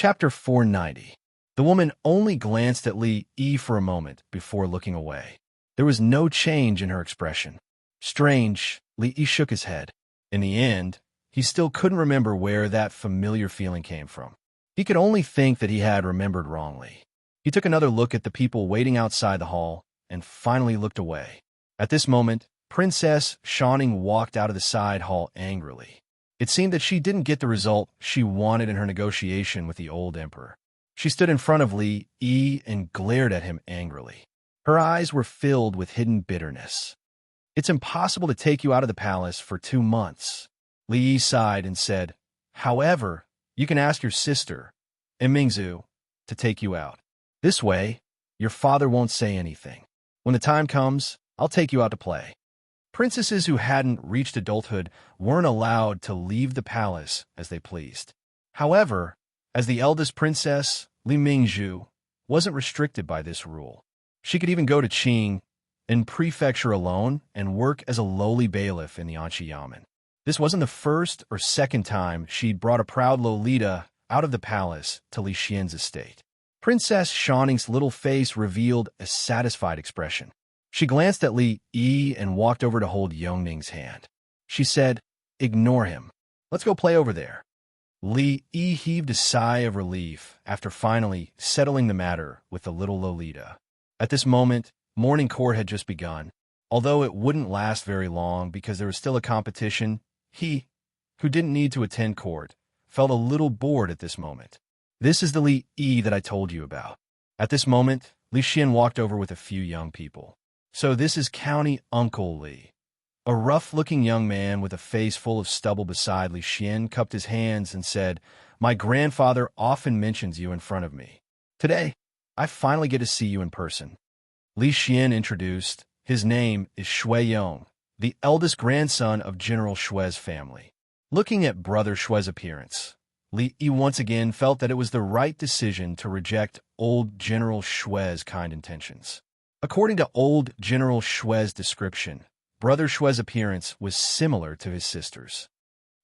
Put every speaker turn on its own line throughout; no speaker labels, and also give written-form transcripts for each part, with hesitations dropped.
Chapter 490. The woman only glanced at Li Yi for a moment before looking away. There was no change in her expression. Strange, Li Yi shook his head. In the end, he still couldn't remember where that familiar feeling came from. He could only think that he had remembered wrongly. He took another look at the people waiting outside the hall and finally looked away. At this moment, Princess Changning walked out of the side hall angrily. It seemed that she didn't get the result she wanted in her negotiation with the old emperor. She stood in front of Li Yi and glared at him angrily. Her eyes were filled with hidden bitterness. "It's impossible to take you out of the palace for 2 months." Li Yi sighed and said, "However, you can ask your sister, Immerse, to take you out. This way, your father won't say anything. When the time comes, I'll take you out to play." Princesses who hadn't reached adulthood weren't allowed to leave the palace as they pleased. However, as the eldest princess, Immerse wasn't restricted by this rule. She could even go to Qing in prefecture alone and work as a lowly bailiff in the Yamen. This wasn't the first or second time she'd brought a proud Lolita out of the palace to Li Xian's estate. Princess Changning's little face revealed a satisfied expression. She glanced at Li Yi and walked over to hold Yongning's hand. She said, "Ignore him. Let's go play over there." Li Yi heaved a sigh of relief after finally settling the matter with the little Lolita. At this moment, morning court had just begun. Although it wouldn't last very long because there was still a competition, he, who didn't need to attend court, felt a little bored at this moment. "This is the Li Yi that I told you about." At this moment, Li Xian walked over with a few young people. "So this is County Uncle Li." A rough-looking young man with a face full of stubble beside Li Xian cupped his hands and said, "My grandfather often mentions you in front of me. Today, I finally get to see you in person." Li Xian introduced. "His name is Shui Yong, the eldest grandson of General Shui's family." Looking at Brother Shui's appearance, Li Yi once again felt that it was the right decision to reject old General Shui's kind intentions. According to old General Shui's description, Brother Shui's appearance was similar to his sister's.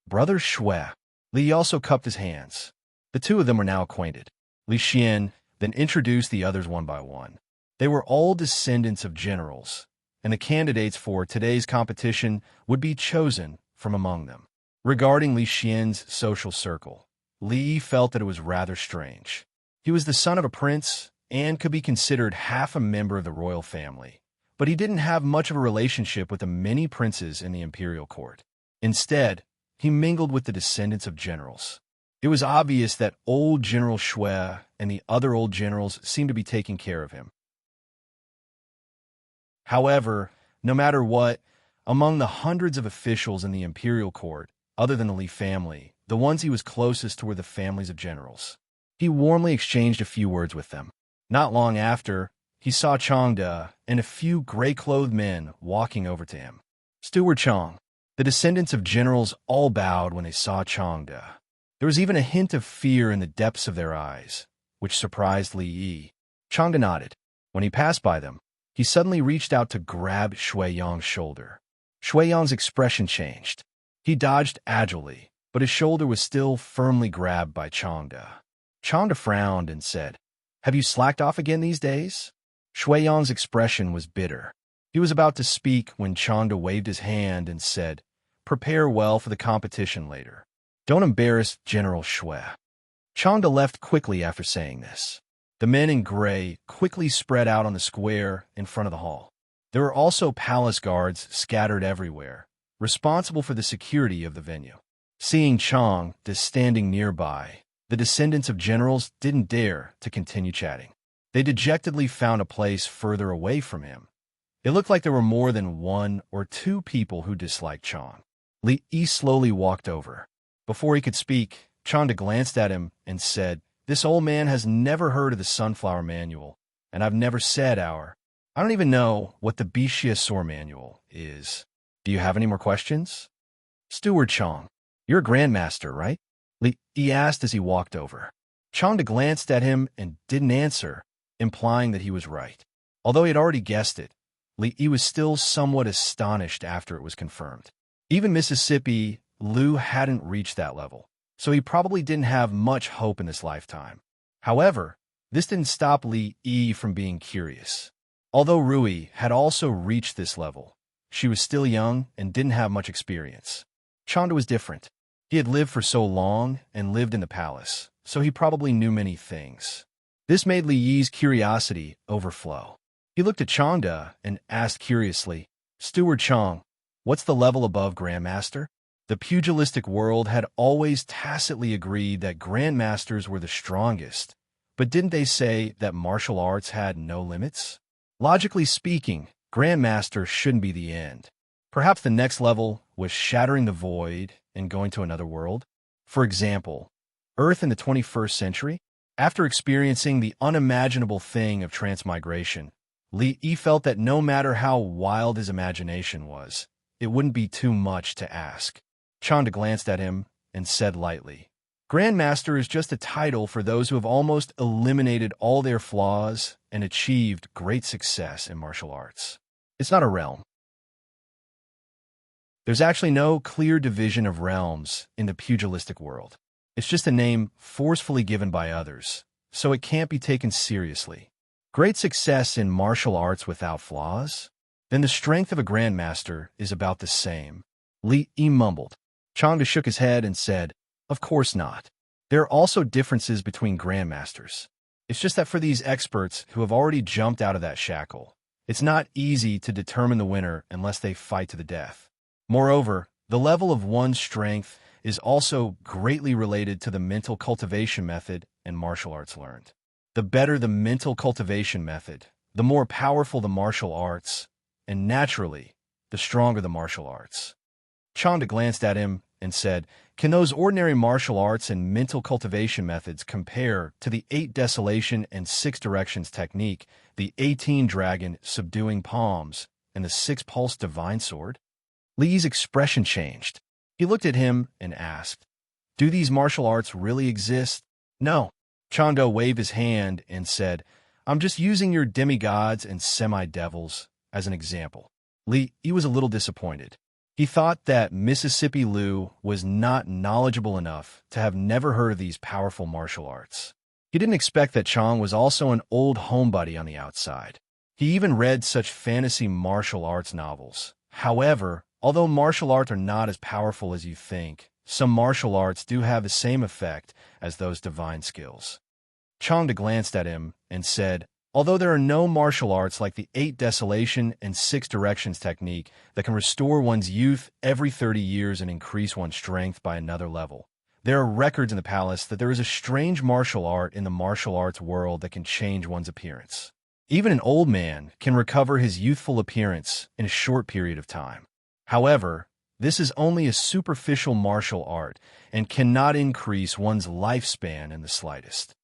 Brother Shui. Li Yi also cupped his hands. The two of them were now acquainted. Li Xian then introduced the others one by one. They were all descendants of generals, and the candidates for today's competition would be chosen from among them. Regarding Li Xian's social circle, Li Yi felt that it was rather strange. He was the son of a prince and could be considered half a member of the royal family, but he didn't have much of a relationship with the many princes in the imperial court. Instead, he mingled with the descendants of generals. It was obvious that old General Shui and the other old generals seemed to be taking care of him. However, no matter what, among the hundreds of officials in the imperial court, other than the Li family, the ones he was closest to were the families of generals. He warmly exchanged a few words with them. Not long after, he saw Changde and a few gray-clothed men walking over to him. Steward Chang. The descendants of generals all bowed when they saw Changde. There was even a hint of fear in the depths of their eyes, which surprised Li Yi. Changde nodded. When he passed by them, he suddenly reached out to grab Shui Yong's shoulder. Shui Yong's expression changed. He dodged agilely, but his shoulder was still firmly grabbed by Changde. Changde frowned and said, "Have you slacked off again these days?" Shui Yong's expression was bitter. He was about to speak when Changde waved his hand and said, "Prepare well for the competition later. Don't embarrass General Shui." Changde left quickly after saying this. The men in gray quickly spread out on the square in front of the hall. There were also palace guards scattered everywhere, responsible for the security of the venue. Seeing Changde standing nearby, the descendants of generals didn't dare to continue chatting. They dejectedly found a place further away from him. It looked like there were more than 1 or 2 people who disliked Chang. Li Yi slowly walked over. Before he could speak, Changde glanced at him and said, "This old man has never heard of the Sunflower Manual, and I've never said I don't even know what the Bishiasor Manual is. Do you have any more questions?" "Steward Chang, you're a grandmaster, right?" Li Yi asked as he walked over. Changde glanced at him and didn't answer, implying that he was right. Although he had already guessed it, Li Yi was still somewhat astonished after it was confirmed. Even Mississippi Lu hadn't reached that level. so he probably didn't have much hope in this lifetime. However, this didn't stop Li Yi from being curious. Although Rui had also reached this level, she was still young and didn't have much experience. Chanda was different. He had lived for so long and lived in the palace, so he probably knew many things. This made Li Yi's curiosity overflow. He looked at Chanda and asked curiously, "Steward Chang, what's the level above Grandmaster?" The pugilistic world had always tacitly agreed that Grandmasters were the strongest, but didn't they say that martial arts had no limits? Logically speaking, Grandmaster shouldn't be the end. Perhaps the next level was shattering the void and going to another world. For example, Earth in the 21st century? After experiencing the unimaginable thing of transmigration, Li Yi felt that no matter how wild his imagination was, it wouldn't be too much to ask. Chanda glanced at him and said lightly, "Grandmaster is just a title for those who have almost eliminated all their flaws and achieved great success in martial arts. It's not a realm. There's actually no clear division of realms in the pugilistic world. It's just a name forcefully given by others, so it can't be taken seriously. Great success in martial arts without flaws? Then the strength of a grandmaster is about the same." Li Yi mumbled. Chanda shook his head and said, "Of course not. There are also differences between grandmasters. It's just that for these experts who have already jumped out of that shackle, it's not easy to determine the winner unless they fight to the death. Moreover, the level of one's strength is also greatly related to the mental cultivation method and martial arts learned. The better the mental cultivation method, the more powerful the martial arts, and naturally, the stronger the martial arts." Chanda glanced at him and said, "Can those ordinary martial arts and mental cultivation methods compare to the 8 desolation and 6 directions technique, the 18 dragon subduing palms, and the 6 pulse divine sword?" Li's expression changed. He looked at him and asked, "Do these martial arts really exist?" "No." Chanda waved his hand and said, "I'm just using your demigods and semi-devils as an example." Li was a little disappointed. He thought that Mississippi Liu was not knowledgeable enough to have never heard of these powerful martial arts. He didn't expect that Chang was also an old homebody on the outside. He even read such fantasy martial arts novels. However, although martial arts are not as powerful as you think, some martial arts do have the same effect as those divine skills. Chanda glanced at him and said, "Although there are no martial arts like the 8 desolation and 6 directions technique that can restore one's youth every 30 years and increase one's strength by another level, there are records in the palace that there is a strange martial art in the martial arts world that can change one's appearance. Even an old man can recover his youthful appearance in a short period of time. However, this is only a superficial martial art and cannot increase one's lifespan in the slightest."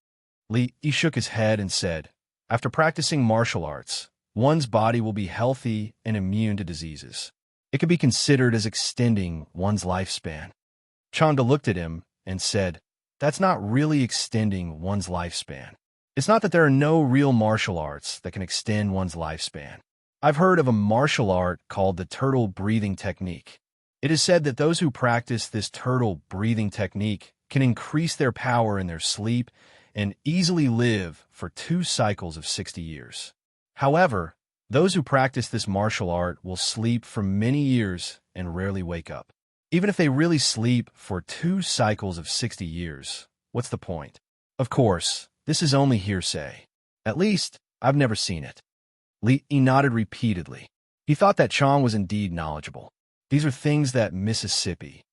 Li shook his head and said, "After practicing martial arts, one's body will be healthy and immune to diseases. It can be considered as extending one's lifespan." Chanda looked at him and said, "That's not really extending one's lifespan. It's not that there are no real martial arts that can extend one's lifespan. I've heard of a martial art called the turtle breathing technique. It is said that those who practice this turtle breathing technique can increase their power in their sleep and easily live for 2 cycles of 60 years. However, those who practice this martial art will sleep for many years and rarely wake up. Even if they really sleep for 2 cycles of 60 years, what's the point? Of course, this is only hearsay. At least, I've never seen it." Li nodded repeatedly. He thought that Chang was indeed knowledgeable. These are things that Mississippi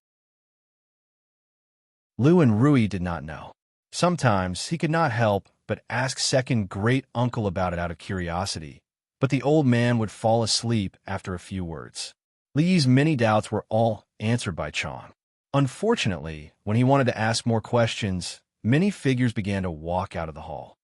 Liu and Rui did not know. Sometimes he could not help but ask second great uncle about it out of curiosity, but the old man would fall asleep after a few words. Li's many doubts were all answered by Chang. Unfortunately, when he wanted to ask more questions, many figures began to walk out of the hall.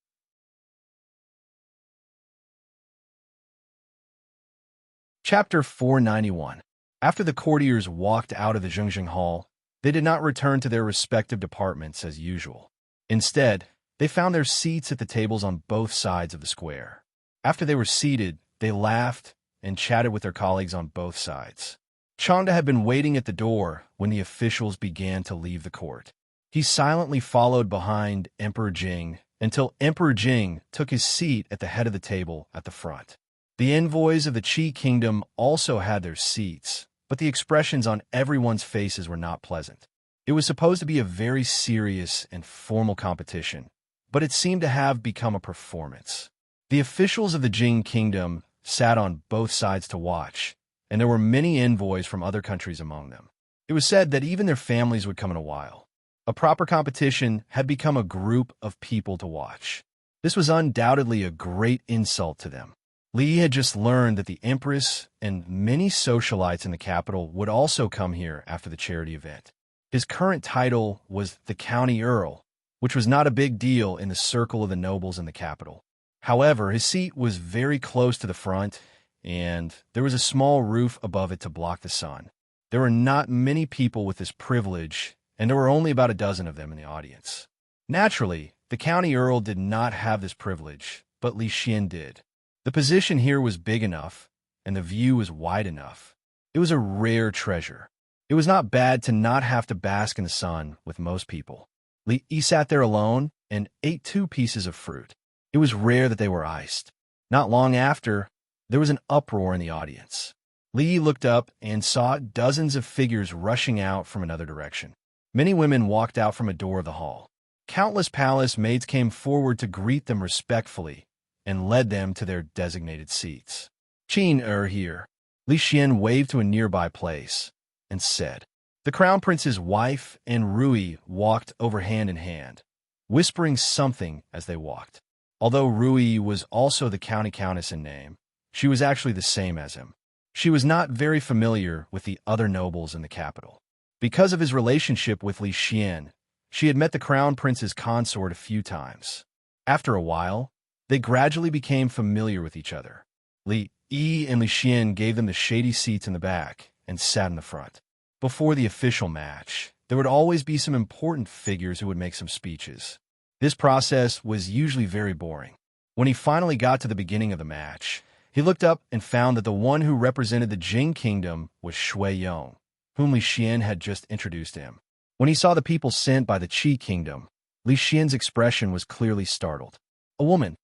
Chapter 491. After the courtiers walked out of the Zhengzheng Hall, they did not return to their respective departments as usual. Instead, they found their seats at the tables on both sides of the square. After they were seated, they laughed and chatted with their colleagues on both sides. Chanda had been waiting at the door when the officials began to leave the court. He silently followed behind Emperor Jing until Emperor Jing took his seat at the head of the table at the front. The envoys of the Qi kingdom also had their seats, but the expressions on everyone's faces were not pleasant. It was supposed to be a very serious and formal competition, but it seemed to have become a performance. The officials of the Jing kingdom sat on both sides to watch, and there were many envoys from other countries among them. It was said that even their families would come in a while. A proper competition had become a group of people to watch. This was undoubtedly a great insult to them. Li had just learned that the Empress and many socialites in the capital would also come here after the charity event. His current title was the County Earl, which was not a big deal in the circle of the nobles in the capital. However, his seat was very close to the front, and there was a small roof above it to block the sun. There were not many people with this privilege, and there were only about a dozen of them in the audience. Naturally, the county earl did not have this privilege, but Li Xian did. The position here was big enough, and the view was wide enough. It was a rare treasure. It was not bad to not have to bask in the sun with most people. Li sat there alone and ate 2 pieces of fruit. It was rare that they were iced. Not long after, there was an uproar in the audience. Li looked up and saw dozens of figures rushing out from another direction. Many women walked out from a door of the hall. Countless palace maids came forward to greet them respectfully and led them to their designated seats. Qin here. Li Xian waved to a nearby place and said. The crown prince's wife and Rui walked over hand in hand, whispering something as they walked. Although Rui was also the county countess in name, she was actually the same as him. She was not very familiar with the other nobles in the capital. Because of his relationship with Li Xian, she had met the crown prince's consort a few times. After a while, they gradually became familiar with each other. Li and Li Xian gave them the shady seats in the back and sat in the front. Before the official match, there would always be some important figures who would make some speeches. This process was usually very boring. When he finally got to the beginning of the match, he looked up and found that the one who represented the Jing kingdom was Shui Yong, whom Li Xian had just introduced to him. When he saw the people sent by the Qi kingdom, Li Xian's expression was clearly startled. A woman.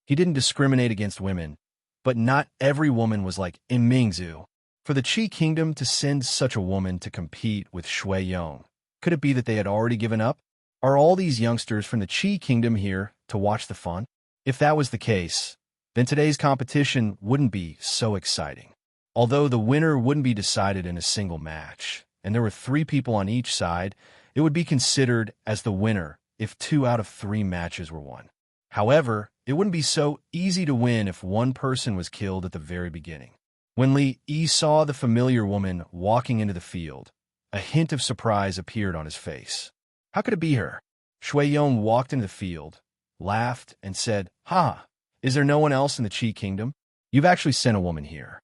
He didn't discriminate against women, but not every woman was like Imingzu. For the Qi kingdom to send such a woman to compete with Shui Yong, could it be that they had already given up? Are all these youngsters from the Qi kingdom here to watch the fun? If that was the case, then today's competition wouldn't be so exciting. Although the winner wouldn't be decided in a single match, and there were 3 people on each side, it would be considered as the winner if 2 out of 3 matches were won. However, it wouldn't be so easy to win if one person was killed at the very beginning. When Li saw the familiar woman walking into the field, a hint of surprise appeared on his face. How could it be her? Shui Yong walked into the field, laughed, and said, "Ha! Is there no one else in the Qi kingdom? You've actually sent a woman here."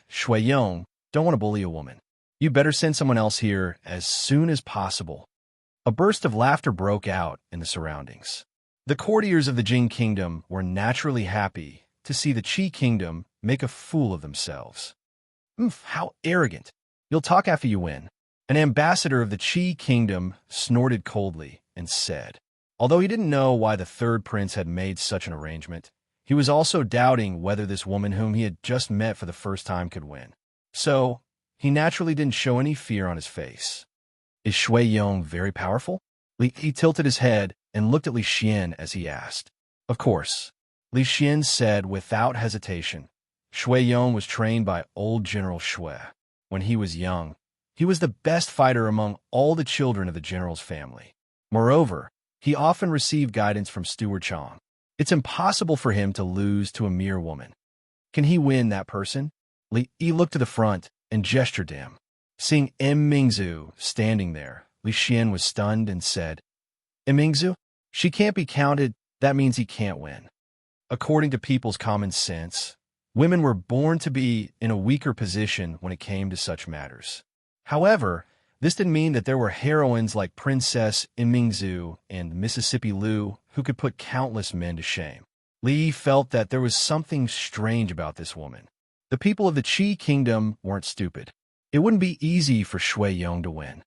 Shui Yong, don't want to bully a woman. You better send someone else here as soon as possible. A burst of laughter broke out in the surroundings. The courtiers of the Jing kingdom were naturally happy to see the Qi kingdom make a fool of themselves. How arrogant. You'll talk after you win. An ambassador of the Qi kingdom snorted coldly and said. Although he didn't know why the 3rd prince had made such an arrangement, he was also doubting whether this woman whom he had just met for the first time could win. So, he naturally didn't show any fear on his face. Is Shui Yong very powerful? He tilted his head and looked at Li Xian as he asked. Of course. Li Xian said without hesitation. Shui Yong was trained by old General Shui. When he was young, he was the best fighter among all the children of the general's family. Moreover, he often received guidance from Steward Chong. It's impossible for him to lose to a mere woman. Can he win that person? Li looked to the front and gestured to him. Seeing Mingzu standing there, Li Xian was stunned and said, Mingzu? She can't be counted, that means he can't win. According to people's common sense, women were born to be in a weaker position when it came to such matters. However, this didn't mean that there were heroines like Princess Imingzu and Mississippi Lu who could put countless men to shame. Li felt that there was something strange about this woman. The people of the Qi kingdom weren't stupid. It wouldn't be easy for Shui Yong to win.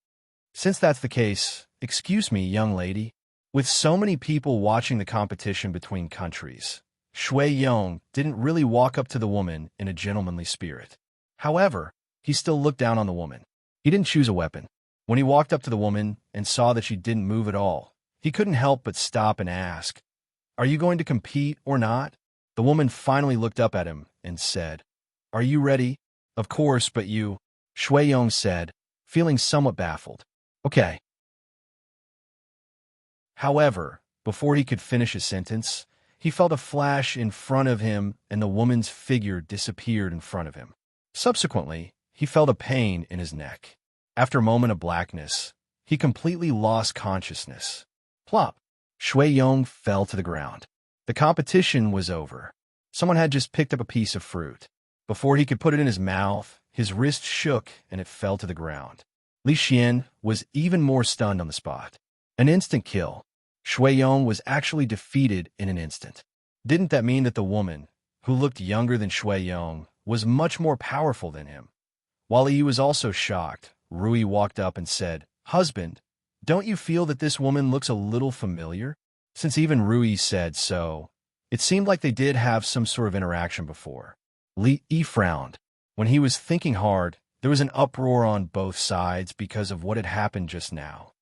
Since that's the case, excuse me, young lady. With so many people watching the competition between countries, Shui Yong didn't really walk up to the woman in a gentlemanly spirit. However, he still looked down on the woman. He didn't choose a weapon. When he walked up to the woman and saw that she didn't move at all, he couldn't help but stop and ask, "Are you going to compete or not?" The woman finally looked up at him and said, "Are you ready?" "Of course, but you," Shui Yong said, feeling somewhat baffled. "Okay." However, before he could finish his sentence, he felt a flash in front of him and the woman's figure disappeared in front of him. Subsequently, he felt a pain in his neck. After a moment of blackness, he completely lost consciousness. Plop! Shui Yong fell to the ground. The competition was over. Someone had just picked up a piece of fruit. Before he could put it in his mouth, his wrist shook and it fell to the ground. Li Xian was even more stunned on the spot. An instant kill. Shui Yong was actually defeated in an instant. Didn't that mean that the woman, who looked younger than Shui Yong, was much more powerful than him? While he was also shocked, Rui walked up and said, "Husband, don't you feel that this woman looks a little familiar?" Since even Rui said so, it seemed like they did have some sort of interaction before. Li Yi frowned. When he was thinking hard, there was an uproar on both sides because of what had happened just now.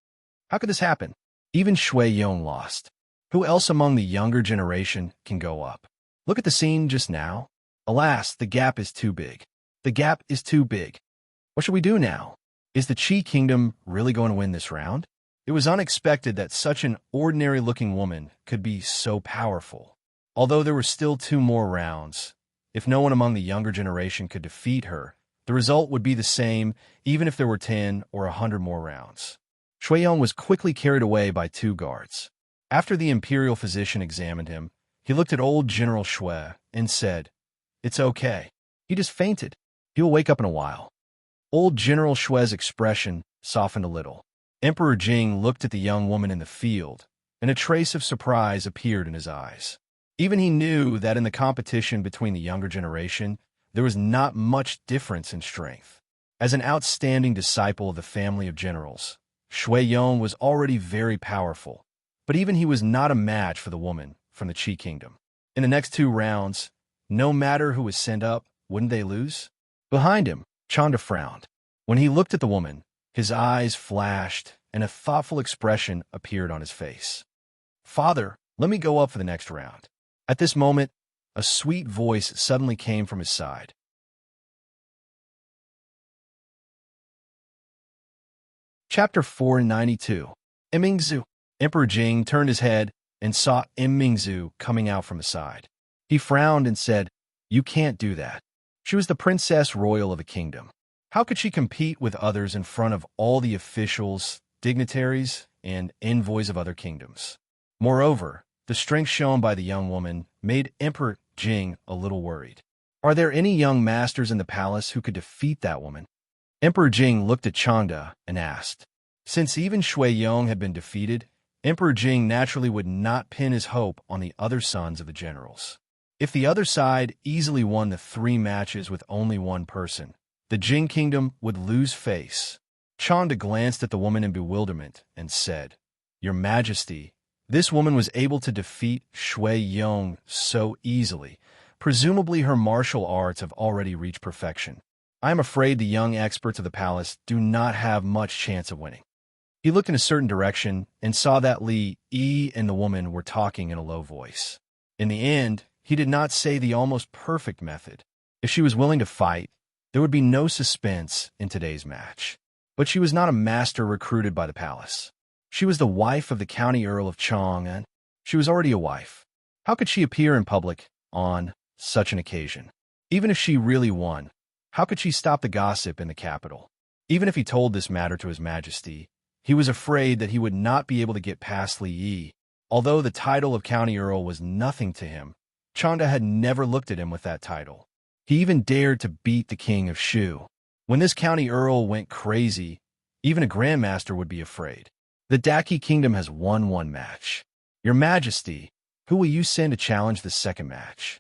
How could this happen? Even Shui Yong lost. Who else among the younger generation can go up? Look at the scene just now. Alas, the gap is too big. The gap is too big. What should we do now? Is the Qi Kingdom really going to win this round? It was unexpected that such an ordinary-looking woman could be so powerful. Although there were still 2 more rounds, if no one among the younger generation could defeat her, the result would be the same even if there were 10 or 100 more rounds. Shui Yong was quickly carried away by 2 guards. After the imperial physician examined him, he looked at old General Shui and said, "It's okay. He just fainted. He'll wake up in a while." Old General Shui's expression softened a little. Emperor Jing looked at the young woman in the field, and a trace of surprise appeared in his eyes. Even he knew that in the competition between the younger generation, there was not much difference in strength. As an outstanding disciple of the family of generals, Shui Yong was already very powerful, but even he was not a match for the woman from the Qi Kingdom. In the next 2 rounds, no matter who was sent up, wouldn't they lose? Behind him, Chanda frowned. When he looked at the woman, his eyes flashed and a thoughtful expression appeared on his face. "Father, let me go up for the next round." At this moment, a sweet voice suddenly came from his side. Chapter 492. Mingzu. Emperor Jing turned his head and saw Mingzu coming out from the side. He frowned and said, "You can't do that." She was the princess royal of a kingdom. How could she compete with others in front of all the officials, dignitaries, and envoys of other kingdoms? Moreover, the strength shown by the young woman made Emperor Jing a little worried. Are there any young masters in the palace who could defeat that woman? Emperor Jing looked at Changda and asked. Since even Shui Yong had been defeated, Emperor Jing naturally would not pin his hope on the other sons of the generals. If the other side easily won the 3 matches with only one person, the Jing kingdom would lose face. Changda glanced at the woman in bewilderment and said, "Your Majesty, this woman was able to defeat Shui Yong so easily. Presumably her martial arts have already reached perfection. I am afraid the young experts of the palace do not have much chance of winning." He looked in a certain direction and saw that Li Yi and the woman were talking in a low voice. In the end, he did not say the almost perfect method. If she was willing to fight, there would be no suspense in today's match. But she was not a master recruited by the palace. She was the wife of the County Earl of Chong, and she was already a wife. How could she appear in public on such an occasion? Even if she really won, how could she stop the gossip in the capital? Even if he told this matter to His Majesty, he was afraid that he would not be able to get past Li Yi. Although the title of County Earl was nothing to him, Changda had never looked at him with that title. He even dared to beat the king of Shu. When this County Earl went crazy, even a Grandmaster would be afraid. The Daki Kingdom has won 1 match. Your Majesty, who will you send to challenge the second match?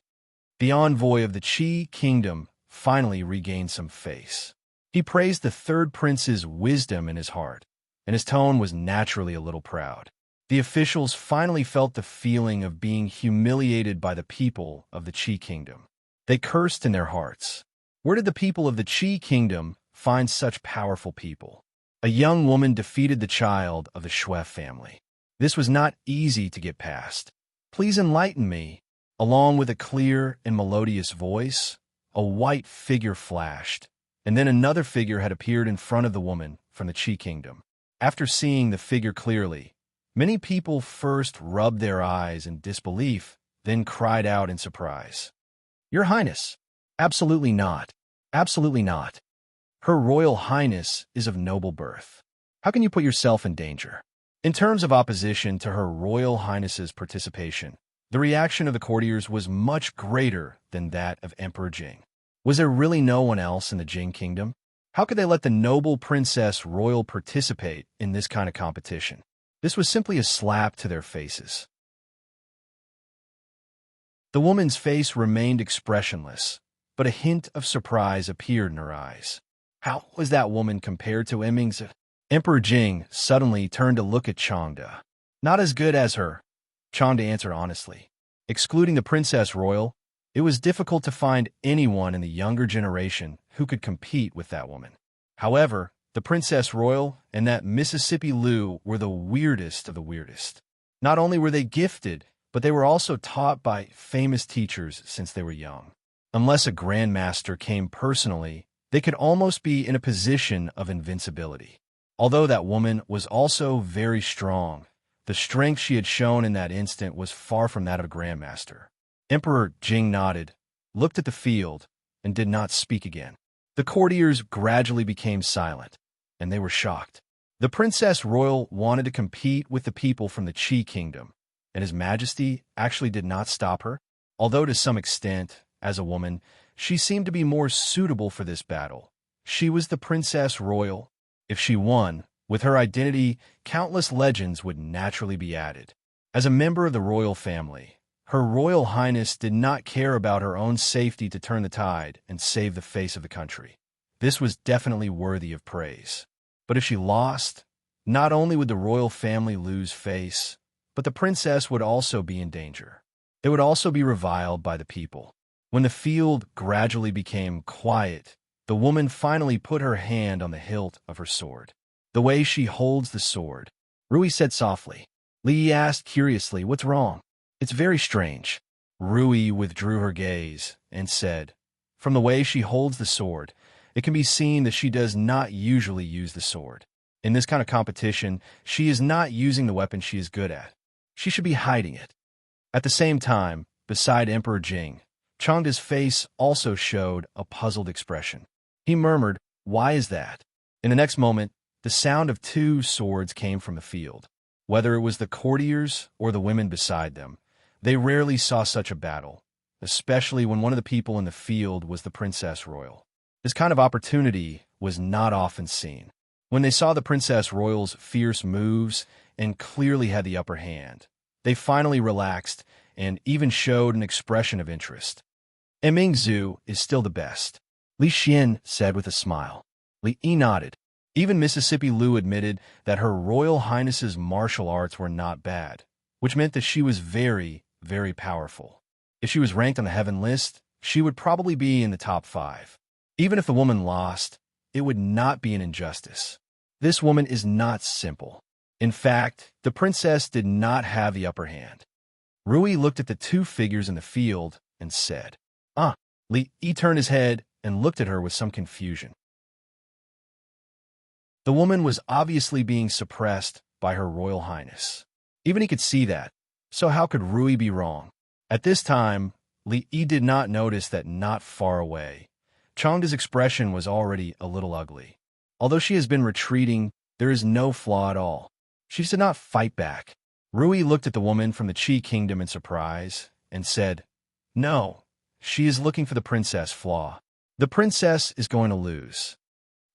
The envoy of the Qi Kingdom finally regained some face. He praised the 3rd prince's wisdom in his heart and his tone was naturally a little proud. The officials finally felt the feeling of being humiliated by the people of the Qi Kingdom. They cursed in their hearts. Where did the people of the Qi Kingdom find such powerful people? A young woman defeated the child of the Shui family. This was not easy to get past. Please enlighten me. Along with a clear and melodious voice, a white figure flashed, and then another figure had appeared in front of the woman from the Qi Kingdom. After seeing the figure clearly, many people first rubbed their eyes in disbelief, then cried out in surprise. "Your Highness, absolutely not. Absolutely not. Her Royal Highness is of noble birth. How can you put yourself in danger?" In terms of opposition to Her Royal Highness's participation, the reaction of the courtiers was much greater than that of Emperor Jing. Was there really no one else in the Jing Kingdom? How could they let the noble Princess Royal participate in this kind of competition? This was simply a slap to their faces. The woman's face remained expressionless, but a hint of surprise appeared in her eyes. How was that woman compared to Emming's? Emperor Jing suddenly turned to look at Changde. Not as good as her, Changde answered honestly. Excluding the Princess Royal, it was difficult to find anyone in the younger generation who could compete with that woman. However, the Princess Royal and that Mississippi Lou were the weirdest of the weirdest. Not only were they gifted, but they were also taught by famous teachers since they were young. Unless a grandmaster came personally, they could almost be in a position of invincibility. Although that woman was also very strong, the strength she had shown in that instant was far from that of a grandmaster. Emperor Jing nodded, looked at the field, and did not speak again. The courtiers gradually became silent, and they were shocked. The Princess Royal wanted to compete with the people from the Qi Kingdom, and His Majesty actually did not stop her. Although to some extent, as a woman, she seemed to be more suitable for this battle. She was the Princess Royal. If she won, with her identity, countless legends would naturally be added. As a member of the royal family, Her Royal Highness did not care about her own safety to turn the tide and save the face of the country. This was definitely worthy of praise. But if she lost, not only would the royal family lose face, but the princess would also be in danger. It would also be reviled by the people. When the field gradually became quiet, the woman finally put her hand on the hilt of her sword. The way she holds the sword, Rui said softly. Li asked curiously, "What's wrong?" "It's very strange." Rui withdrew her gaze and said, "From the way she holds the sword, it can be seen that she does not usually use the sword. In this kind of competition, she is not using the weapon she is good at. She should be hiding it." At the same time, beside Emperor Jing, Changde's face also showed a puzzled expression. He murmured, "Why is that?" In the next moment, the sound of two swords came from the field. Whether it was the courtiers or the women beside them, they rarely saw such a battle, especially when one of the people in the field was the Princess Royal. This kind of opportunity was not often seen. When they saw the Princess Royal's fierce moves and clearly had the upper hand, they finally relaxed and even showed an expression of interest. "Emingzu is still the best," Li Xian said with a smile. Li Yi nodded. Even Mississippi Lou admitted that Her Royal Highness's martial arts were not bad, which meant that she was very, very powerful. If she was ranked on the heaven list, she would probably be in the top 5. Even if the woman lost, it would not be an injustice. This woman is not simple. In fact, the princess did not have the upper hand. Rui looked at the two figures in the field and said, "Ah." Li Yi turned his head and looked at her with some confusion. The woman was obviously being suppressed by Her Royal Highness. Even he could see that, so how could Rui be wrong? At this time, Li Yi did not notice that not far away, Changde's expression was already a little ugly. Although she has been retreating, there is no flaw at all. She did not fight back. Rui looked at the woman from the Qi Kingdom in surprise and said, "No, she is looking for the princess flaw. The princess is going to lose."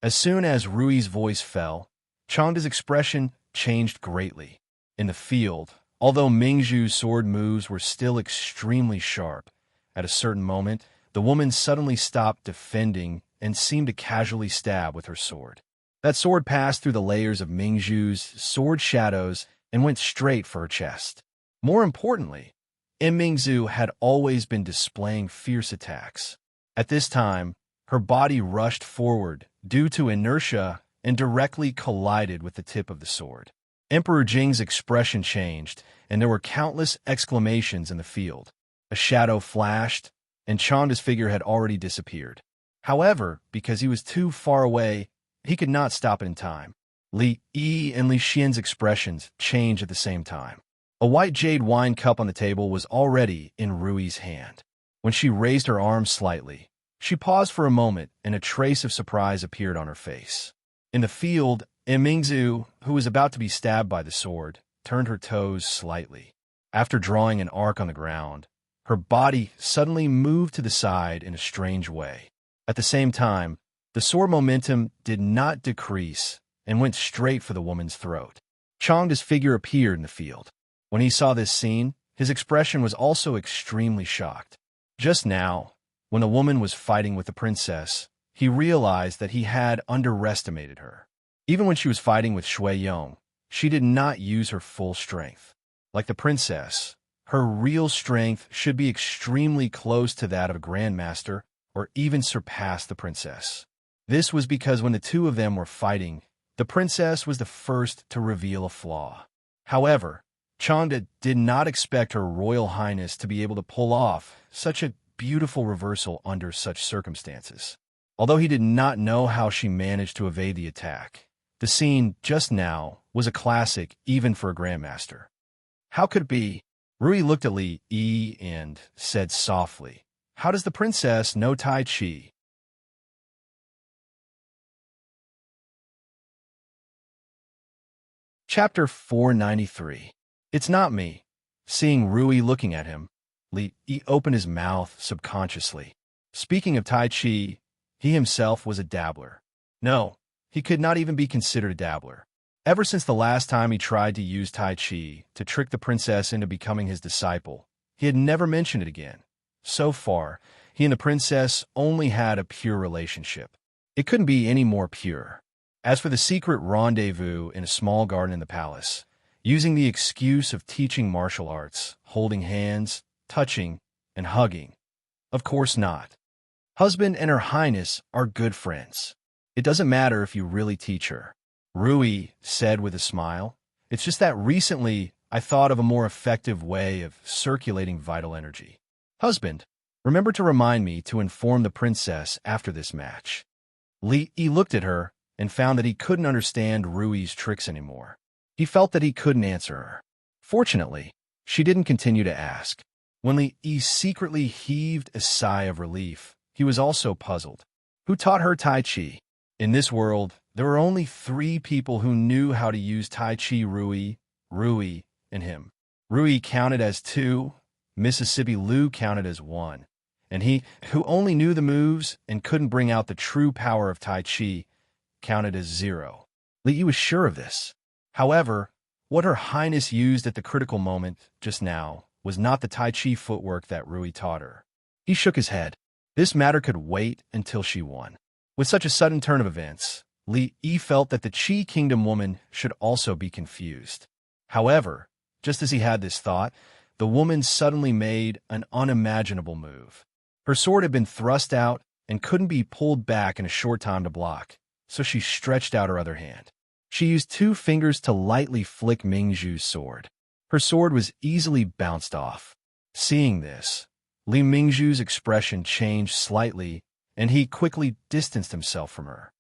As soon as Rui's voice fell, Changde's expression changed greatly. In the field, although Mingzhu's sword moves were still extremely sharp, at a certain moment, the woman suddenly stopped defending and seemed to casually stab with her sword. That sword passed through the layers of Mingzhu's sword shadows and went straight for her chest. More importantly, Mingzhu had always been displaying fierce attacks. At this time, her body rushed forward due to inertia and directly collided with the tip of the sword. Emperor Jing's expression changed, and there were countless exclamations in the field. A shadow flashed, and Chanda's figure had already disappeared. However, because he was too far away, he could not stop it in time. Li Yi and Li Xian's expressions changed at the same time. A white jade wine cup on the table was already in Rui's hand. When she raised her arms slightly, she paused for a moment, and a trace of surprise appeared on her face. In the field, Mingzhu, who was about to be stabbed by the sword, turned her toes slightly. After drawing an arc on the ground, her body suddenly moved to the side in a strange way. At the same time, the sword momentum did not decrease and went straight for the woman's throat. Changda's figure appeared in the field. When he saw this scene, his expression was also extremely shocked. Just now, when the woman was fighting with the princess, he realized that he had underestimated her. Even when she was fighting with Shui Yong, she did not use her full strength. Like the princess, her real strength should be extremely close to that of a grandmaster or even surpass the princess. This was because when the two of them were fighting, the princess was the first to reveal a flaw. However, Changda did not expect Her Royal Highness to be able to pull off such a beautiful reversal under such circumstances. Although he did not know how she managed to evade the attack, the scene just now was a classic even for a grandmaster. How could it be? Rui looked at Li Yi and said softly, "How does the princess know Tai Chi?" Chapter 493. It's not me. Seeing Rui looking at him, Li Yi opened his mouth subconsciously. Speaking of Tai Chi, he himself was a dabbler. No, he could not even be considered a dabbler. Ever since the last time he tried to use Tai Chi to trick the princess into becoming his disciple, he had never mentioned it again. So far, he and the princess only had a pure relationship. It couldn't be any more pure. As for the secret rendezvous in a small garden in the palace, using the excuse of teaching martial arts, holding hands, touching, and hugging, of course not. Husband and Her Highness are good friends. It doesn't matter if you really teach her. Rui said with a smile. It's just that recently I thought of a more effective way of circulating vital energy. Husband, remember to remind me to inform the princess after this match. Li Yi looked at her and found that he couldn't understand Rui's tricks anymore. He felt that he couldn't answer her. Fortunately, she didn't continue to ask. When Li Yi secretly heaved a sigh of relief, he was also puzzled. Who taught her Tai Chi? In this world, there were only 3 people who knew how to use Tai Chi: Rui, and him. Rui counted as 2, Mississippi Liu counted as 1, and he, who only knew the moves and couldn't bring out the true power of Tai Chi, counted as 0. Li Yi was sure of this. However, what Her Highness used at the critical moment just now was not the Tai Chi footwork that Rui taught her. He shook his head. This matter could wait until she won. With such a sudden turn of events, Li Yi felt that the Qi Kingdom woman should also be confused. However, just as he had this thought, the woman suddenly made an unimaginable move. Her sword had been thrust out and couldn't be pulled back in a short time to block, so she stretched out her other hand. She used 2 fingers to lightly flick Mingzhu's sword. Her sword was easily bounced off. Seeing this, Li Mingzhu's expression changed slightly, and he quickly distanced himself from her.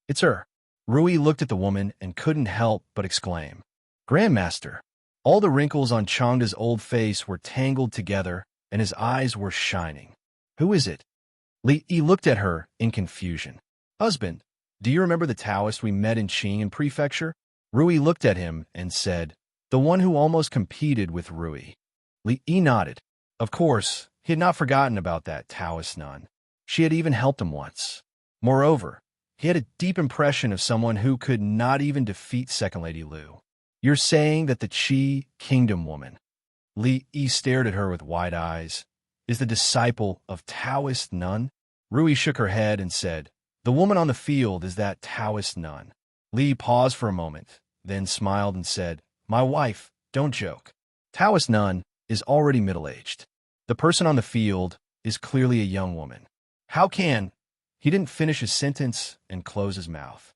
It's her. Rui looked at the woman and couldn't help but exclaim, "Grandmaster!" All the wrinkles on Changda's old face were tangled together, and his eyes were shining. Who is it? Li Yi looked at her in confusion. Husband, do you remember the Taoist we met in Qing Prefecture? Rui looked at him and said, the one who almost competed with Rui. Li Yi nodded. Of course, he had not forgotten about that Taoist nun. She had even helped him once. Moreover, he had a deep impression of someone who could not even defeat Second Lady Liu. You're saying that the Qi Kingdom woman, Li Yi stared at her with wide eyes, is the disciple of Taoist nun? Rui shook her head and said, the woman on the field is that Taoist nun. Li paused for a moment, then smiled and said, "My wife, don't joke. Taoist Nun is already middle-aged. The person on the field is clearly a young woman. How can—" He didn't finish his sentence and close his mouth.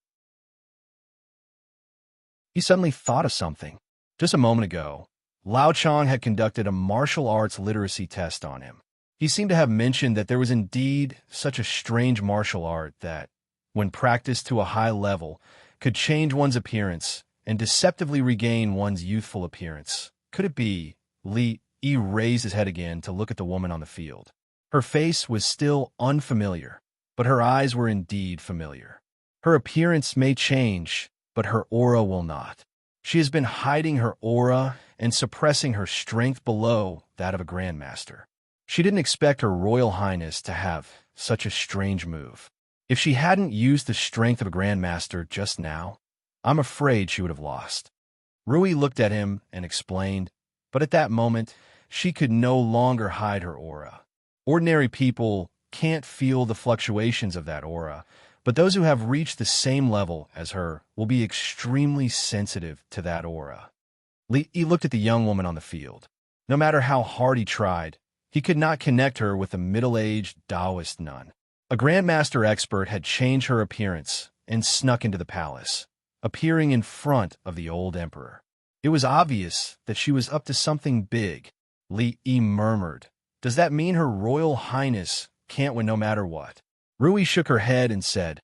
He suddenly thought of something. Just a moment ago, Lao Chang had conducted a martial arts literacy test on him. He seemed to have mentioned that there was indeed such a strange martial art that, when practiced to a high level, could change one's appearance and deceptively regain one's youthful appearance. Could it be? Li raised his head again to look at the woman on the field. Her face was still unfamiliar, but her eyes were indeed familiar. Her appearance may change, but her aura will not. She has been hiding her aura and suppressing her strength below that of a grandmaster. She didn't expect Her Royal Highness to have such a strange move. If she hadn't used the strength of a grandmaster just now, I'm afraid she would have lost. Rui looked at him and explained, but at that moment, she could no longer hide her aura. Ordinary people can't feel the fluctuations of that aura, but those who have reached the same level as her will be extremely sensitive to that aura. He looked at the young woman on the field. No matter how hard he tried, he could not connect her with a middle-aged Taoist nun. A grandmaster expert had changed her appearance and snuck into the palace, appearing in front of the old emperor. It was obvious that she was up to something big. Li murmured, "Does that mean Her Royal Highness can't win no matter what?" Rui shook her head and said,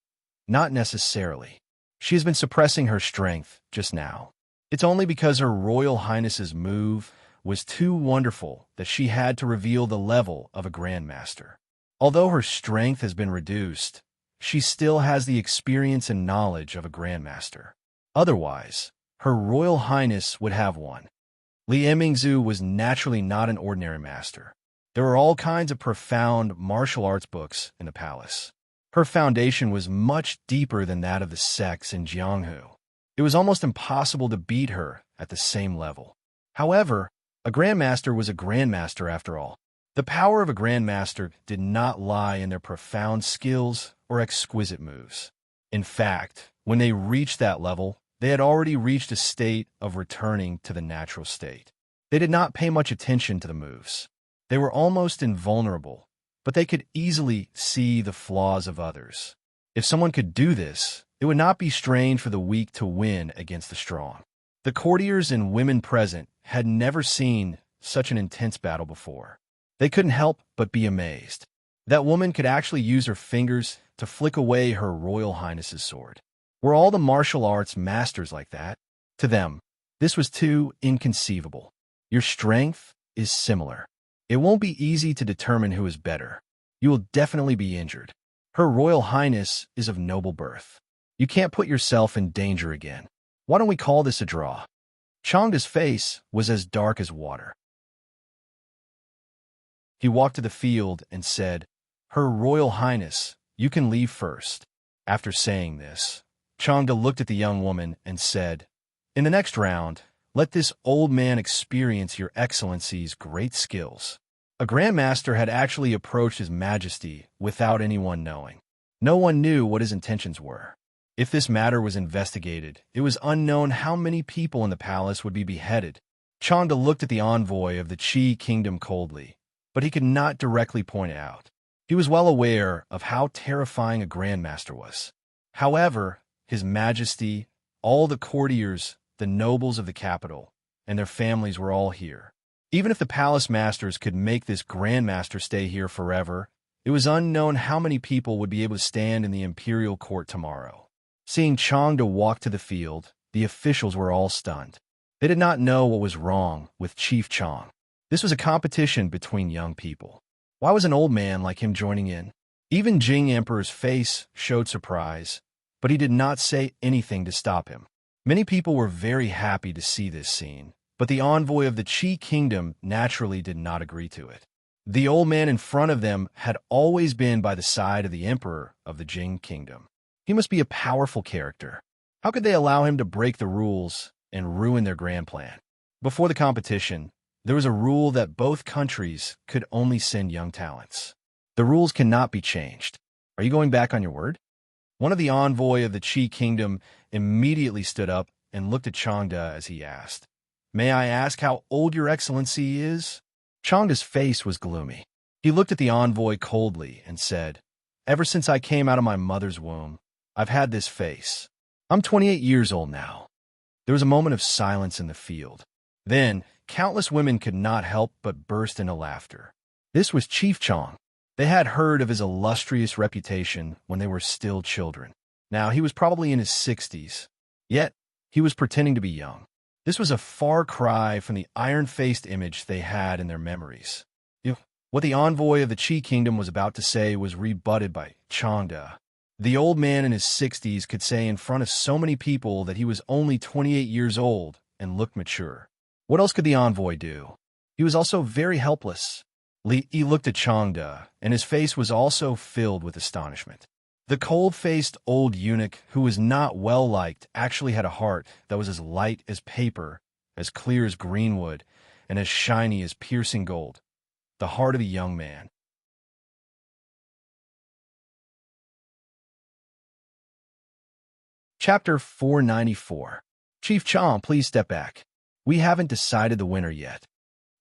"Not necessarily. She has been suppressing her strength just now. It's only because Her Royal Highness's move was too wonderful that she had to reveal the level of a grandmaster. Although her strength has been reduced, she still has the experience and knowledge of a grandmaster. Otherwise, Her Royal Highness would have one." Li Mingzhu was naturally not an ordinary master. There were all kinds of profound martial arts books in the palace. Her foundation was much deeper than that of the sects in Jianghu. It was almost impossible to beat her at the same level. However, a grandmaster was a grandmaster after all. The power of a grandmaster did not lie in their profound skills or exquisite moves. In fact, when they reached that level, they had already reached a state of returning to the natural state. They did not pay much attention to the moves. They were almost invulnerable, but they could easily see the flaws of others. If someone could do this, it would not be strange for the weak to win against the strong. The courtiers and women present had never seen such an intense battle before. They couldn't help but be amazed. That woman could actually use her fingers to flick away Her Royal Highness's sword. Were all the martial arts masters like that? To them, this was too inconceivable. Your strength is similar. It won't be easy to determine who is better. You will definitely be injured. Her Royal Highness is of noble birth. You can't put yourself in danger again. Why don't we call this a draw?" Changda's face was as dark as water. He walked to the field and said, "Her Royal Highness, you can leave first." After saying this, Changda looked at the young woman and said, "In the next round, let this old man experience your excellency's great skills." A grandmaster had actually approached His Majesty without anyone knowing. No one knew what his intentions were. If this matter was investigated, it was unknown how many people in the palace would be beheaded. Changda looked at the envoy of the Qi kingdom coldly, but he could not directly point it out. He was well aware of how terrifying a grandmaster was. However, His Majesty, all the courtiers, the nobles of the capital, and their families were all here. Even if the palace masters could make this grandmaster stay here forever, it was unknown how many people would be able to stand in the imperial court tomorrow. Seeing Changda walk to the field, the officials were all stunned. They did not know what was wrong with Chief Chang. This was a competition between young people. Why was an old man like him joining in? Even Jing Emperor's face showed surprise, but he did not say anything to stop him. Many people were very happy to see this scene, but the envoy of the Qi kingdom naturally did not agree to it. The old man in front of them had always been by the side of the emperor of the Jing kingdom. He must be a powerful character. How could they allow him to break the rules and ruin their grand plan? Before the competition, there was a rule that both countries could only send young talents. The rules cannot be changed. Are you going back on your word? One of the envoy of the Qi kingdom immediately stood up and looked at Changda as he asked, "May I ask how old your excellency is?" Changda's face was gloomy. He looked at the envoy coldly and said, "Ever since I came out of my mother's womb, I've had this face. I'm 28 years old now." There was a moment of silence in the field. Then, countless women could not help but burst into laughter. This was Chief Chang. They had heard of his illustrious reputation when they were still children. Now he was probably in his 60s, yet he was pretending to be young. This was a far cry from the iron-faced image they had in their memories. What the envoy of the Qi kingdom was about to say was rebutted by Changda. The old man in his 60s could say in front of so many people that he was only 28 years old and looked mature. What else could the envoy do? He was also very helpless. Li Yi looked at Changda, and his face was also filled with astonishment. The cold-faced old eunuch, who was not well-liked, actually had a heart that was as light as paper, as clear as greenwood, and as shiny as piercing gold. The heart of a young man. Chapter 494. Chief Chang, please step back. We haven't decided the winner yet.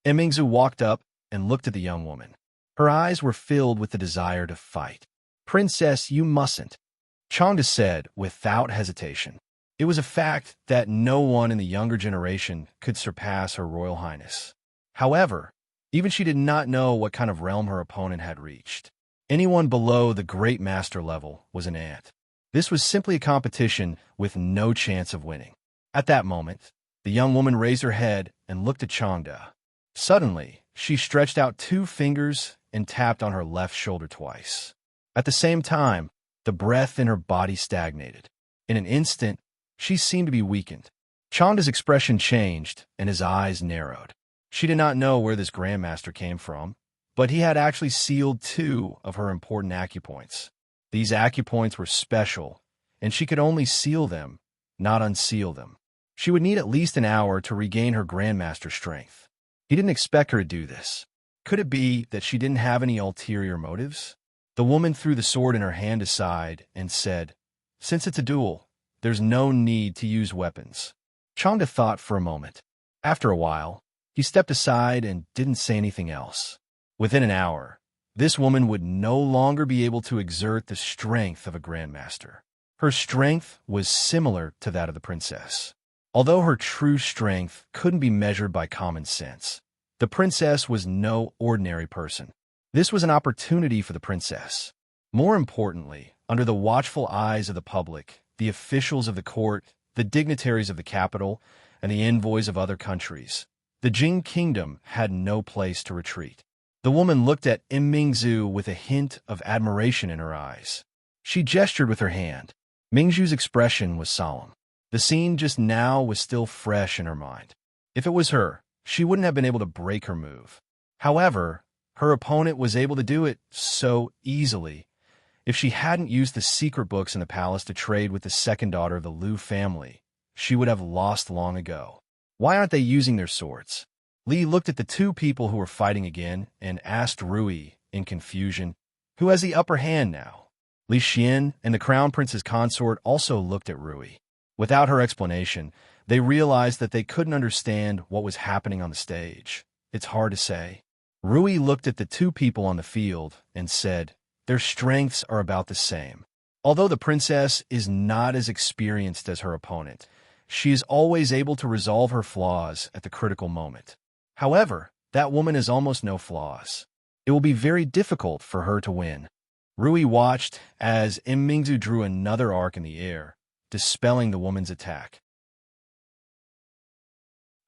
Mingzu walked up and looked at the young woman. Her eyes were filled with the desire to fight. "Princess, you mustn't," Changda said without hesitation. It was a fact that no one in the younger generation could surpass Her Royal Highness. However, even she did not know what kind of realm her opponent had reached. Anyone below the Great Master level was an ant. This was simply a competition with no chance of winning. At that moment, the young woman raised her head and looked at Changda. Suddenly, she stretched out 2 fingers and tapped on her left shoulder twice. At the same time, the breath in her body stagnated. In an instant, she seemed to be weakened. Changda's expression changed, and his eyes narrowed. She did not know where this Grandmaster came from, but he had actually sealed 2 of her important acupoints. These acupoints were special, and she could only seal them, not unseal them. She would need at least an hour to regain her Grandmaster strength. He didn't expect her to do this. Could it be that she didn't have any ulterior motives? The woman threw the sword in her hand aside and said, "Since it's a duel, there's no need to use weapons." Changda thought for a moment. After a while, he stepped aside and didn't say anything else. Within an hour, this woman would no longer be able to exert the strength of a Grandmaster. Her strength was similar to that of the princess. Although her true strength couldn't be measured by common sense, the princess was no ordinary person. This was an opportunity for the princess. More importantly, under the watchful eyes of the public, the officials of the court, the dignitaries of the capital, and the envoys of other countries, the Jing kingdom had no place to retreat. The woman looked at Mingzu with a hint of admiration in her eyes. She gestured with her hand. Mingzu's expression was solemn. The scene just now was still fresh in her mind. If it was her, she wouldn't have been able to break her move. However, her opponent was able to do it so easily. If she hadn't used the secret books in the palace to trade with the second daughter of the Liu family, she would have lost long ago. Why aren't they using their swords? Li looked at the 2 people who were fighting again and asked Rui, in confusion, who has the upper hand now? Li Xian and the Crown Prince's consort also looked at Rui. Without her explanation, they realized that they couldn't understand what was happening on the stage. It's hard to say. Rui looked at the 2 people on the field and said, "Their strengths are about the same. Although the princess is not as experienced as her opponent, she is always able to resolve her flaws at the critical moment. However, that woman has almost no flaws. It will be very difficult for her to win." Rui watched as Mingzu drew another arc in the air, dispelling the woman's attack.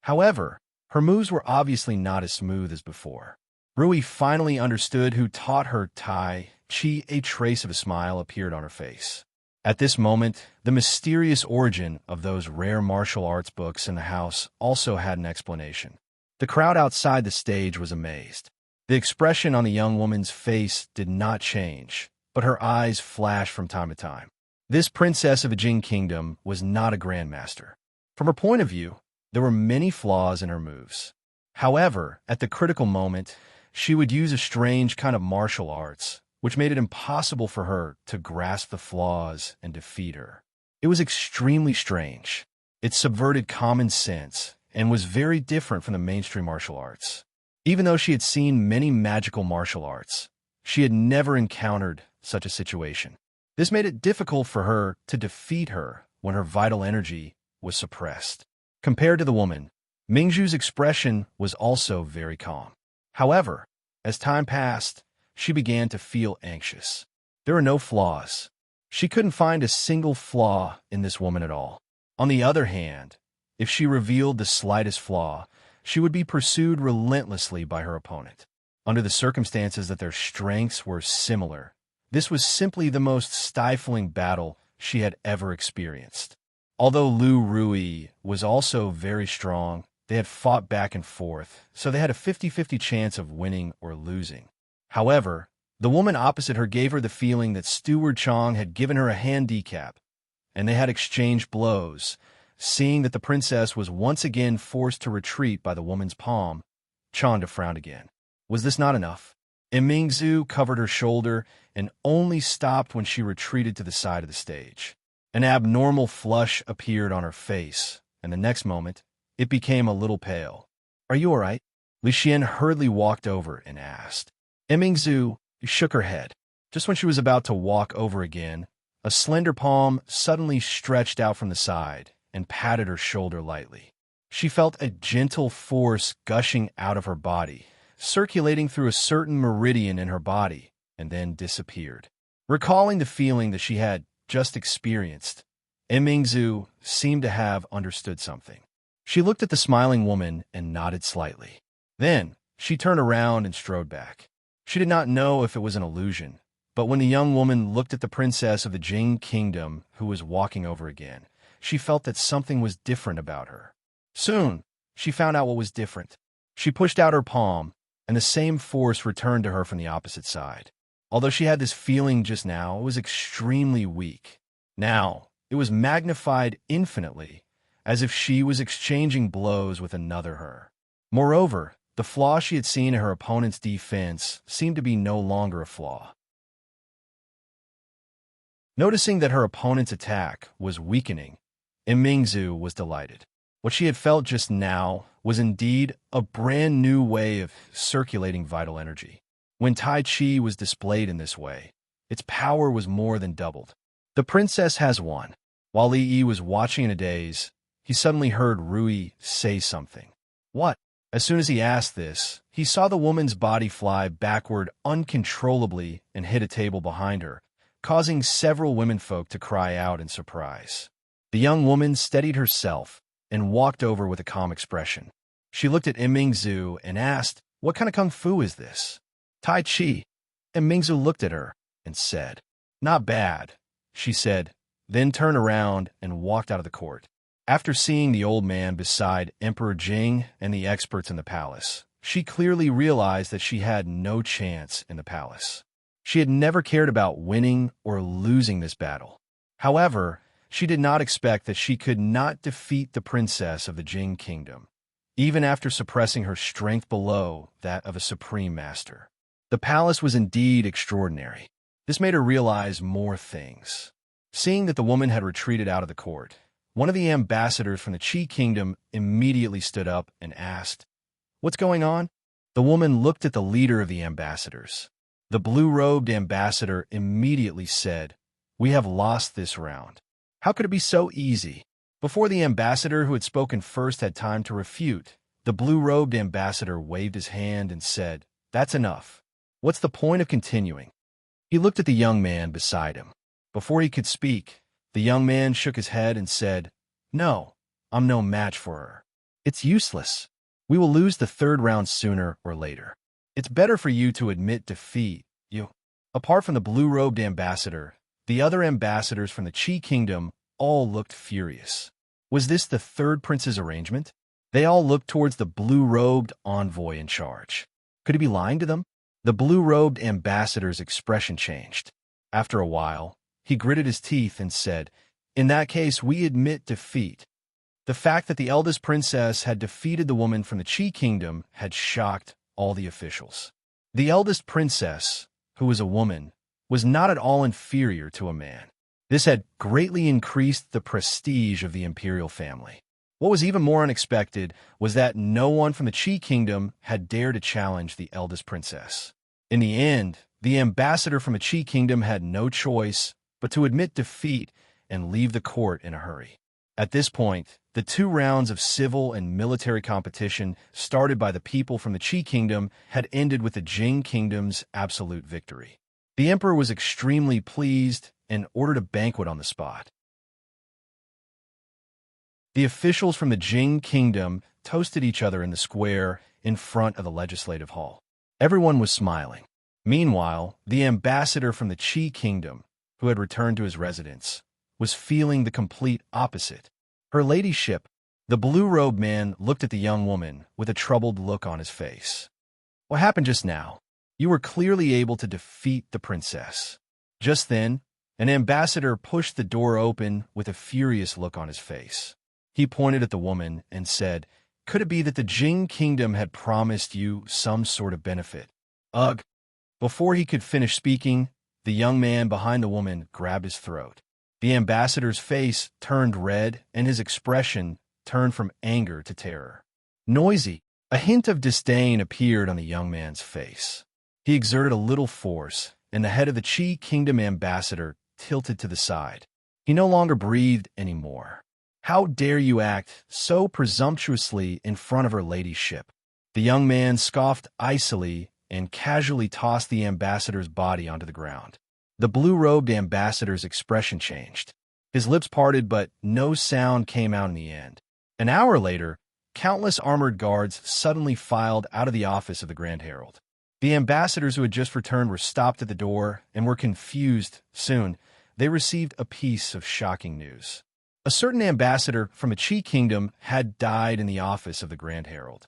However, her moves were obviously not as smooth as before. Rui finally understood who taught her Tai Chi. A trace of a smile appeared on her face. At this moment, the mysterious origin of those rare martial arts books in the house also had an explanation. The crowd outside the stage was amazed. The expression on the young woman's face did not change, but her eyes flashed from time to time. This princess of the Jing kingdom was not a grandmaster. From her point of view, there were many flaws in her moves. However, at the critical moment, she would use a strange kind of martial arts, which made it impossible for her to grasp the flaws and defeat her. It was extremely strange. It subverted common sense and was very different from the mainstream martial arts. Even though she had seen many magical martial arts, she had never encountered such a situation. This made it difficult for her to defeat her when her vital energy was suppressed. Compared to the woman, Mingzhu's expression was also very calm. However, as time passed, she began to feel anxious. There were no flaws. She couldn't find a single flaw in this woman at all. On the other hand, if she revealed the slightest flaw, she would be pursued relentlessly by her opponent. Under the circumstances that their strengths were similar, this was simply the most stifling battle she had ever experienced. Although Lu Rui was also very strong, they had fought back and forth, so they had a 50-50 chance of winning or losing. However, the woman opposite her gave her the feeling that Steward Chong had given her a handicap, and they had exchanged blows. Seeing that the princess was once again forced to retreat by the woman's palm, Chanda frowned again. Was this not enough? Mingzhu covered her shoulder and only stopped when she retreated to the side of the stage. An abnormal flush appeared on her face, and the next moment, it became a little pale. "Are you all right?" Li Xian hurriedly walked over and asked. Mingzhu shook her head. Just when she was about to walk over again, a slender palm suddenly stretched out from the side and patted her shoulder lightly. She felt a gentle force gushing out of her body, circulating through a certain meridian in her body, and then disappeared. Recalling the feeling that she had just experienced, Mingzhu seemed to have understood something. She looked at the smiling woman and nodded slightly. Then, she turned around and strode back. She did not know if it was an illusion, but when the young woman looked at the princess of the Jing Kingdom who was walking over again, she felt that something was different about her. Soon, she found out what was different. She pushed out her palm, and the same force returned to her from the opposite side. Although she had this feeling just now, it was extremely weak. Now, it was magnified infinitely, as if she was exchanging blows with another her. Moreover, the flaw she had seen in her opponent's defense seemed to be no longer a flaw. Noticing that her opponent's attack was weakening, Mingzhu was delighted. What she had felt just now was indeed a brand new way of circulating vital energy. When Tai Chi was displayed in this way, its power was more than doubled. The princess has won. While Li Yi was watching in a daze, he suddenly heard Rui say something. What? As soon as he asked this, he saw the woman's body fly backward uncontrollably and hit a table behind her, causing several womenfolk to cry out in surprise. The young woman steadied herself and walked over with a calm expression. She looked at Mingzhu and asked, "What kind of kung fu is this?" "Tai Chi." Mingzhu looked at her and said, "Not bad," she said, then turned around and walked out of the court. After seeing the old man beside Emperor Jing and the experts in the palace, she clearly realized that she had no chance in the palace. She had never cared about winning or losing this battle. However, she did not expect that she could not defeat the princess of the Jing Kingdom, even after suppressing her strength below that of a supreme master. The palace was indeed extraordinary. This made her realize more things. Seeing that the woman had retreated out of the court, one of the ambassadors from the Qi Kingdom immediately stood up and asked, "What's going on?" The woman looked at the leader of the ambassadors. The blue-robed ambassador immediately said, "We have lost this round." How could it be so easy? Before the ambassador who had spoken first had time to refute, the blue-robed ambassador waved his hand and said, "That's enough. What's the point of continuing?" He looked at the young man beside him. Before he could speak, the young man shook his head and said, "No, I'm no match for her. It's useless. We will lose the third round sooner or later. It's better for you to admit defeat, you." Apart from the blue-robed ambassador, the other ambassadors from the Qi Kingdom all looked furious. Was this the third prince's arrangement? They all looked towards the blue-robed envoy in charge. Could he be lying to them? The blue-robed ambassador's expression changed. After a while, he gritted his teeth and said, "In that case, we admit defeat." The fact that the eldest princess had defeated the woman from the Qi Kingdom had shocked all the officials. The eldest princess, who was a woman, was not at all inferior to a man. This had greatly increased the prestige of the imperial family. What was even more unexpected was that no one from the Qi kingdom had dared to challenge the eldest princess. In the end, the ambassador from the Qi kingdom had no choice but to admit defeat and leave the court in a hurry. At this point, the 2 rounds of civil and military competition started by the people from the Qi kingdom had ended with the Jing kingdom's absolute victory. The emperor was extremely pleased and ordered a banquet on the spot. The officials from the Jing kingdom toasted each other in the square in front of the legislative hall. Everyone was smiling. Meanwhile, the ambassador from the Qi kingdom, who had returned to his residence, was feeling the complete opposite. Her ladyship, the blue-robed man, looked at the young woman with a troubled look on his face. What happened just now? You were clearly able to defeat the princess. Just then, an ambassador pushed the door open with a furious look on his face. He pointed at the woman and said, "Could it be that the Jing kingdom had promised you some sort of benefit?" Ugh! Before he could finish speaking, the young man behind the woman grabbed his throat. The ambassador's face turned red, and his expression turned from anger to terror. Noisy! A hint of disdain appeared on the young man's face. He exerted a little force, and the head of the Qi kingdom ambassador tilted to the side. He no longer breathed anymore. "How dare you act so presumptuously in front of her ladyship?" The young man scoffed icily and casually tossed the ambassador's body onto the ground. The blue-robed ambassador's expression changed. His lips parted, but no sound came out in the end. An hour later, countless armored guards suddenly filed out of the office of the Grand Herald. The ambassadors who had just returned were stopped at the door and were confused. Soon, they received a piece of shocking news. A certain ambassador from a Qi kingdom had died in the office of the Grand Herald.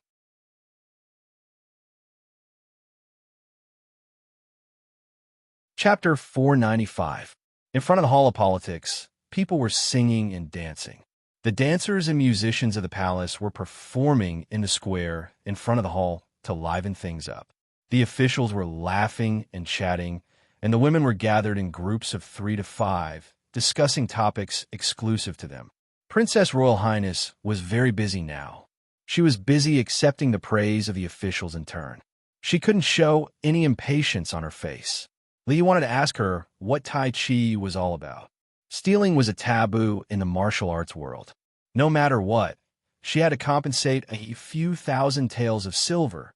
Chapter 495. In front of the Hall of Politics, people were singing and dancing. The dancers and musicians of the palace were performing in the square in front of the hall to liven things up. The officials were laughing and chatting, and the women were gathered in groups of 3 to 5, discussing topics exclusive to them. Princess Royal Highness was very busy now. She was busy accepting the praise of the officials in turn. She couldn't show any impatience on her face. Li wanted to ask her what Tai Chi was all about. Stealing was a taboo in the martial arts world. No matter what, she had to compensate a few thousand taels of silver.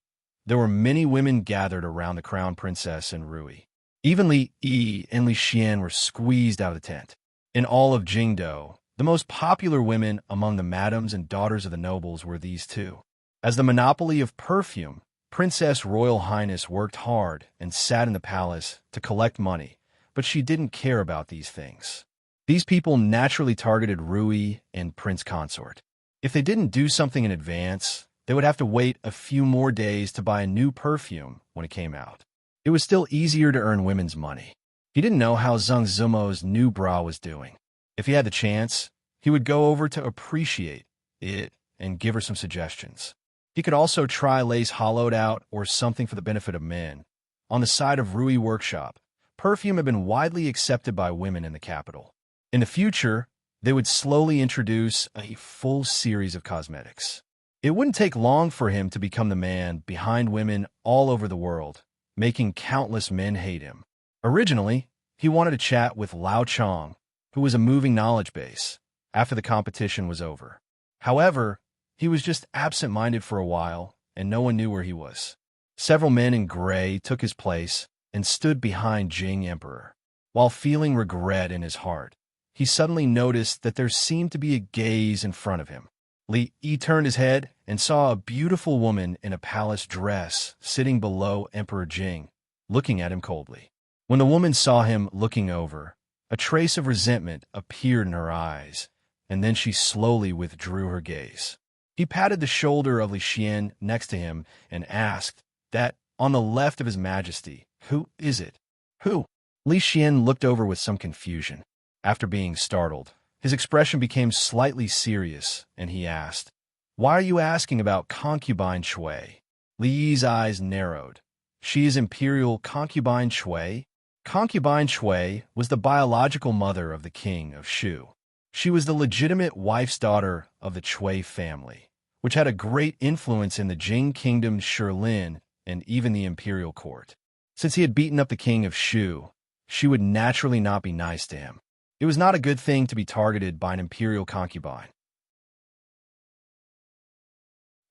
There were many women gathered around the crown princess and Rui. Even Li Yi and Li Xian were squeezed out of the tent. In all of Jingdo, the most popular women among the madams and daughters of the nobles were these 2. As the monopoly of perfume, Princess Royal Highness worked hard and sat in the palace to collect money, but she didn't care about these things. These people naturally targeted Rui and Prince Consort. If they didn't do something in advance, they would have to wait a few more days to buy a new perfume when it came out. It was still easier to earn women's money. He didn't know how Zheng Zimo's new bra was doing. If he had the chance, he would go over to appreciate it and give her some suggestions. He could also try lace hollowed out or something for the benefit of men. On the side of Rui Workshop, perfume had been widely accepted by women in the capital. In the future, they would slowly introduce a full series of cosmetics. It wouldn't take long for him to become the man behind women all over the world, making countless men hate him. Originally, he wanted to chat with Lao Chong, who was a moving knowledge base, after the competition was over. However, he was just absent-minded for a while, and no one knew where he was. Several men in gray took his place and stood behind Jing Emperor. While feeling regret in his heart, he suddenly noticed that there seemed to be a gaze in front of him. Li Yi turned his head and saw a beautiful woman in a palace dress sitting below Emperor Jing, looking at him coldly. When the woman saw him looking over, a trace of resentment appeared in her eyes, and then she slowly withdrew her gaze. He patted the shoulder of Li Xian next to him and asked that on the left of His Majesty, "Who is it?" "Who?" Li Xian looked over with some confusion. After being startled, his expression became slightly serious, and he asked, "Why are you asking about concubine Shui?" Li Yi's eyes narrowed. She is Imperial Concubine Shui. Concubine Shui was the biological mother of the king of Shu. She was the legitimate wife's daughter of the Shui family, which had a great influence in the Jing kingdom, Shilin, and even the imperial court. Since he had beaten up the king of Shu, she would naturally not be nice to him. It was not a good thing to be targeted by an imperial concubine.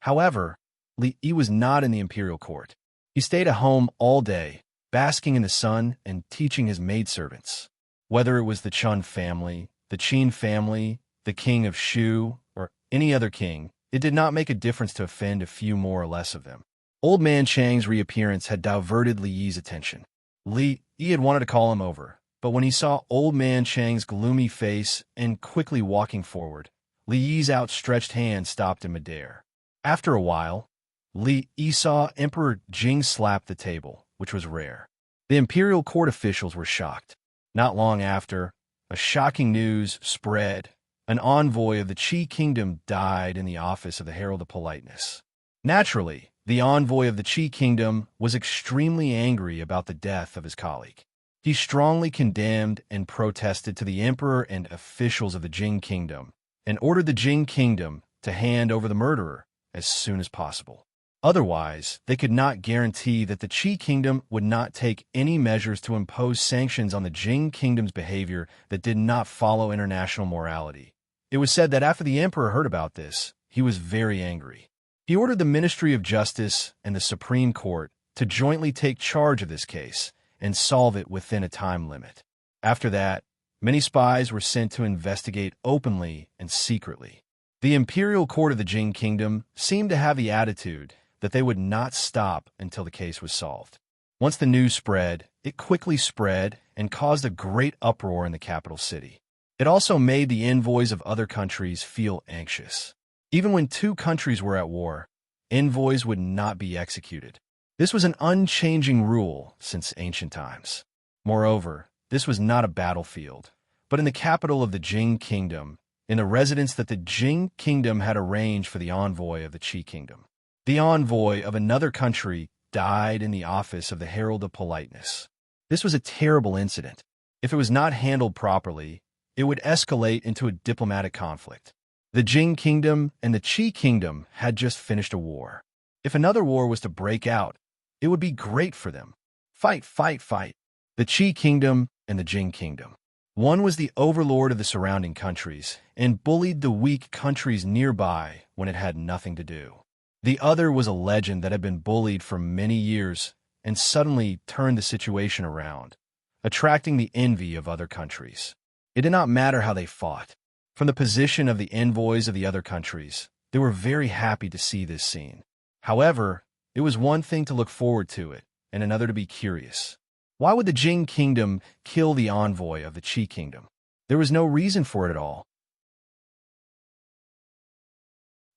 However, Li Yi was not in the imperial court. He stayed at home all day, basking in the sun and teaching his maidservants. Whether it was the Chun family, the Qin family, the king of Shu, or any other king, it did not make a difference to offend a few more or less of them. Old Man Chang's reappearance had diverted Li Yi's attention. Li Yi had wanted to call him over, but when he saw Old Man Chang's gloomy face and quickly walking forward, Li Yi's outstretched hand stopped in midair. After a while, Li Yi saw Emperor Jing slap the table, which was rare. The imperial court officials were shocked. Not long after, a shocking news spread. An envoy of the Qi kingdom died in the office of the Herald of Politeness. Naturally, the envoy of the Qi kingdom was extremely angry about the death of his colleague. He strongly condemned and protested to the emperor and officials of the Jing kingdom, and ordered the Jing kingdom to hand over the murderer as soon as possible. Otherwise, they could not guarantee that the Qi kingdom would not take any measures to impose sanctions on the Jing kingdom's behavior that did not follow international morality. It was said that after the emperor heard about this, he was very angry. He ordered the Ministry of Justice and the Supreme Court to jointly take charge of this case and solve it within a time limit. After that, many spies were sent to investigate openly and secretly. The imperial court of the Jing kingdom seemed to have the attitude that they would not stop until the case was solved. Once the news spread, it quickly spread and caused a great uproar in the capital city. It also made the envoys of other countries feel anxious. Even when two countries were at war, envoys would not be executed. This was an unchanging rule since ancient times. Moreover, this was not a battlefield, but in the capital of the Jing kingdom, in the residence that the Jing kingdom had arranged for the envoy of the Qi kingdom. The envoy of another country died in the office of the Herald of Politeness. This was a terrible incident. If it was not handled properly, it would escalate into a diplomatic conflict. The Jing kingdom and the Qi kingdom had just finished a war. If another war was to break out, it would be great for them. Fight, fight, fight. The Qi kingdom and the Jing kingdom. One was the overlord of the surrounding countries and bullied the weak countries nearby when it had nothing to do. The other was a legend that had been bullied for many years and suddenly turned the situation around, attracting the envy of other countries. It did not matter how they fought. From the position of the envoys of the other countries, they were very happy to see this scene. However, it was one thing to look forward to it, and another to be curious. Why would the Jing kingdom kill the envoy of the Qi kingdom? There was no reason for it at all.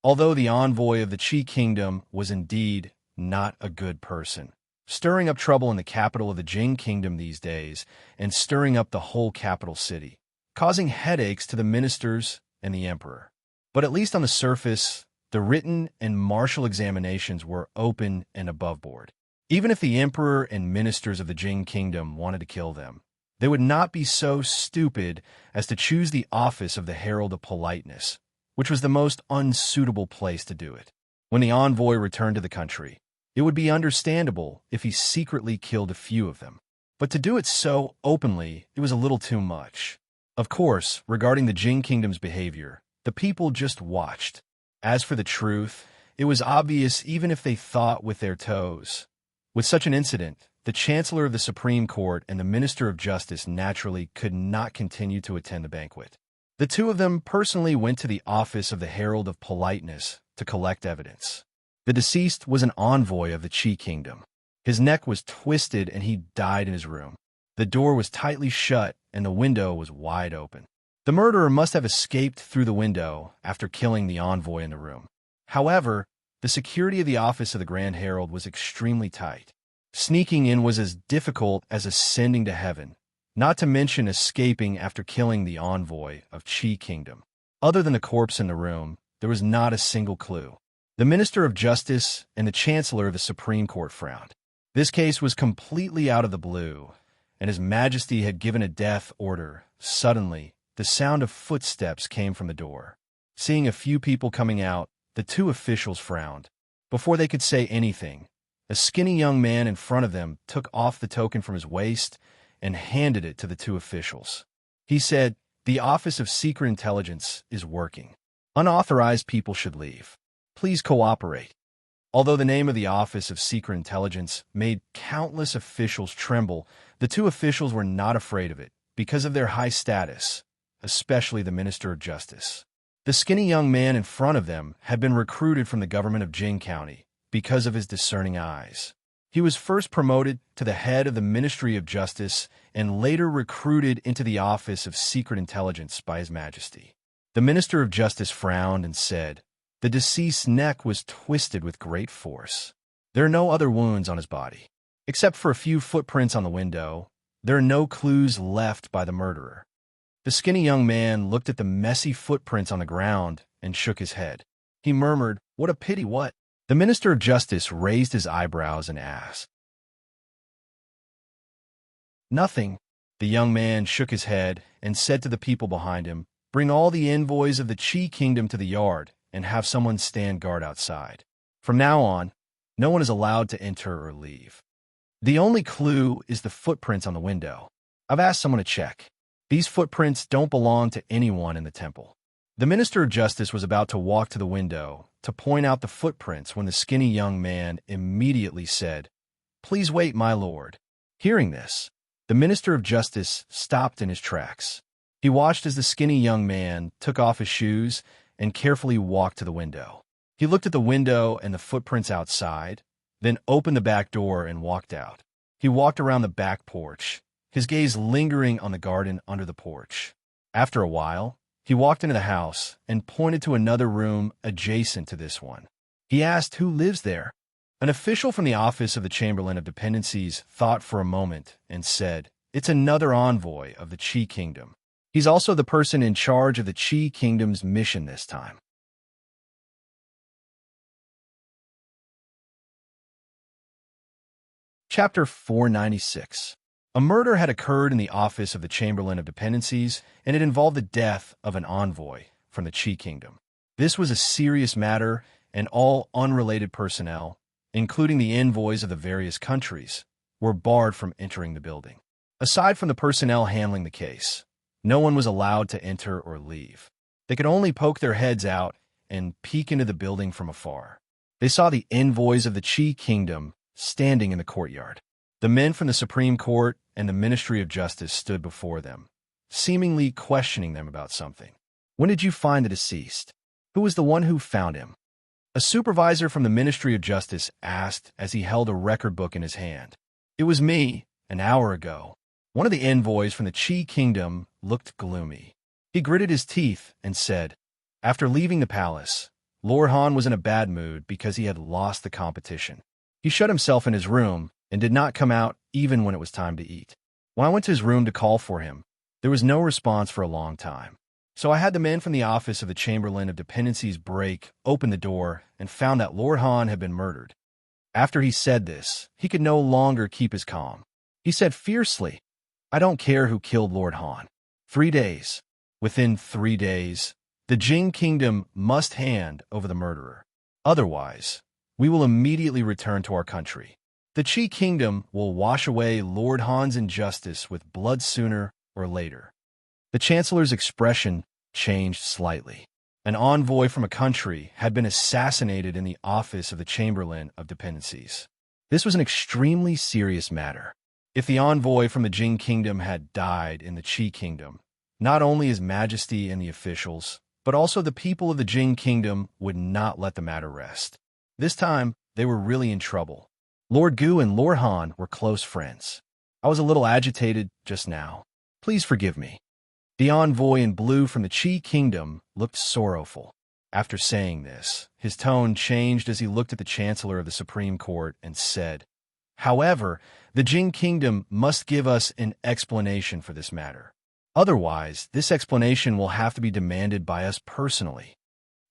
Although the envoy of the Qi kingdom was indeed not a good person, stirring up trouble in the capital of the Jing kingdom these days and stirring up the whole capital city, causing headaches to the ministers and the emperor. But at least on the surface, the written and martial examinations were open and above board. Even if the emperor and ministers of the Jing kingdom wanted to kill them, they would not be so stupid as to choose the office of the Herald of Politeness, which was the most unsuitable place to do it. When the envoy returned to the country, it would be understandable if he secretly killed a few of them. But to do it so openly, it was a little too much. Of course, regarding the Jing kingdom's behavior, the people just watched. As for the truth, it was obvious even if they thought with their toes. With such an incident, the Chancellor of the Supreme Court and the Minister of Justice naturally could not continue to attend the banquet. The two of them personally went to the office of the Herald of Politeness to collect evidence. The deceased was an envoy of the Qi kingdom. His neck was twisted and he died in his room. The door was tightly shut and the window was wide open. The murderer must have escaped through the window after killing the envoy in the room. However, the security of the office of the Grand Herald was extremely tight. Sneaking in was as difficult as ascending to heaven, not to mention escaping after killing the envoy of Qi kingdom. Other than the corpse in the room, there was not a single clue. The Minister of Justice and the Chancellor of the Supreme Court frowned. This case was completely out of the blue, and His Majesty had given a death order. Suddenly, the sound of footsteps came from the door. Seeing a few people coming out, the two officials frowned. Before they could say anything, a skinny young man in front of them took off the token from his waist and handed it to the two officials. He said, "The Office of Secret Intelligence is working. Unauthorized people should leave. Please cooperate." Although the name of the Office of Secret Intelligence made countless officials tremble, the two officials were not afraid of it because of their high status, especially the Minister of Justice. The skinny young man in front of them had been recruited from the government of Jing County because of his discerning eyes. He was first promoted to the head of the Ministry of Justice and later recruited into the Office of Secret Intelligence by His Majesty. The Minister of Justice frowned and said, "The deceased's neck was twisted with great force. There are no other wounds on his body. Except for a few footprints on the window, there are no clues left by the murderer." The skinny young man looked at the messy footprints on the ground and shook his head. He murmured, "What a pity, what?" The Minister of Justice raised his eyebrows and asked, "Nothing." The young man shook his head and said to the people behind him, "Bring all the envoys of the Qi Kingdom to the yard and have someone stand guard outside. From now on, no one is allowed to enter or leave. The only clue is the footprints on the window. I've asked someone to check. These footprints don't belong to anyone in the temple." The Minister of Justice was about to walk to the window to point out the footprints when the skinny young man immediately said, "Please wait, my lord." Hearing this, the Minister of Justice stopped in his tracks. He watched as the skinny young man took off his shoes and carefully walked to the window. He looked at the window and the footprints outside, then opened the back door and walked out. He walked around the back porch, his gaze lingering on the garden under the porch. After a while, he walked into the house and pointed to another room adjacent to this one. He asked who lives there. An official from the Office of the Chamberlain of Dependencies thought for a moment and said, "It's another envoy of the Qi Kingdom. He's also the person in charge of the Qi Kingdom's mission this time." Chapter 496. A murder had occurred in the Office of the Chamberlain of Dependencies, and it involved the death of an envoy from the Qi Kingdom. This was a serious matter, and all unrelated personnel, including the envoys of the various countries, were barred from entering the building. Aside from the personnel handling the case, no one was allowed to enter or leave. They could only poke their heads out and peek into the building from afar. They saw the envoys of the Qi Kingdom standing in the courtyard. The men from the Supreme Court and the Ministry of Justice stood before them, seemingly questioning them about something. "When did you find the deceased? Who was the one who found him?" A supervisor from the Ministry of Justice asked as he held a record book in his hand. "It was me, an hour ago." One of the envoys from the Qi Kingdom looked gloomy. He gritted his teeth and said, "After leaving the palace, Lord Han was in a bad mood because he had lost the competition. He shut himself in his room and did not come out even when it was time to eat. When I went to his room to call for him, there was no response for a long time. So I had the men from the Office of the Chamberlain of Dependencies break open the door and found that Lord Han had been murdered." After he said this, he could no longer keep his calm. He said fiercely, "I don't care who killed Lord Han. 3 days. Within 3 days, the Jing Kingdom must hand over the murderer. Otherwise, we will immediately return to our country. The Qi Kingdom will wash away Lord Han's injustice with blood sooner or later." The Chancellor's expression changed slightly. An envoy from a country had been assassinated in the Office of the Chamberlain of Dependencies. This was an extremely serious matter. If the envoy from the Jing Kingdom had died in the Qi Kingdom, not only His Majesty and the officials, but also the people of the Jing Kingdom would not let the matter rest. This time, they were really in trouble. Lord Gu and Lord Han were close friends. I was a little agitated just now. Please forgive me. The envoy in blue from the Qi Kingdom looked sorrowful. After saying this, his tone changed as he looked at the Chancellor of the Supreme Court and said, "However, the Jing Kingdom must give us an explanation for this matter. Otherwise, this explanation will have to be demanded by us personally.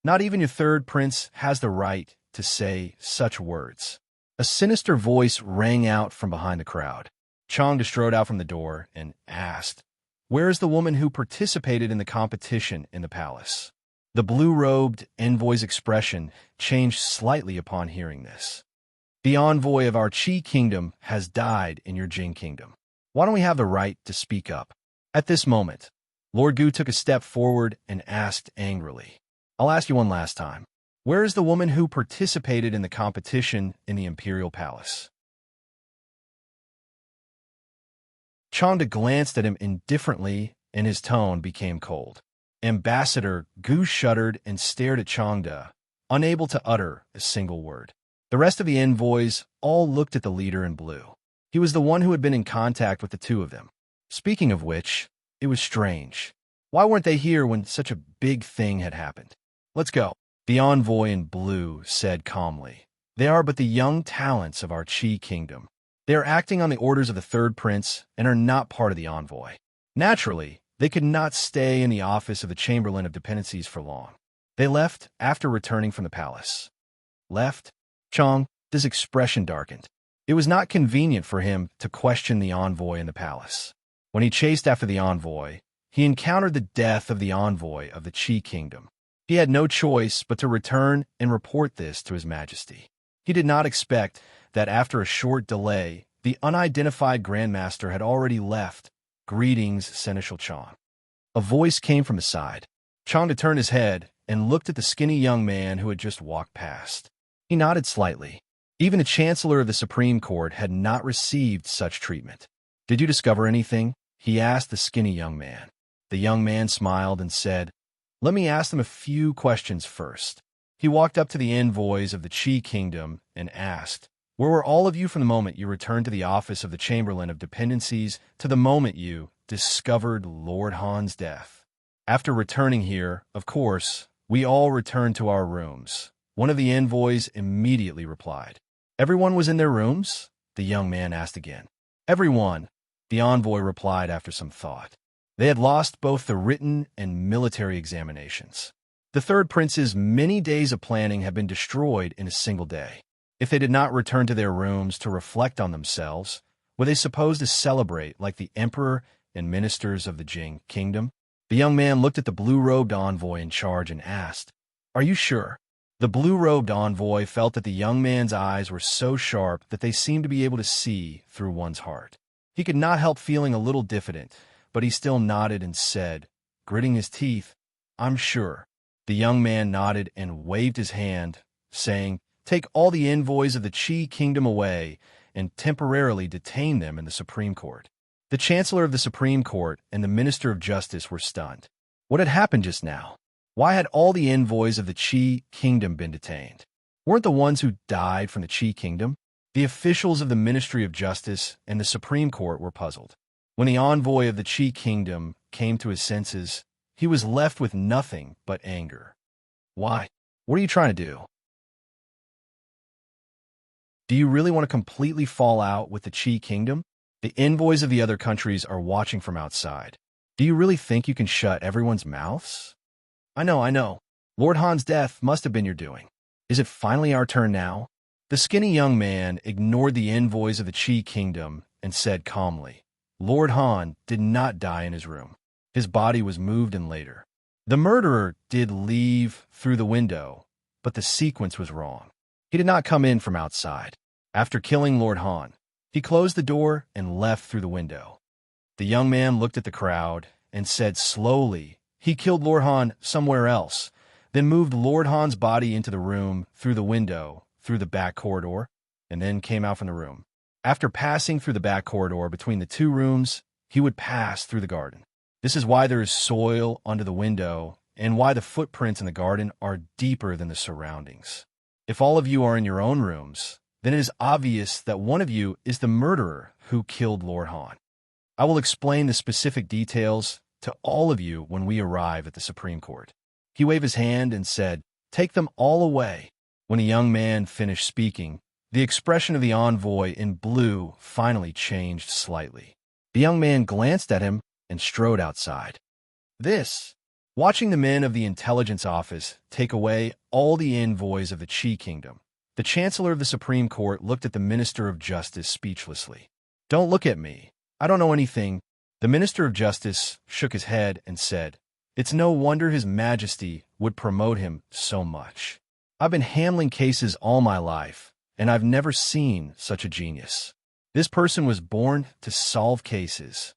Not even your third prince has the right to say such words." A sinister voice rang out from behind the crowd. Chang strode out from the door and asked, "Where is the woman who participated in the competition in the palace?" The blue-robed envoy's expression changed slightly upon hearing this. "The envoy of our Qi kingdom has died in your Jing kingdom. Why don't we have the right to speak up?" At this moment, Lord Gu took a step forward and asked angrily, "I'll ask you one last time. Where is the woman who participated in the competition in the imperial palace?" Changde glanced at him indifferently, and his tone became cold. Ambassador Gu shuddered and stared at Changde, unable to utter a single word. The rest of the envoys all looked at the leader in blue. He was the one who had been in contact with the two of them. Speaking of which, it was strange. Why weren't they here when such a big thing had happened? "Let's go," the envoy in blue said calmly. "They are but the young talents of our Qi kingdom. They are acting on the orders of the third prince and are not part of the envoy. Naturally, they could not stay in the office of the Chamberlain of Dependencies for long. They left after returning from the palace." Left? Chang, his expression darkened. It was not convenient for him to question the envoy in the palace. When he chased after the envoy, he encountered the death of the envoy of the Qi kingdom. He had no choice but to return and report this to His Majesty. He did not expect that after a short delay, the unidentified Grandmaster had already left. "Greetings, Seneschal Chang." A voice came from his side. Chang turned his head and looked at the skinny young man who had just walked past. He nodded slightly. Even the Chancellor of the Supreme Court had not received such treatment. "Did you discover anything?" he asked the skinny young man. The young man smiled and said, "Let me ask them a few questions first." He walked up to the envoys of the Qi kingdom and asked, "Where were all of you from the moment you returned to the office of the Chamberlain of Dependencies to the moment you discovered Lord Han's death?" "After returning here, of course, we all returned to our rooms," one of the envoys immediately replied. "Everyone was in their rooms?" the young man asked again. "Everyone," the envoy replied after some thought. They had lost both the written and military examinations. The third prince's many days of planning had been destroyed in a single day. If they did not return to their rooms to reflect on themselves, were they supposed to celebrate like the emperor and ministers of the Jing kingdom? The young man looked at the blue-robed envoy in charge and asked, "Are you sure?" The blue-robed envoy felt that the young man's eyes were so sharp that they seemed to be able to see through one's heart. He could not help feeling a little diffident, but he still nodded and said, gritting his teeth, "I'm sure." The young man nodded and waved his hand, saying, "Take all the envoys of the Qi kingdom away and temporarily detain them in the Supreme Court." The Chancellor of the Supreme Court and the Minister of Justice were stunned. What had happened just now? Why had all the envoys of the Qi kingdom been detained? Weren't the ones who died from the Qi kingdom? The officials of the Ministry of Justice and the Supreme Court were puzzled. When the envoy of the Qi kingdom came to his senses, he was left with nothing but anger. "Why? What are you trying to do? Do you really want to completely fall out with the Qi kingdom? The envoys of the other countries are watching from outside. Do you really think you can shut everyone's mouths?" I know. Lord Han's death must have been your doing. Is it finally our turn now?" The skinny young man ignored the envoys of the Qi kingdom and said calmly, "Lord Han did not die in his room. His body was moved in later. The murderer did leave through the window, but the sequence was wrong. He did not come in from outside. After killing Lord Han, he closed the door and left through the window." The young man looked at the crowd and said slowly, "He killed Lord Han somewhere else, then moved Lord Han's body into the room through the window, through the back corridor, and then came out from the room. After passing through the back corridor between the two rooms, he would pass through the garden. This is why there is soil under the window and why the footprints in the garden are deeper than the surroundings. If all of you are in your own rooms, then it is obvious that one of you is the murderer who killed Lord Han. I will explain the specific details to all of you when we arrive at the Supreme Court." He waved his hand and said, "Take them all away." When the young man finished speaking, the expression of the envoy in blue finally changed slightly. The young man glanced at him and strode outside. Watching the men of the intelligence office take away all the envoys of the Qi kingdom, The Chancellor of the Supreme Court looked at the Minister of Justice speechlessly. "Don't look at me. I don't know anything." The Minister of Justice shook his head and said, "It's no wonder His Majesty would promote him so much. I've been handling cases all my life, and I've never seen such a genius. This person was born to solve cases."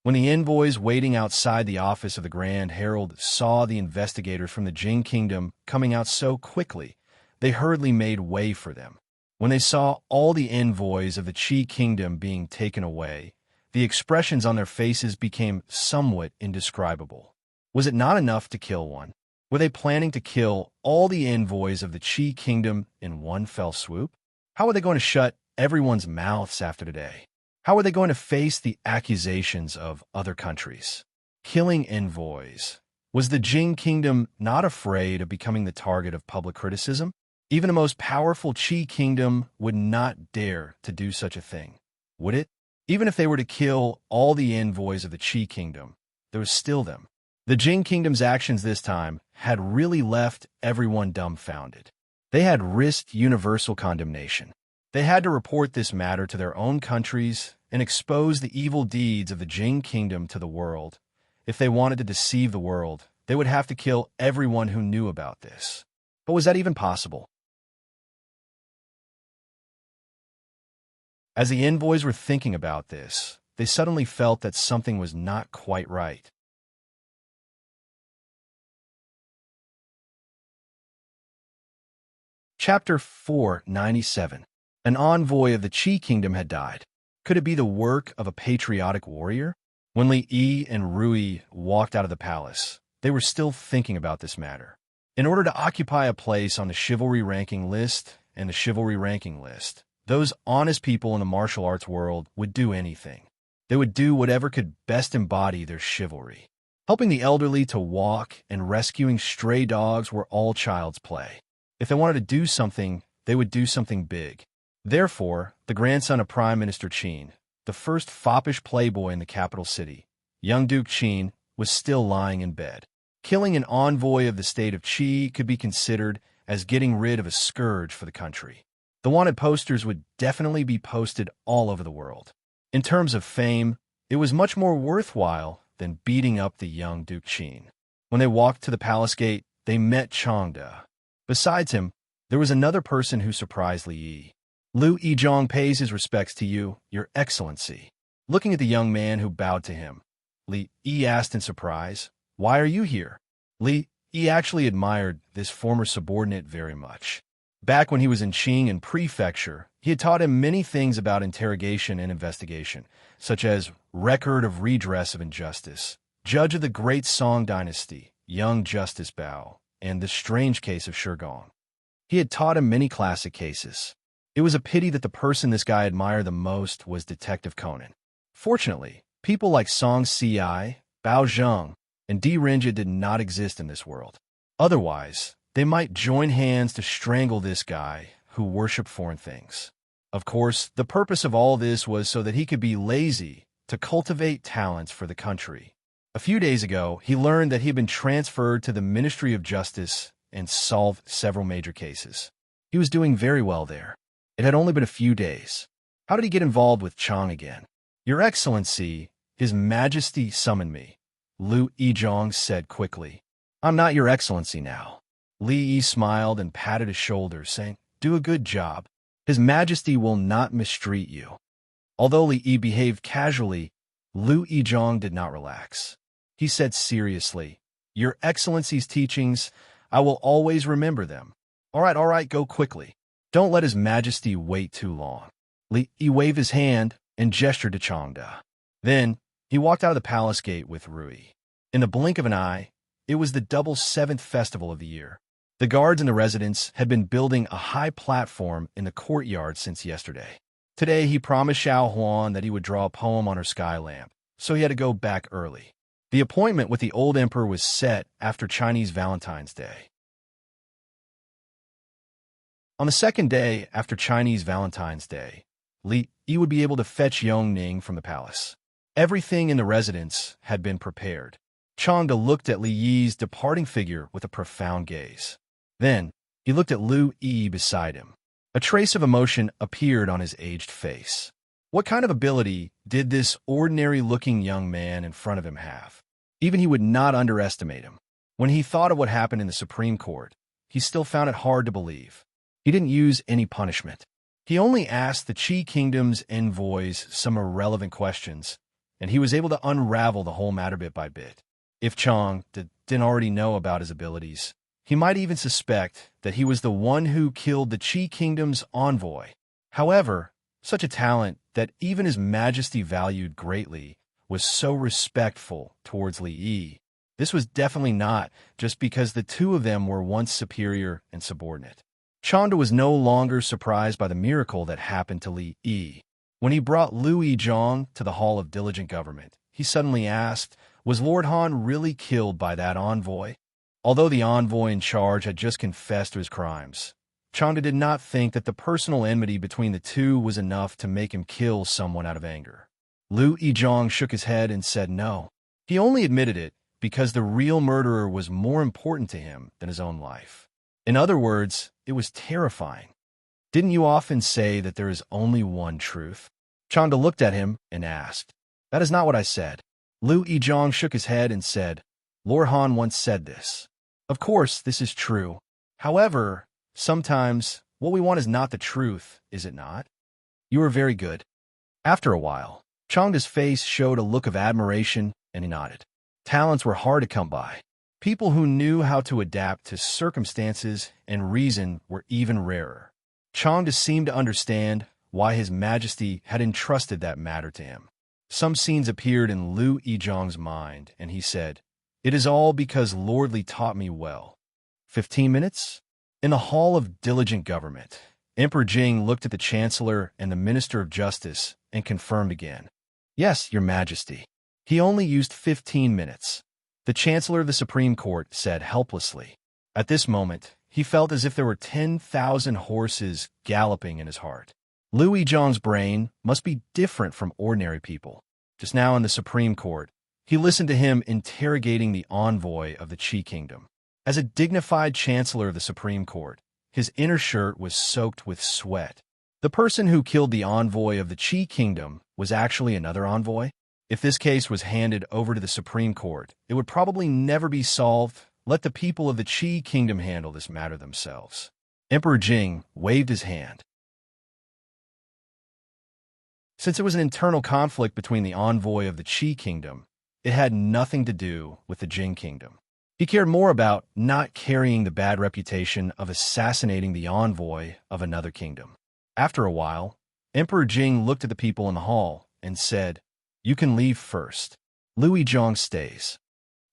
When the envoys waiting outside the office of the Grand Herald saw the investigators from the Jing Kingdom coming out so quickly, they hurriedly made way for them. When they saw all the envoys of the Qi Kingdom being taken away, the expressions on their faces became somewhat indescribable. Was it not enough to kill one? Were they planning to kill all the envoys of the Qi Kingdom in one fell swoop? How were they going to shut everyone's mouths after today? How are they going to face the accusations of other countries? Killing envoys. Was the Jing Kingdom not afraid of becoming the target of public criticism? Even the most powerful Qi Kingdom would not dare to do such a thing, would it? Even if they were to kill all the envoys of the Qi Kingdom, there was still them. The Jing Kingdom's actions this time had really left everyone dumbfounded. They had risked universal condemnation. They had to report this matter to their own countries and expose the evil deeds of the Jing Kingdom to the world. If they wanted to deceive the world, they would have to kill everyone who knew about this. But was that even possible? As the envoys were thinking about this, they suddenly felt that something was not quite right. Chapter 497. An envoy of the Qi Kingdom had died. Could it be the work of a patriotic warrior? When Li Yi and Rui walked out of the palace, they were still thinking about this matter. In order to occupy a place on the chivalry ranking list and the chivalry ranking list, those honest people in the martial arts world would do anything. They would do whatever could best embody their chivalry. Helping the elderly to walk and rescuing stray dogs were all child's play. If they wanted to do something, they would do something big. Therefore, the grandson of Prime Minister Qin, the first foppish playboy in the capital city, young Duke Qin, was still lying in bed. Killing an envoy of the state of Qi could be considered as getting rid of a scourge for the country. The wanted posters would definitely be posted all over the world. In terms of fame, it was much more worthwhile than beating up the young Duke Qin. When they walked to the palace gate, they met Changde. Besides him, there was another person who surprised Li Yi. "Lu Yizhong pays his respects to you, Your Excellency." Looking at the young man who bowed to him, Li Yi asked in surprise, "Why are you here?" Li Yi actually admired this former subordinate very much. Back when he was in Qing and Prefecture, he had taught him many things about interrogation and investigation, such as record of redress of injustice, judge of the Great Song Dynasty, young Justice Bao, and the strange case of Shigong. He had taught him many classic cases. It was a pity that the person this guy admired the most was Detective Conan. Fortunately, people like Song Si, Bao Zheng, and Di Renjia did not exist in this world. Otherwise, they might join hands to strangle this guy who worshiped foreign things. Of course, the purpose of all this was so that he could be lazy to cultivate talents for the country. A few days ago, he learned that he had been transferred to the Ministry of Justice and solved several major cases. He was doing very well there. It had only been a few days. How did he get involved with Chang again? "Your Excellency, His Majesty summoned me," Lu Yizhong said quickly. "I'm not Your Excellency now." Li Yi smiled and patted his shoulders, saying, "Do a good job. His Majesty will not mistreat you." Although Li Yi behaved casually, Lu Yizhong did not relax. He said seriously, "Your Excellency's teachings, I will always remember them. All right, go quickly. Don't let His Majesty wait too long." Li Yi waved his hand and gestured to Changde. Then, he walked out of the palace gate with Rui. In the blink of an eye, it was the double 7th festival of the year. The guards in the residence had been building a high platform in the courtyard since yesterday. Today, he promised Xiao Huan that he would draw a poem on her sky lamp, so he had to go back early. The appointment with the old emperor was set after Chinese Valentine's Day. On the second day after Chinese Valentine's Day, Li Yi would be able to fetch Yong Ning from the palace. Everything in the residence had been prepared. Changde looked at Li Yi's departing figure with a profound gaze. Then, he looked at Lu Yi beside him. A trace of emotion appeared on his aged face. What kind of ability did this ordinary-looking young man in front of him have? Even he would not underestimate him. When he thought of what happened in the Supreme Court, he still found it hard to believe. He didn't use any punishment. He only asked the Qi Kingdom's envoys some irrelevant questions, and he was able to unravel the whole matter bit by bit. If Chang didn't already know about his abilities, he might even suspect that he was the one who killed the Qi Kingdom's envoy. However, such a talent that even His Majesty valued greatly was so respectful towards Li Yi. This was definitely not just because the two of them were once superior and subordinate. Chanda was no longer surprised by the miracle that happened to Li Yi. When he brought Liu Yizhong to the Hall of Diligent Government, he suddenly asked, was Lord Han really killed by that envoy? Although the envoy in charge had just confessed to his crimes, Chanda did not think that the personal enmity between the two was enough to make him kill someone out of anger. Liu Yizhong shook his head and said no. He only admitted it because the real murderer was more important to him than his own life. In other words, it was terrifying. Didn't you often say that there is only one truth? Chanda looked at him and asked. That is not what I said. Liu Yizhong shook his head and said, Lord Han once said this. Of course, this is true. However, sometimes what we want is not the truth, is it not? You are very good. After a while, Chanda's face showed a look of admiration, and he nodded. Talents were hard to come by. People who knew how to adapt to circumstances and reason were even rarer. Chanda seemed to understand why His Majesty had entrusted that matter to him. Some scenes appeared in Liu Yizhong's mind, and he said, It is all because Lord Li taught me well. 15 minutes? In the Hall of Diligent Government, Emperor Jing looked at the Chancellor and the Minister of Justice and confirmed again. Yes, Your Majesty. He only used 15 minutes. The Chancellor of the Supreme Court said helplessly. At this moment, he felt as if there were 10,000 horses galloping in his heart. Liu Yizhong's brain must be different from ordinary people. Just now in the Supreme Court, he listened to him interrogating the envoy of the Qi Kingdom. As a dignified Chancellor of the Supreme Court, his inner shirt was soaked with sweat. The person who killed the envoy of the Qi Kingdom was actually another envoy? If this case was handed over to the Supreme Court, it would probably never be solved. Let the people of the Qi Kingdom handle this matter themselves. Emperor Jing waved his hand. Since it was an internal conflict between the envoy of the Qi Kingdom, it had nothing to do with the Jing Kingdom. He cared more about not carrying the bad reputation of assassinating the envoy of another kingdom. After a while, Emperor Jing looked at the people in the hall and said, You can leave first. Liu Yizhong stays.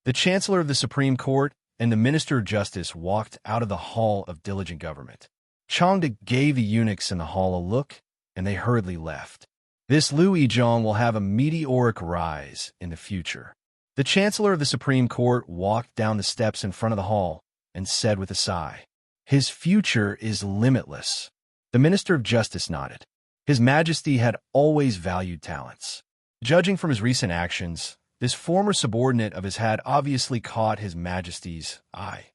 The Chancellor of the Supreme Court and the Minister of Justice walked out of the Hall of Diligent Government. Changde gave the eunuchs in the hall a look, and they hurriedly left. This Liu Yizhong will have a meteoric rise in the future. The Chancellor of the Supreme Court walked down the steps in front of the hall and said with a sigh, His future is limitless. The Minister of Justice nodded. His Majesty had always valued talents. Judging from his recent actions, this former subordinate of his had obviously caught His Majesty's eye.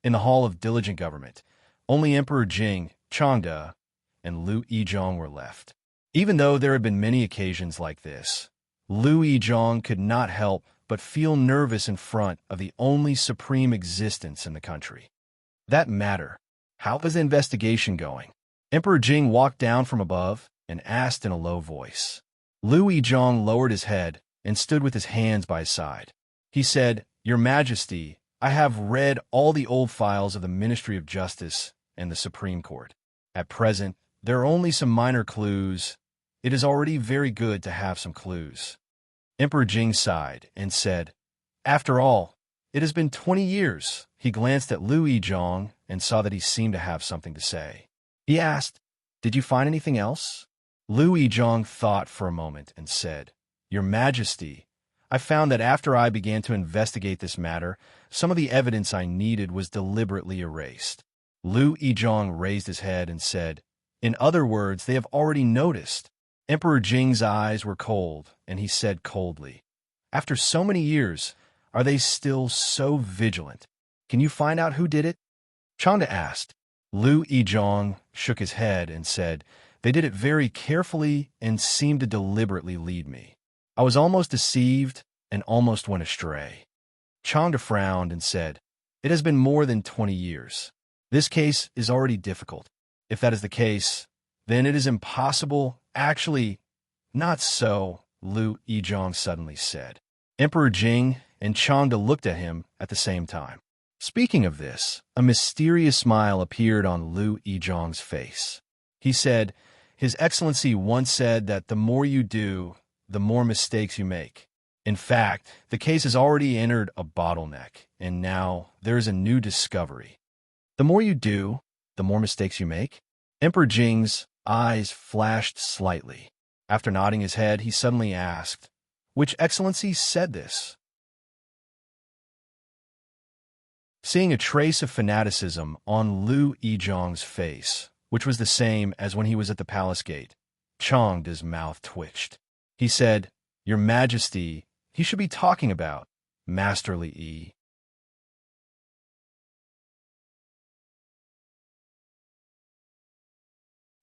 In the Hall of Diligent Government, only Emperor Jing, Changde, and Liu Yizhong were left. Even though there had been many occasions like this, Liu Yizhong could not help but feel nervous in front of the only supreme existence in the country. That matter. How was the investigation going? Emperor Jing walked down from above and asked in a low voice. Liu Yizhong lowered his head and stood with his hands by his side. He said, Your Majesty, I have read all the old files of the Ministry of Justice and the Supreme Court. At present, there are only some minor clues. It is already very good to have some clues. Emperor Jing sighed and said, After all, it has been 20 years. He glanced at Liu Yizhong and saw that he seemed to have something to say. He asked, Did you find anything else? Liu Yizhong thought for a moment and said, Your Majesty, I found that after I began to investigate this matter, some of the evidence I needed was deliberately erased. Liu Yizhong raised his head and said, In other words, they have already noticed. Emperor Jing's eyes were cold, and he said coldly, After so many years, are they still so vigilant? Can you find out who did it? Changde asked, Lu Yizhong shook his head and said, "They did it very carefully and seemed to deliberately lead me. I was almost deceived and almost went astray." Changde frowned and said, "It has been more than 20 years. This case is already difficult. If that is the case, then it is impossible. Actually, not so," Lu Yizhong suddenly said. Emperor Jing and Changde looked at him at the same time. Speaking of this, a mysterious smile appeared on Lu Yizhong's face. He said, "His Excellency once said that the more you do, the more mistakes you make. In fact, the case has already entered a bottleneck, and now there is a new discovery." "The more you do, the more mistakes you make?" Emperor Jing's eyes flashed slightly. After nodding his head, he suddenly asked, "Which Excellency said this?" Seeing a trace of fanaticism on Lu Yizhong's face, which was the same as when he was at the palace gate, Changde's mouth twitched. He said, "Your Majesty, he should be talking about Masterly Yi."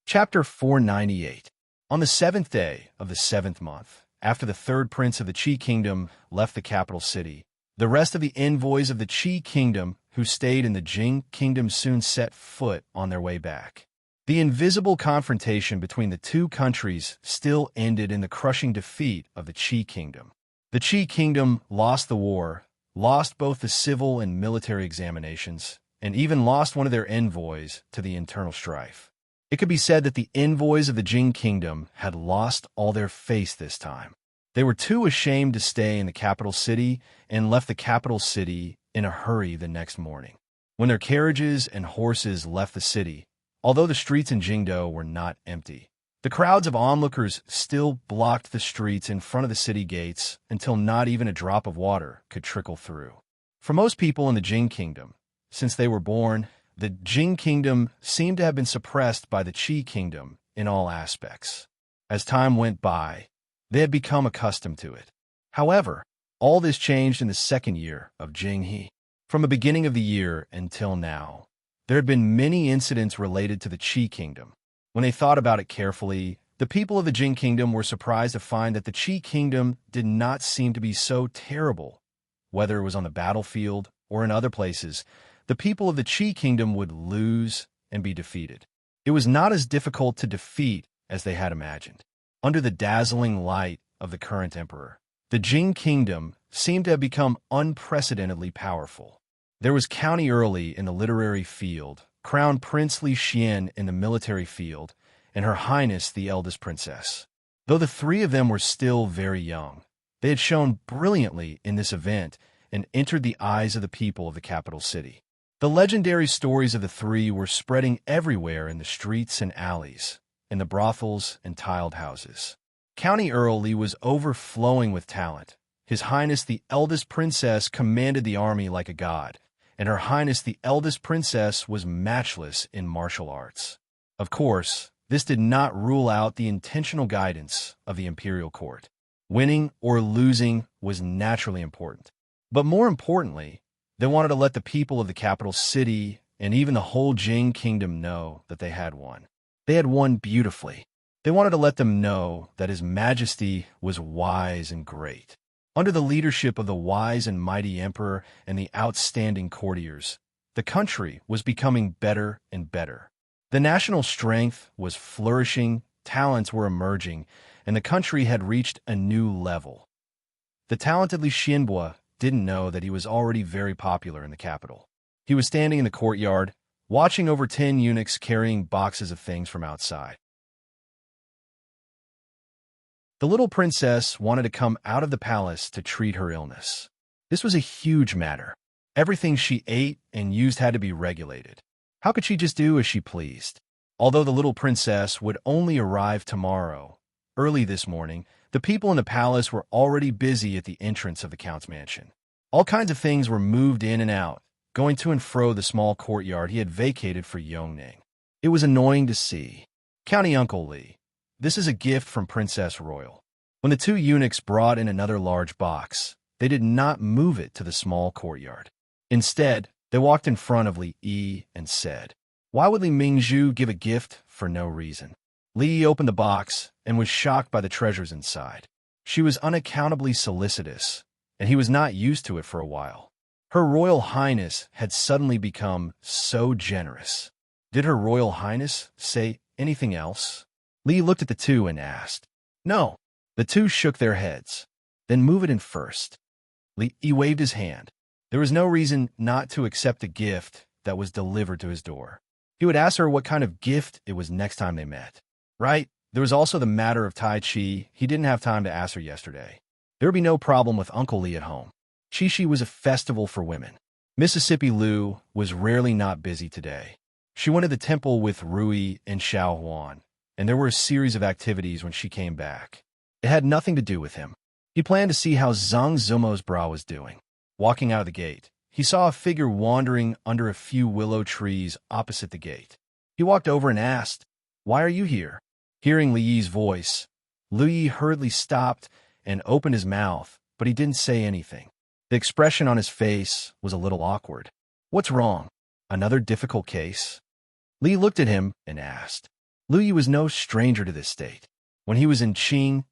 Chapter 498. On the 7th day of the 7th month, after the third prince of the Qi kingdom left the capital city, the rest of the envoys of the Qi kingdom who stayed in the Jing kingdom soon set foot on their way back. The invisible confrontation between the two countries still ended in the crushing defeat of the Qi kingdom. The Qi kingdom lost the war, lost both the civil and military examinations, and even lost one of their envoys to the internal strife. It could be said that the envoys of the Jing kingdom had lost all their face this time. They were too ashamed to stay in the capital city and left the capital city in a hurry the next morning. When their carriages and horses left the city, although the streets in Jingdo were not empty, the crowds of onlookers still blocked the streets in front of the city gates until not even a drop of water could trickle through. For most people in the Jing kingdom, since they were born, the Jing kingdom seemed to have been suppressed by the Qi kingdom in all aspects. As time went by, they had become accustomed to it. However, all this changed in the second year of Jing He. From the beginning of the year until now, there had been many incidents related to the Qi kingdom. When they thought about it carefully, the people of the Jing kingdom were surprised to find that the Qi kingdom did not seem to be so terrible. Whether it was on the battlefield or in other places, the people of the Qi kingdom would lose and be defeated. It was not as difficult to defeat as they had imagined. Under the dazzling light of the current emperor, the Jing kingdom seemed to have become unprecedentedly powerful. There was County Early in the literary field, Crown Prince Li Xian in the military field, and Her Highness the eldest princess. Though the three of them were still very young, they had shone brilliantly in this event and entered the eyes of the people of the capital city. The legendary stories of the three were spreading everywhere in the streets and alleys, in the brothels and tiled houses. County Earl Li was overflowing with talent. His Highness the eldest princess commanded the army like a god, and Her Highness the eldest princess was matchless in martial arts. Of course, this did not rule out the intentional guidance of the imperial court. Winning or losing was naturally important. But more importantly, they wanted to let the people of the capital city and even the whole Jing kingdom know that they had won. They had won beautifully. They wanted to let them know that His Majesty was wise and great. Under the leadership of the wise and mighty emperor and the outstanding courtiers, the country was becoming better and better. The national strength was flourishing, talents were emerging, and the country had reached a new level. The talented Li Xianbo didn't know that he was already very popular in the capital. He was standing in the courtyard, watching over 10 eunuchs carrying boxes of things from outside. The little princess wanted to come out of the palace to treat her illness. This was a huge matter. Everything she ate and used had to be regulated. How could she just do as she pleased? Although the little princess would only arrive tomorrow, early this morning, the people in the palace were already busy at the entrance of the count's mansion. All kinds of things were moved in and out, going to and fro the small courtyard he had vacated for Yongning. It was annoying to see. County Uncle Li, this is a gift from Princess Royal. When the two eunuchs brought in another large box, they did not move it to the small courtyard. Instead, they walked in front of Li Yi and said, Why would Li Mingzhu give a gift for no reason? Li opened the box and was shocked by the treasures inside. She was unaccountably solicitous, and he was not used to it for a while. Her Royal Highness had suddenly become so generous. Did Her Royal Highness say anything else? Li looked at the two and asked. No. The two shook their heads. Then move it in first. Li waved his hand. There was no reason not to accept the gift that was delivered to his door. He would ask her what kind of gift it was next time they met. Right? There was also the matter of Tai Chi. He didn't have time to ask her yesterday. There would be no problem with Uncle Li at home. Chi was a festival for women. Mississippi Lu was rarely not busy today. She went to the temple with Rui and Xiao Huan, and there were a series of activities when she came back. It had nothing to do with him. He planned to see how Zhang Zumo's bra was doing. Walking out of the gate, he saw a figure wandering under a few willow trees opposite the gate. He walked over and asked, "Why are you here?" Hearing Li Yi's voice, Lu Yi hurriedly stopped and opened his mouth, but he didn't say anything. The expression on his face was a little awkward. What's wrong? Another difficult case? Li looked at him and asked. Lu Yi was no stranger to this state. When he was in Qing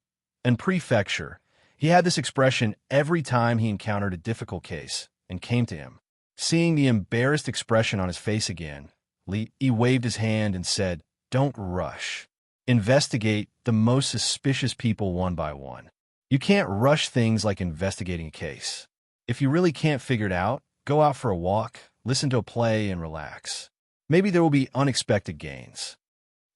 and Prefecture, he had this expression every time he encountered a difficult case and came to him. Seeing the embarrassed expression on his face again, Li waved his hand and said, "Don't rush. Investigate the most suspicious people one by one. You can't rush things like investigating a case. If you really can't figure it out, go out for a walk, listen to a play, and relax. Maybe there will be unexpected gains."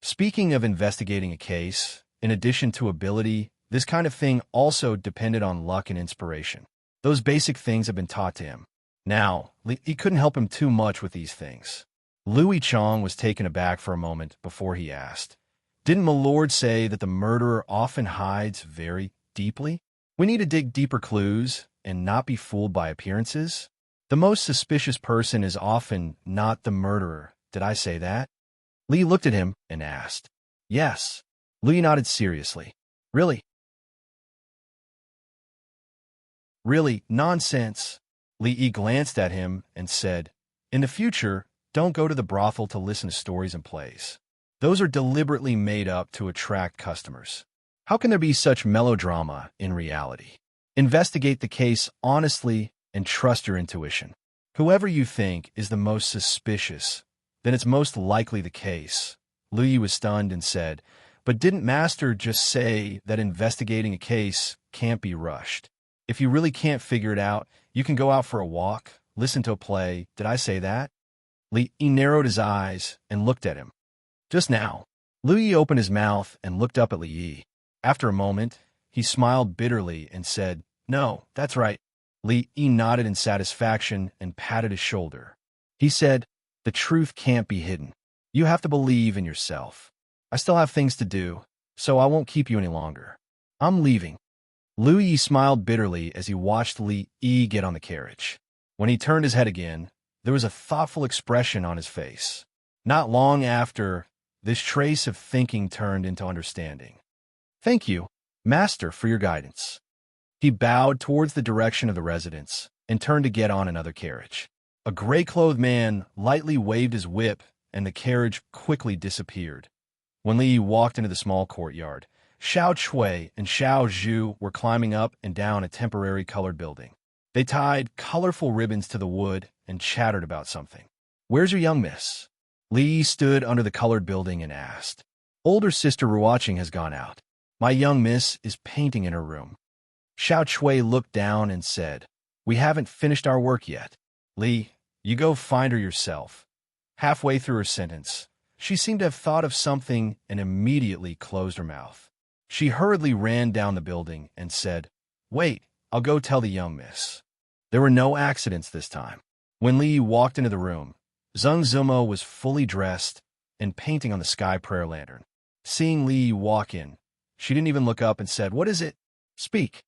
Speaking of investigating a case, in addition to ability, this kind of thing also depended on luck and inspiration. Those basic things had been taught to him. Now, he couldn't help him too much with these things. Louis Chong was taken aback for a moment before he asked, "Didn't my lord say that the murderer often hides very deeply? We need to dig deeper clues and not be fooled by appearances. The most suspicious person is often not the murderer. Did I say that?" Li looked at him and asked. "Yes." Li nodded seriously. "Really?" "Really, nonsense." Li glanced at him and said, "In the future, don't go to the brothel to listen to stories and plays. Those are deliberately made up to attract customers. How can there be such melodrama in reality? Investigate the case honestly and trust your intuition. Whoever you think is the most suspicious, then it's most likely the case." Lu Yi was stunned and said, "But didn't Master just say that investigating a case can't be rushed? If you really can't figure it out, you can go out for a walk, listen to a play. Did I say that?" Li narrowed his eyes and looked at him. Just now, Lu Yi opened his mouth and looked up at Li Yi. After a moment, he smiled bitterly and said, "No, that's right." Li nodded in satisfaction and patted his shoulder. He said, "The truth can't be hidden. You have to believe in yourself. I still have things to do, so I won't keep you any longer. I'm leaving." Lu Yi smiled bitterly as he watched Li get on the carriage. When he turned his head again, there was a thoughtful expression on his face. Not long after, this trace of thinking turned into understanding. "Thank you, Master, for your guidance." He bowed towards the direction of the residence and turned to get on another carriage. A gray-clothed man lightly waved his whip, and the carriage quickly disappeared. When Li walked into the small courtyard, Xiao Chui and Xiao Zhu were climbing up and down a temporary colored building. They tied colorful ribbons to the wood and chattered about something. "Where's your young miss?" Li stood under the colored building and asked. "Older sister Ruoqing has gone out. My young miss is painting in her room." Xiao Chui looked down and said, "We haven't finished our work yet. Li, you go find her yourself." Halfway through her sentence, she seemed to have thought of something and immediately closed her mouth. She hurriedly ran down the building and said, "Wait, I'll go tell the young miss." There were no accidents this time. When Li walked into the room, Zhang Zumo was fully dressed and painting on the sky prayer lantern. Seeing Li walk in, she didn't even look up and said, "What is it?" "Speak."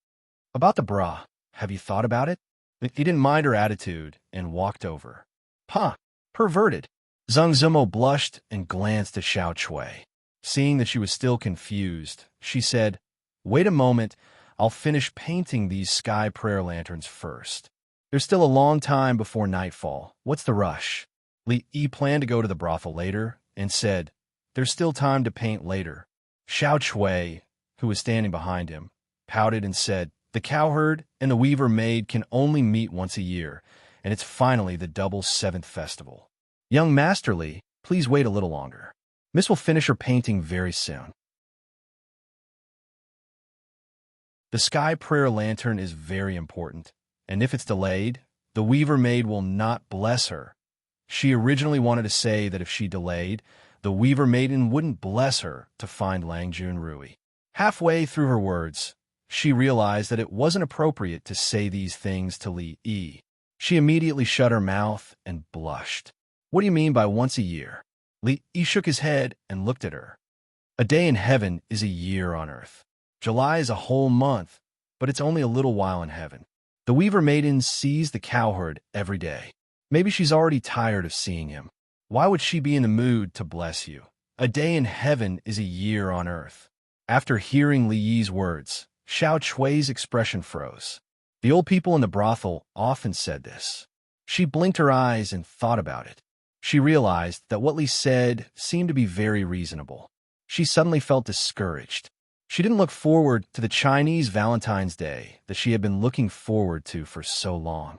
"About the bra. Have you thought about it?" He didn't mind her attitude and walked over. "Huh, perverted." Zhang Zumo blushed and glanced at Xiao Chui. Seeing that she was still confused, she said, "Wait a moment, I'll finish painting these sky prayer lanterns first. There's still a long time before nightfall. What's the rush?" Li Yi planned to go to the brothel later and said, "There's still time to paint later." Xiao Chui, who was standing behind him, pouted and said, "The cowherd and the weaver maid can only meet once a year, and it's finally the double seventh festival. Young Master Li, please wait a little longer. Miss will finish her painting very soon." The sky prayer lantern is very important, and if it's delayed, the weaver maid will not bless her. She originally wanted to say that if she delayed, the weaver maiden wouldn't bless her to find Lang Junrui. Halfway through her words, she realized that it wasn't appropriate to say these things to Li Yi. She immediately shut her mouth and blushed. "What do you mean by once a year?" Li Yi shook his head and looked at her. "A day in heaven is a year on earth. July is a whole month, but it's only a little while in heaven. The weaver maiden sees the cowherd every day. Maybe she's already tired of seeing him. Why would she be in the mood to bless you? A day in heaven is a year on earth." After hearing Li Yi's words, Xiao Chui's expression froze. The old people in the brothel often said this. She blinked her eyes and thought about it. She realized that what Li said seemed to be very reasonable. She suddenly felt discouraged. She didn't look forward to the Chinese Valentine's Day that she had been looking forward to for so long.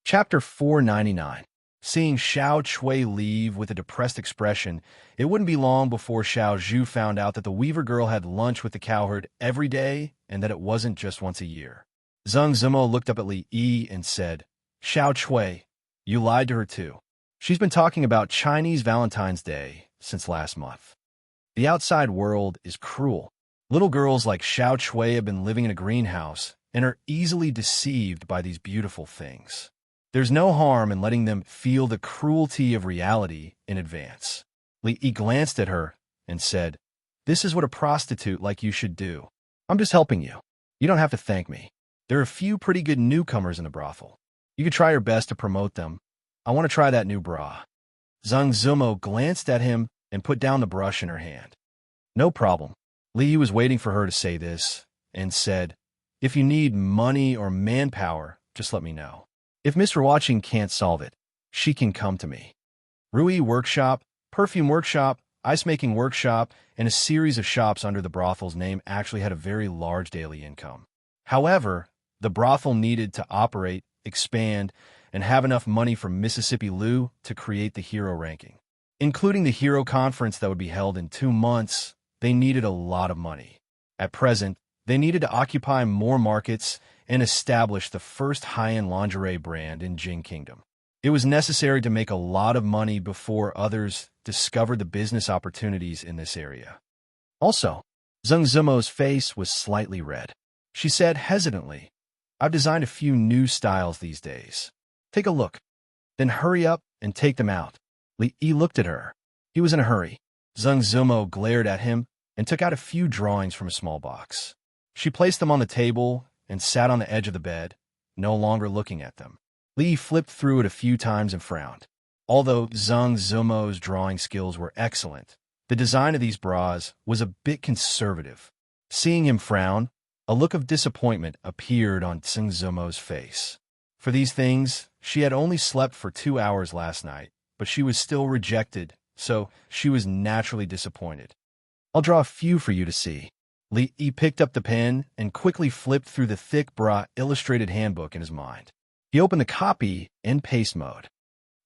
Chapter 499. Seeing Xiao Chui leave with a depressed expression, it wouldn't be long before Xiao Zhu found out that the weaver girl had lunch with the cowherd every day and that it wasn't just once a year. Zheng Zimo looked up at Li Yi and said, "Xiao Chui, you lied to her too. She's been talking about Chinese Valentine's Day since last month. The outside world is cruel. Little girls like Xiao Chui have been living in a greenhouse and are easily deceived by these beautiful things. There's no harm in letting them feel the cruelty of reality in advance." Li Yi glanced at her and said, "This is what a prostitute like you should do. I'm just helping you. You don't have to thank me. There are a few pretty good newcomers in the brothel. You could try your best to promote them. I want to try that new bra." Zheng Zumo glanced at him and put down the brush in her hand. "No problem." Li Yi was waiting for her to say this and said, "If you need money or manpower, just let me know. If Mr. Watching can't solve it, she can come to me." Rui Workshop, Perfume Workshop, Ice Making Workshop, and a series of shops under the brothel's name actually had a very large daily income. However, the brothel needed to operate, expand, and have enough money from Mississippi Lu to create the hero ranking. Including the hero conference that would be held in 2 months, they needed a lot of money. At present, they needed to occupy more markets and establish the first high-end lingerie brand in Jing Kingdom. It was necessary to make a lot of money before others discovered the business opportunities in this area. Also, Zheng Zimo's face was slightly red. She said hesitantly, "I've designed a few new styles these days. Take a look. Then hurry up and take them out." Li Yi looked at her. He was in a hurry. Zheng Zimo glared at him and took out a few drawings from a small box. She placed them on the table and sat on the edge of the bed, no longer looking at them. Li flipped through it a few times and frowned. Although Zheng Zimo's drawing skills were excellent, the design of these bras was a bit conservative. Seeing him frown, a look of disappointment appeared on Zheng Zimo's face. For these things, she had only slept for 2 hours last night, but she was still rejected, so she was naturally disappointed. "I'll draw a few for you to see." Li Yi picked up the pen and quickly flipped through the thick bra illustrated handbook in his mind. He opened the copy in paste mode.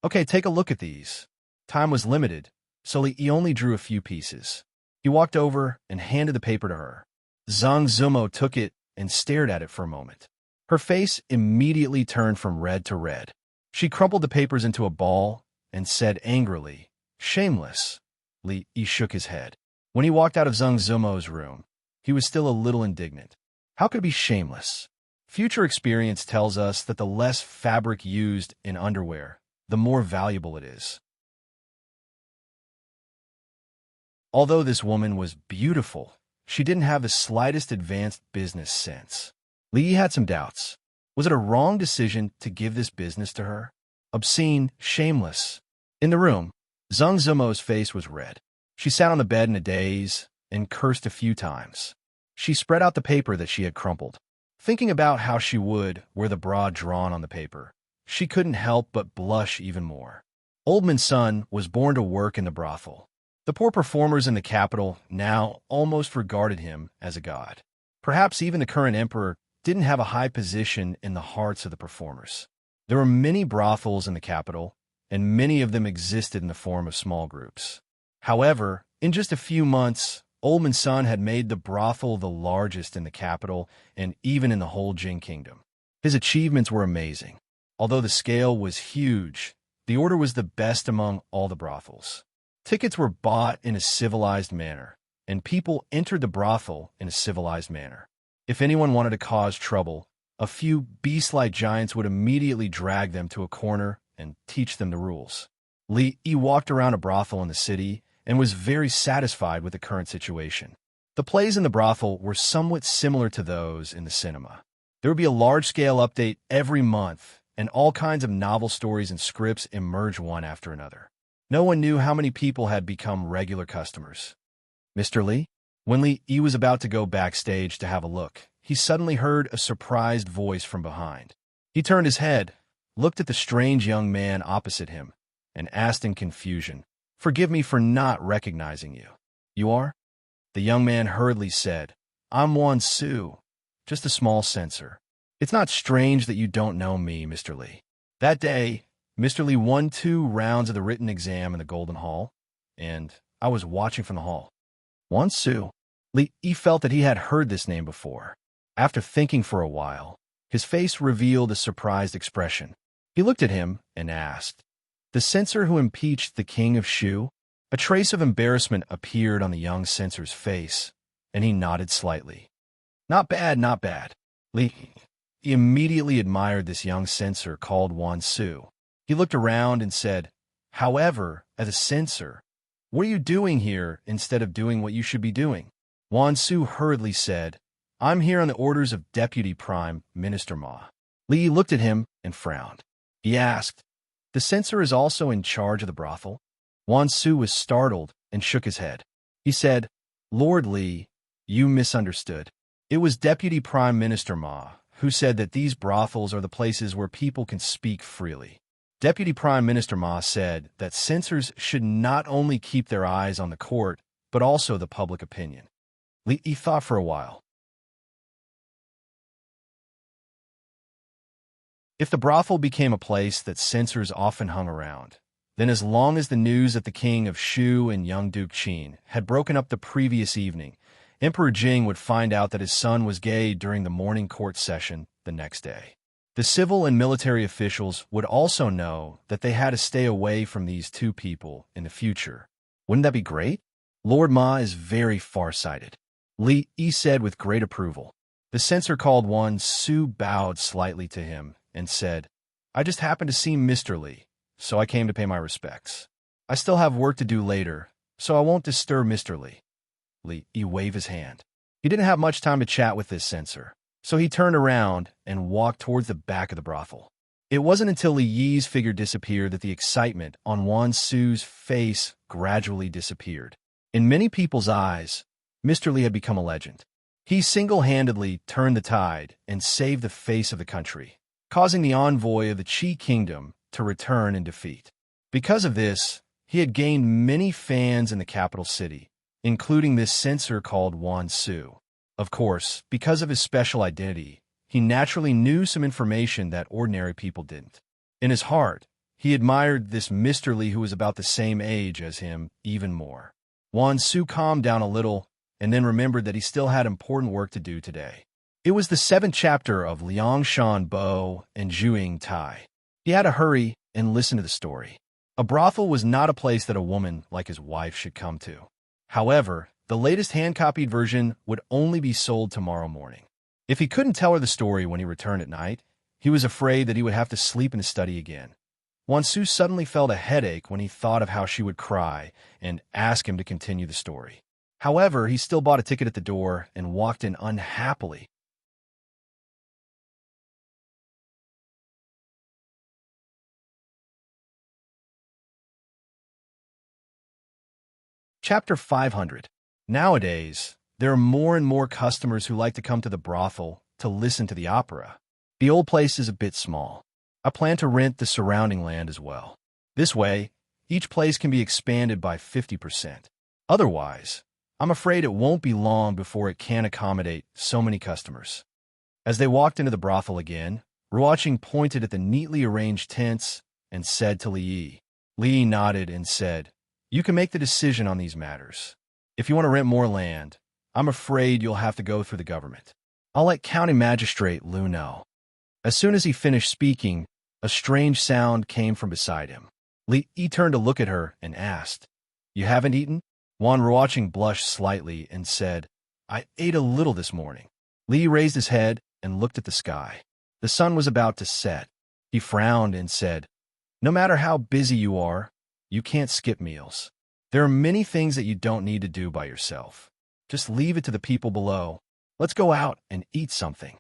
"Okay, take a look at these." Time was limited, so Li Yi only drew a few pieces. He walked over and handed the paper to her. Zhang Zumo took it and stared at it for a moment. Her face immediately turned from red to red. She crumpled the papers into a ball and said angrily, "Shameless." Li Yi shook his head. When he walked out of Zhang Zumo's room, he was still a little indignant. How could it be shameless? Future experience tells us that the less fabric used in underwear, the more valuable it is. Although this woman was beautiful, she didn't have the slightest advanced business sense. Li Yi had some doubts. Was it a wrong decision to give this business to her? Obscene, shameless. In the room, Zhang Zimo's face was red. She sat on the bed in a daze and cursed a few times. She spread out the paper that she had crumpled. Thinking about how she would wear the bra drawn on the paper, she couldn't help but blush even more. Oldman's son was born to work in the brothel. The poor performers in the capital now almost regarded him as a god. Perhaps even the current emperor didn't have a high position in the hearts of the performers. There were many brothels in the capital, and many of them existed in the form of small groups. However, in just a few months, Oldman's son had made the brothel the largest in the capital and even in the whole Jin kingdom. His achievements were amazing. Although the scale was huge, the order was the best among all the brothels. Tickets were bought in a civilized manner, and people entered the brothel in a civilized manner. If anyone wanted to cause trouble, a few beast-like giants would immediately drag them to a corner and teach them the rules. Li Yi walked around a brothel in the city and was very satisfied with the current situation. The plays in the brothel were somewhat similar to those in the cinema. There would be a large-scale update every month, and all kinds of novel stories and scripts emerge one after another. No one knew how many people had become regular customers. Mr. Li? When Li Yi was about to go backstage to have a look, he suddenly heard a surprised voice from behind. He turned his head, looked at the strange young man opposite him, and asked in confusion, "Forgive me for not recognizing you." "You are?" The young man hurriedly said, "I'm Wan Su, just a small censor. It's not strange that you don't know me, Mr. Li." That day, Mr. Li won 2 rounds of the written exam in the Golden Hall, and I was watching from the hall. Wan Su. Li Yi felt that he had heard this name before. After thinking for a while, his face revealed a surprised expression. He looked at him and asked, "The censor who impeached the king of Shu?" A trace of embarrassment appeared on the young censor's face, and he nodded slightly. "Not bad, not bad." Li Yi immediately admired this young censor called Wan Su. He looked around and said, "However, as a censor, what are you doing here instead of doing what you should be doing?" Wan Su hurriedly said, "I'm here on the orders of Deputy Prime Minister Ma." Li looked at him and frowned. He asked, "The censor is also in charge of the brothel?" Wan Su was startled and shook his head. He said, "Lord Li, you misunderstood. It was Deputy Prime Minister Ma who said that these brothels are the places where people can speak freely. Deputy Prime Minister Ma said that censors should not only keep their eyes on the court, but also the public opinion." Li thought for a while. If the brothel became a place that censors often hung around, then as long as the news that the king of Shu and young Duke Qin had broken up the previous evening, Emperor Jing would find out that his son was gay during the morning court session the next day. The civil and military officials would also know that they had to stay away from these 2 people in the future. Wouldn't that be great? Lord Ma is very far-sighted. Li Yi said with great approval. The censor called Wan Su bowed slightly to him and said, "I just happened to see Mr. Li, so I came to pay my respects. I still have work to do later, so I won't disturb Mr. Li." Li Yi waved his hand. He didn't have much time to chat with this censor, so he turned around and walked towards the back of the brothel. It wasn't until Li Yi's figure disappeared that the excitement on Wan Su's face gradually disappeared. In many people's eyes, Mr. Li had become a legend. He single-handedly turned the tide and saved the face of the country, causing the envoy of the Qi kingdom to return in defeat. Because of this, he had gained many fans in the capital city, including this censor called Wan Su. Of course, because of his special identity, he naturally knew some information that ordinary people didn't. In his heart, he admired this Mr. Li who was about the same age as him even more. Wan Su calmed down a little and then remembered that he still had important work to do today. It was the 7th chapter of Liangshan Bo and Zhuing Tai. He had to hurry and listen to the story. A brothel was not a place that a woman like his wife should come to. However, the latest hand-copied version would only be sold tomorrow morning. If he couldn't tell her the story when he returned at night, he was afraid that he would have to sleep in his study again. Wan Su suddenly felt a headache when he thought of how she would cry and ask him to continue the story. However, he still bought a ticket at the door and walked in unhappily. Chapter 500. Nowadays, there are more and more customers who like to come to the brothel to listen to the opera. The old place is a bit small. I plan to rent the surrounding land as well. This way, each place can be expanded by 50%. Otherwise, I'm afraid it won't be long before it can accommodate so many customers. As they walked into the brothel again, Ruoqing pointed at the neatly arranged tents and said to Li Yi. Li Yi nodded and said, "You can make the decision on these matters. If you want to rent more land, I'm afraid you'll have to go through the government. I'll let County Magistrate Lu know." As soon as he finished speaking, a strange sound came from beside him. Li Yi turned to look at her and asked, "You haven't eaten?" Ruoqing blushed slightly and said, "I ate a little this morning." Li Yi raised his head and looked at the sky. The sun was about to set. He frowned and said, "No matter how busy you are, you can't skip meals. There are many things that you don't need to do by yourself. Just leave it to the people below. Let's go out and eat something."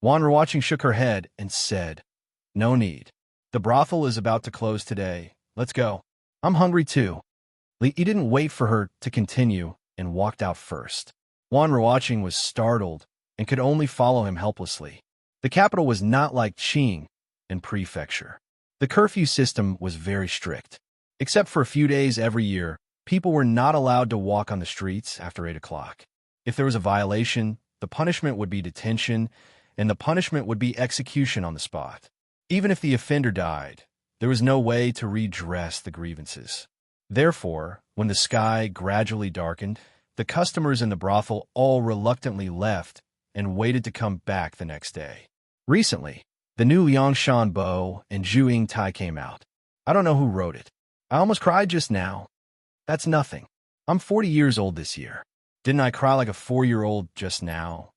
Ruoqing shook her head and said, "No need. The brothel is about to close today. Let's go. I'm hungry too." Li Yi didn't wait for her to continue and walked out first. Ruoqing was startled and could only follow him helplessly. The capital was not like Qing in prefecture. The curfew system was very strict. Except for a few days every year, people were not allowed to walk on the streets after 8 o'clock. If there was a violation, the punishment would be detention, and the punishment would be execution on the spot. Even if the offender died, there was no way to redress the grievances. Therefore, when the sky gradually darkened, the customers in the brothel all reluctantly left and waited to come back the next day. Recently, the new Liangshan Bo and Zhu Yingtai came out. I don't know who wrote it. I almost cried just now. That's nothing. I'm 40 years old this year. Didn't I cry like a 4-year-old just now?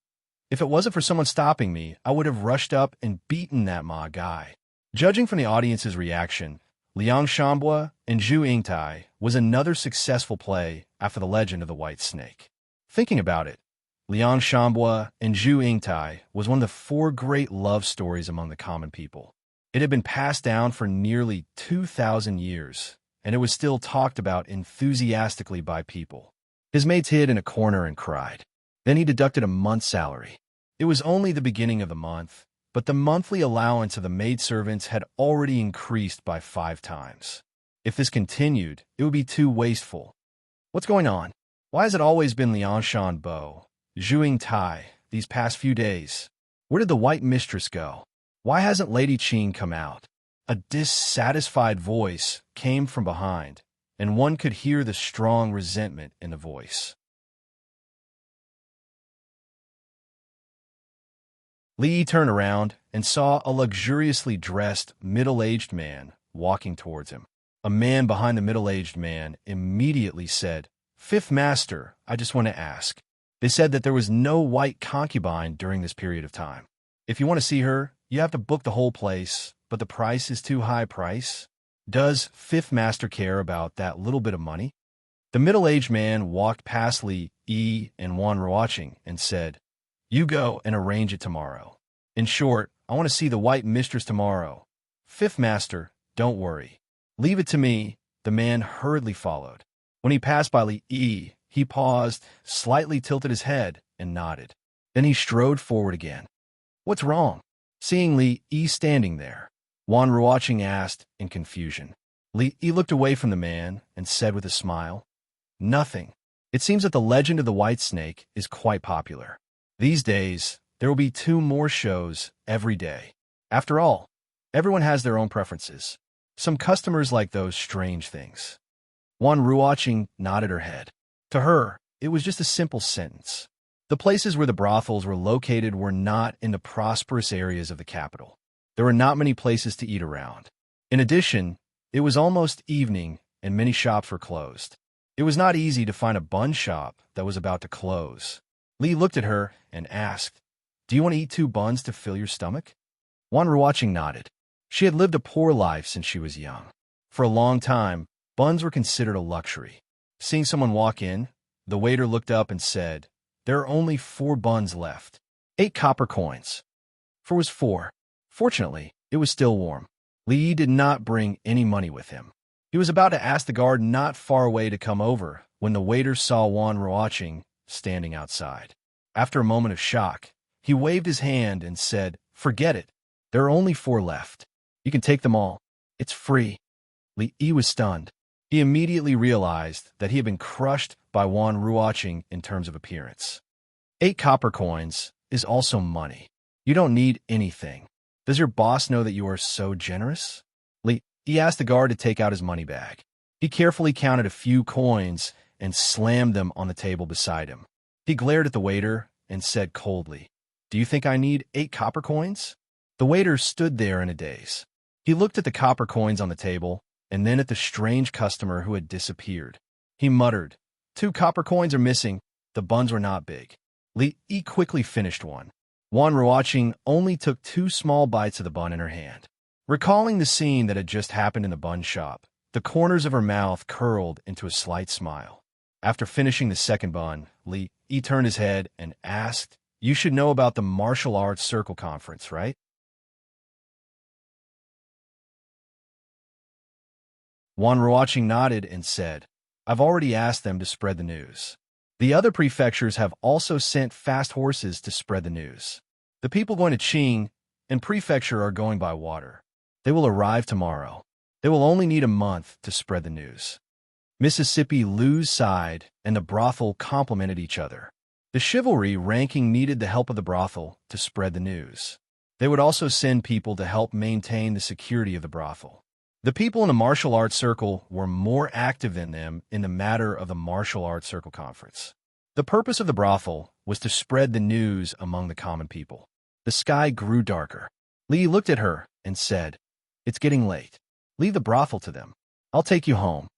If it wasn't for someone stopping me, I would have rushed up and beaten that Ma guy. Judging from the audience's reaction, Liang Shanbo and Zhu Yingtai was another successful play after The Legend of the White Snake. Thinking about it, Liang Shanbo and Zhu Yingtai was one of the 4 great love stories among the common people. It had been passed down for nearly 2,000 years, and it was still talked about enthusiastically by people. His mates hid in a corner and cried. Then he deducted a month's salary. It was only the beginning of the month, but the monthly allowance of the maidservants had already increased by 5 times. If this continued, it would be too wasteful. What's going on? Why has it always been Liangshan Bo, Zhu Yingtai, these past few days? Where did the white mistress go? Why hasn't Lady Qing come out? A dissatisfied voice came from behind, and one could hear the strong resentment in the voice. Li Yi turned around and saw a luxuriously dressed, middle-aged man walking towards him. A man behind the middle-aged man immediately said, "Fifth Master, I just want to ask. They said that there was no white concubine during this period of time. If you want to see her, you have to book the whole place, but the price is too high price. Does Fifth Master care about that little bit of money?" The middle-aged man walked past Li Yi and Ruoqing and said, "You go and arrange it tomorrow. In short, I want to see the white mistress tomorrow. Fifth Master, don't worry. Leave it to me." The man hurriedly followed. When he passed by Li Yi, he paused, slightly tilted his head, and nodded. Then he strode forward again. "What's wrong?" Seeing Li Yi standing there, Ruoqing asked in confusion. Li Yi looked away from the man and said with a smile, "Nothing. It seems that The Legend of the White Snake is quite popular. These days, there will be 2 more shows every day. After all, everyone has their own preferences. Some customers like those strange things." Ruoqing nodded her head. To her, it was just a simple sentence. The places where the brothels were located were not in the prosperous areas of the capital. There were not many places to eat around. In addition, it was almost evening and many shops were closed. It was not easy to find a bun shop that was about to close. Li looked at her and asked, "Do you want to eat 2 buns to fill your stomach?" Ruoqing nodded. She had lived a poor life since she was young. For a long time, buns were considered a luxury. Seeing someone walk in, the waiter looked up and said, "There are only 4 buns left. 8 copper coins." 4 was 4. Fortunately, it was still warm. Li Yi did not bring any money with him. He was about to ask the guard not far away to come over when the waiter saw Ruoqing standing outside. After a moment of shock, He waved his hand and said, "Forget it. There are only 4 left. You can take them all. It's free." Li Yi was stunned. He immediately realized that he had been crushed by Wan Ruoqing in terms of appearance. 8 copper coins is also money. You don't need anything. Does your boss know that you are so generous? He asked the guard to take out his money bag. He carefully counted a few coins and slammed them on the table beside him. He glared at the waiter and said coldly, "Do you think I need 8 copper coins?" The waiter stood there in a daze. He looked at the copper coins on the table and then at the strange customer who had disappeared. He muttered, "2 copper coins are missing. The buns were not big." Li Yi quickly finished one. Wan Ruoqing only took 2 small bites of the bun in her hand. Recalling the scene that had just happened in the bun shop, the corners of her mouth curled into a slight smile. After finishing the second bun, Li Yi turned his head and asked, "You should know about the martial arts circle conference, right?" Wan Ruoqing nodded and said, "I've already asked them to spread the news. The other prefectures have also sent fast horses to spread the news. The people going to Qing and Prefecture are going by water. They will arrive tomorrow. They will only need a month to spread the news." Mississippi Lou's sighed, and the brothel complimented each other. The chivalry ranking needed the help of the brothel to spread the news. They would also send people to help maintain the security of the brothel. The people in the martial arts circle were more active than them in the matter of the martial arts circle conference. The purpose of the brothel was to spread the news among the common people. The sky grew darker. Li looked at her and said, "It's getting late. Leave the brothel to them. I'll take you home."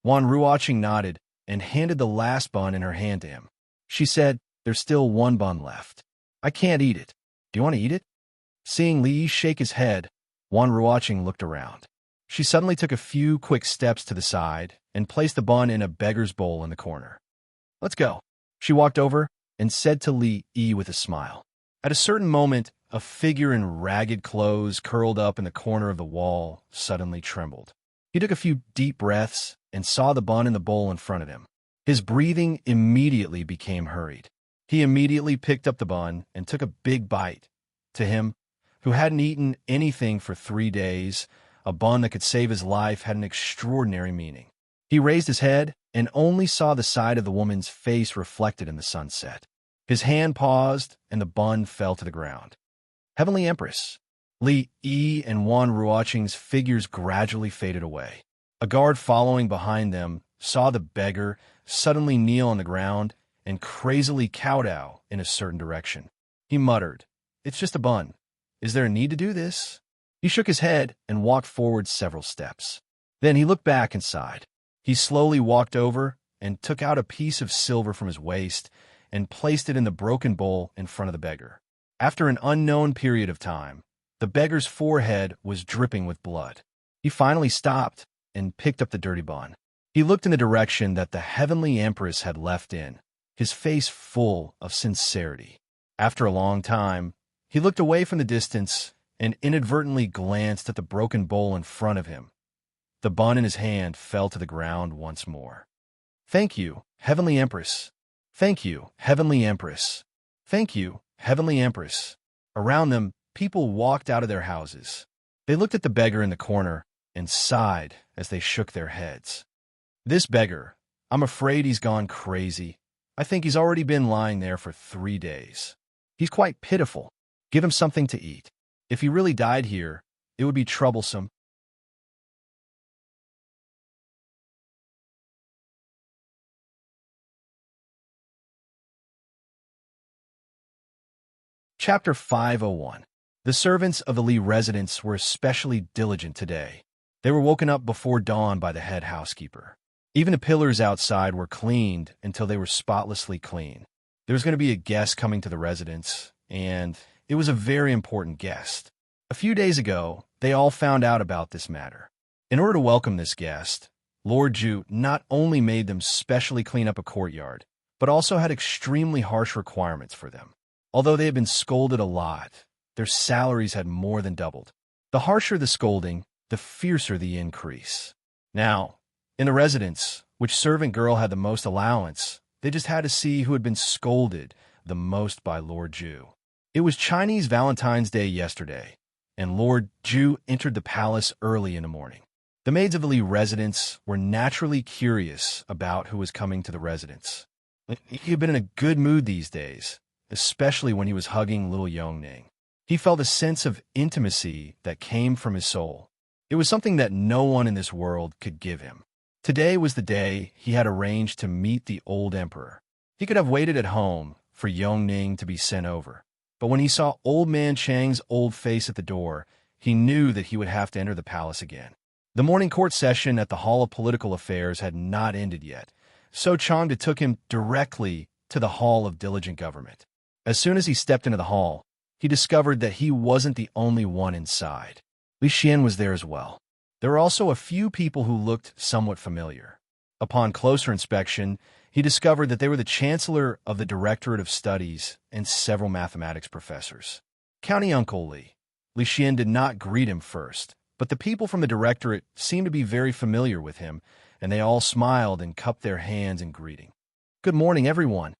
Wan Ruoqing nodded and handed the last bun in her hand to him. She said, "There's still 1 bun left. I can't eat it. Do you want to eat it?" Seeing Li shake his head, Wan Ruoqing looked around. She suddenly took a few quick steps to the side and placed the bun in a beggar's bowl in the corner. "Let's go." She walked over and said to Li Yi with a smile. At a certain moment, a figure in ragged clothes curled up in the corner of the wall suddenly trembled. He took a few deep breaths and saw the bun in the bowl in front of him. His breathing immediately became hurried. He immediately picked up the bun and took a big bite. To him, who hadn't eaten anything for 3 days, a bun that could save his life had an extraordinary meaning. He raised his head and only saw the side of the woman's face reflected in the sunset. His hand paused and the bun fell to the ground. Heavenly Empress. Li Yi and Wan Ruoqing's figures gradually faded away. A guard following behind them saw the beggar suddenly kneel on the ground and crazily kowtow in a certain direction. He muttered, "It's just a bun. Is there a need to do this?" He shook his head and walked forward several steps. Then he looked back and sighed. He slowly walked over and took out a piece of silver from his waist and placed it in the broken bowl in front of the beggar. After an unknown period of time, the beggar's forehead was dripping with blood. He finally stopped and picked up the dirty bun. He looked in the direction that the Heavenly Empress had left in, his face full of sincerity. After a long time, he looked away from the distance and inadvertently glanced at the broken bowl in front of him. The bun in his hand fell to the ground once more. "Thank you, Heavenly Empress. Thank you, Heavenly Empress. Thank you, Heavenly Empress." Around them, people walked out of their houses. They looked at the beggar in the corner and sighed as they shook their heads. "This beggar, I'm afraid he's gone crazy. I think he's already been lying there for 3 days. He's quite pitiful. Give him something to eat. If he really died here, it would be troublesome." Chapter 501. The servants of the Li residence were especially diligent today. They were woken up before dawn by the head housekeeper. Even the pillars outside were cleaned until they were spotlessly clean. There was going to be a guest coming to the residence, and it was a very important guest. A few days ago, they all found out about this matter. In order to welcome this guest, Lord Ju not only made them specially clean up a courtyard, but also had extremely harsh requirements for them. Although they had been scolded a lot, their salaries had more than doubled. The harsher the scolding, the fiercer the increase. Now, in the residence, which servant girl had the most allowance, they just had to see who had been scolded the most by Lord Ju. It was Chinese Valentine's Day yesterday, and Lord Zhu entered the palace early in the morning. The maids of the Li residence were naturally curious about who was coming to the residence. He had been in a good mood these days, especially when he was hugging little Yongning. He felt a sense of intimacy that came from his soul. It was something that no one in this world could give him. Today was the day he had arranged to meet the old emperor. He could have waited at home for Yongning to be sent over. But when he saw old man Chang's old face at the door, he knew that he would have to enter the palace again. The morning court session at the Hall of Political Affairs had not ended yet, so Changde took him directly to the Hall of Diligent Government. As soon as he stepped into the hall, he discovered that he wasn't the only one inside. Li Xian was there as well. There were also a few people who looked somewhat familiar. Upon closer inspection, he discovered that they were the Chancellor of the Directorate of Studies and several mathematics professors. County Uncle Li Xian did not greet him first, but the people from the Directorate seemed to be very familiar with him, and they all smiled and cupped their hands in greeting. "Good morning, everyone."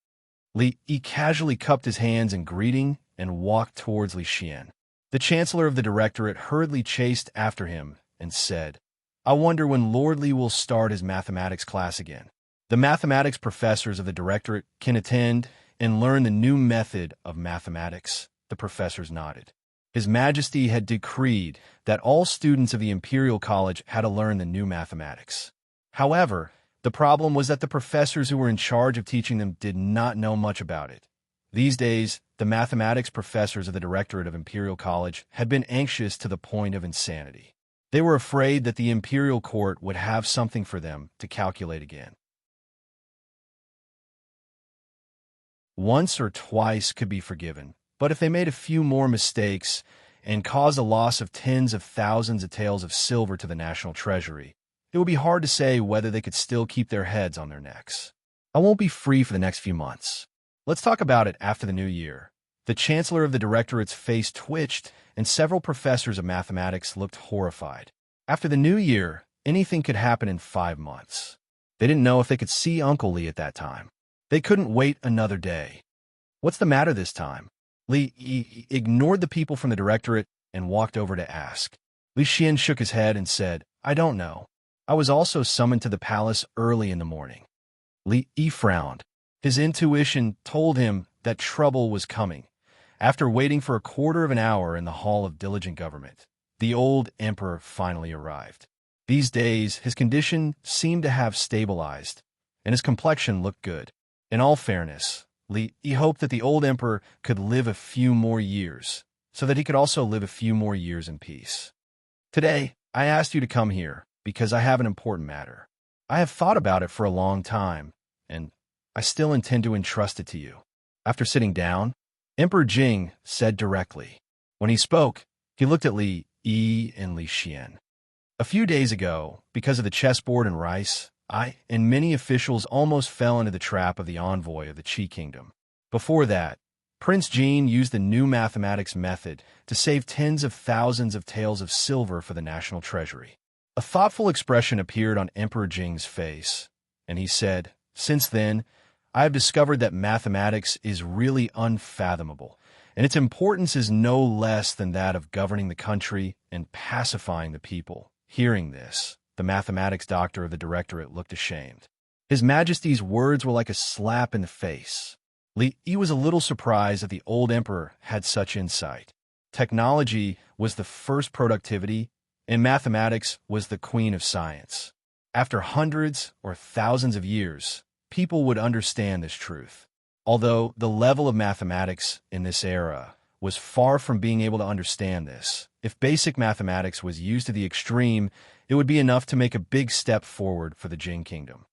Li Yi casually cupped his hands in greeting and walked towards Li Xian. The Chancellor of the Directorate hurriedly chased after him and said, "I wonder when Lord Li will start his mathematics class again." The mathematics professors of the Directorate can attend and learn the new method of mathematics. The professors nodded. His Majesty had decreed that all students of the Imperial College had to learn the new mathematics. However, the problem was that the professors who were in charge of teaching them did not know much about it. These days, the mathematics professors of the Directorate of Imperial College had been anxious to the point of insanity. They were afraid that the Imperial Court would have something for them to calculate again. Once or twice could be forgiven, but if they made a few more mistakes and caused a loss of tens of thousands of taels of silver to the national treasury, it would be hard to say whether they could still keep their heads on their necks. "I won't be free for the next few months. Let's talk about it after the new year." The Chancellor of the Directorate's face twitched, and several professors of mathematics looked horrified. After the new year, anything could happen in 5 months. They didn't know if they could see Uncle Li at that time. They couldn't wait another day. "What's the matter this time?" Li ignored the people from the Directorate and walked over to ask. Li Xian shook his head and said, "I don't know. I was also summoned to the palace early in the morning." Li frowned. His intuition told him that trouble was coming. After waiting for a quarter of an hour in the Hall of Diligent Government, the old emperor finally arrived. These days, his condition seemed to have stabilized, and his complexion looked good. In all fairness, Li hoped that the old emperor could live a few more years, so that he could also live a few more years in peace. "Today, I asked you to come here because I have an important matter. I have thought about it for a long time, and I still intend to entrust it to you." After sitting down, Emperor Jing said directly. When he spoke, he looked at Li Yi and Li Xian. "A few days ago, because of the chessboard and rice, I and many officials almost fell into the trap of the envoy of the Qi Kingdom. Before that, Prince Jean used the new mathematics method to save tens of thousands of taels of silver for the national treasury." A thoughtful expression appeared on Emperor Jing's face, and he said, "Since then, I have discovered that mathematics is really unfathomable, and its importance is no less than that of governing the country and pacifying the people." Hearing this, the mathematics doctor of the Directorate looked ashamed. His Majesty's words were like a slap in the face. Li Yi was a little surprised that the old emperor had such insight. Technology was the first productivity, and mathematics was the queen of science. After hundreds or thousands of years, people would understand this truth. Although the level of mathematics in this era was far from being able to understand this, if basic mathematics was used to the extreme, it would be enough to make a big step forward for the Jing Kingdom.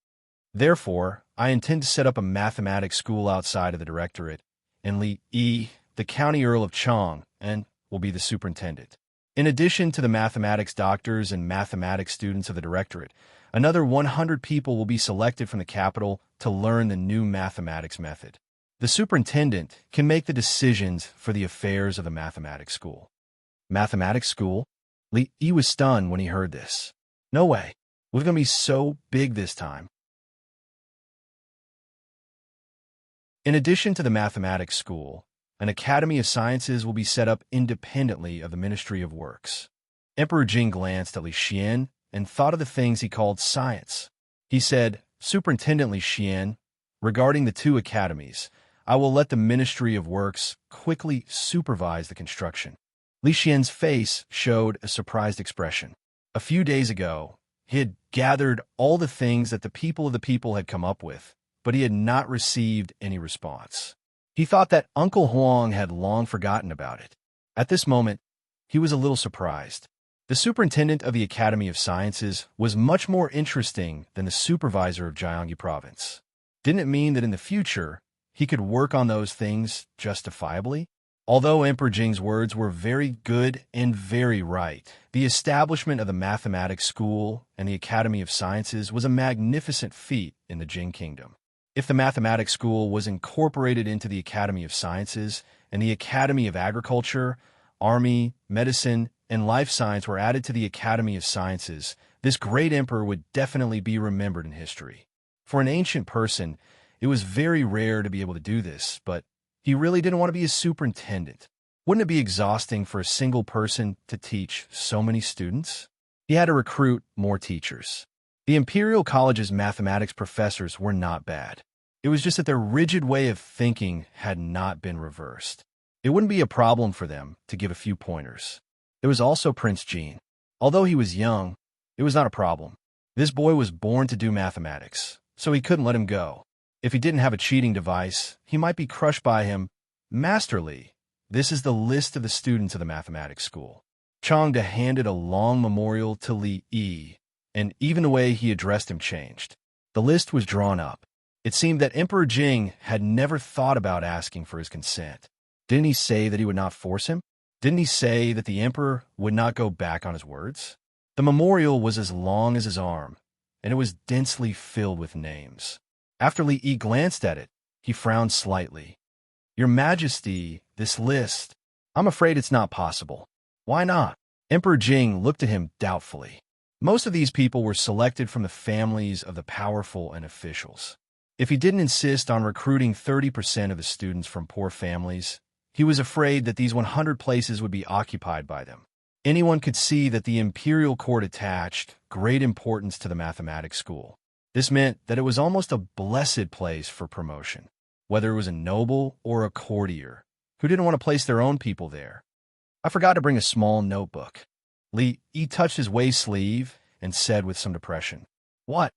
Therefore, I intend to set up a mathematics school outside of the Directorate, and Li Yi, the County Earl of Chang, and will be the superintendent. In addition to the mathematics doctors and mathematics students of the Directorate, another 100 people will be selected from the capital to learn the new mathematics method. The superintendent can make the decisions for the affairs of the mathematics school. Mathematics school? Li Yi was stunned when he heard this. No way. We're going to be so big this time. In addition to the mathematics school, An Academy of Sciences will be set up independently of the Ministry of Works. Emperor Jing glanced at Li Xian and thought of the things he called science. He said, "Superintendent Li Xian, regarding the two academies, I will let the Ministry of Works quickly supervise the construction." Li Xian's face showed a surprised expression. A few days ago, he had gathered all the things that the people of the people had come up with, but he had not received any response. He thought that Uncle Huang had long forgotten about it. At this moment, he was a little surprised. The superintendent of the Academy of Sciences was much more interesting than the supervisor of Jiangyi Province. Didn't it mean that in the future, he could work on those things justifiably? Although Emperor Jing's words were very good and very right, the establishment of the mathematics school and the Academy of Sciences was a magnificent feat in the Jing Kingdom. If the mathematics school was incorporated into the Academy of Sciences and the Academy of Agriculture, Army, Medicine, and Life Science were added to the Academy of Sciences, this great emperor would definitely be remembered in history. For an ancient person, it was very rare to be able to do this, but he really didn't want to be a superintendent. Wouldn't it be exhausting for a single person to teach so many students? He had to recruit more teachers. The Imperial College's mathematics professors were not bad. It was just that their rigid way of thinking had not been reversed. It wouldn't be a problem for them to give a few pointers. There was also Prince Jean. Although he was young, it was not a problem. This boy was born to do mathematics, so he couldn't let him go. If he didn't have a cheating device, he might be crushed by him. Master Li, this is the list of the students of the mathematics school. Changde handed a long memorial to Li Yi, and even the way he addressed him changed. The list was drawn up. It seemed that Emperor Jing had never thought about asking for his consent. Didn't he say that he would not force him? Didn't he say that the emperor would not go back on his words? The memorial was as long as his arm, and it was densely filled with names. After Li Yi glanced at it, he frowned slightly. "Your Majesty, this list, I'm afraid it's not possible." "Why not?" Emperor Jing looked at him doubtfully. Most of these people were selected from the families of the powerful and officials. If he didn't insist on recruiting 30% of the students from poor families, he was afraid that these 100 places would be occupied by them. Anyone could see that the imperial court attached great importance to the mathematics school. This meant that it was almost a blessed place for promotion, whether it was a noble or a courtier who didn't want to place their own people there. "I forgot to bring a small notebook." Li Yi touched his waist sleeve and said with some depression, "What?"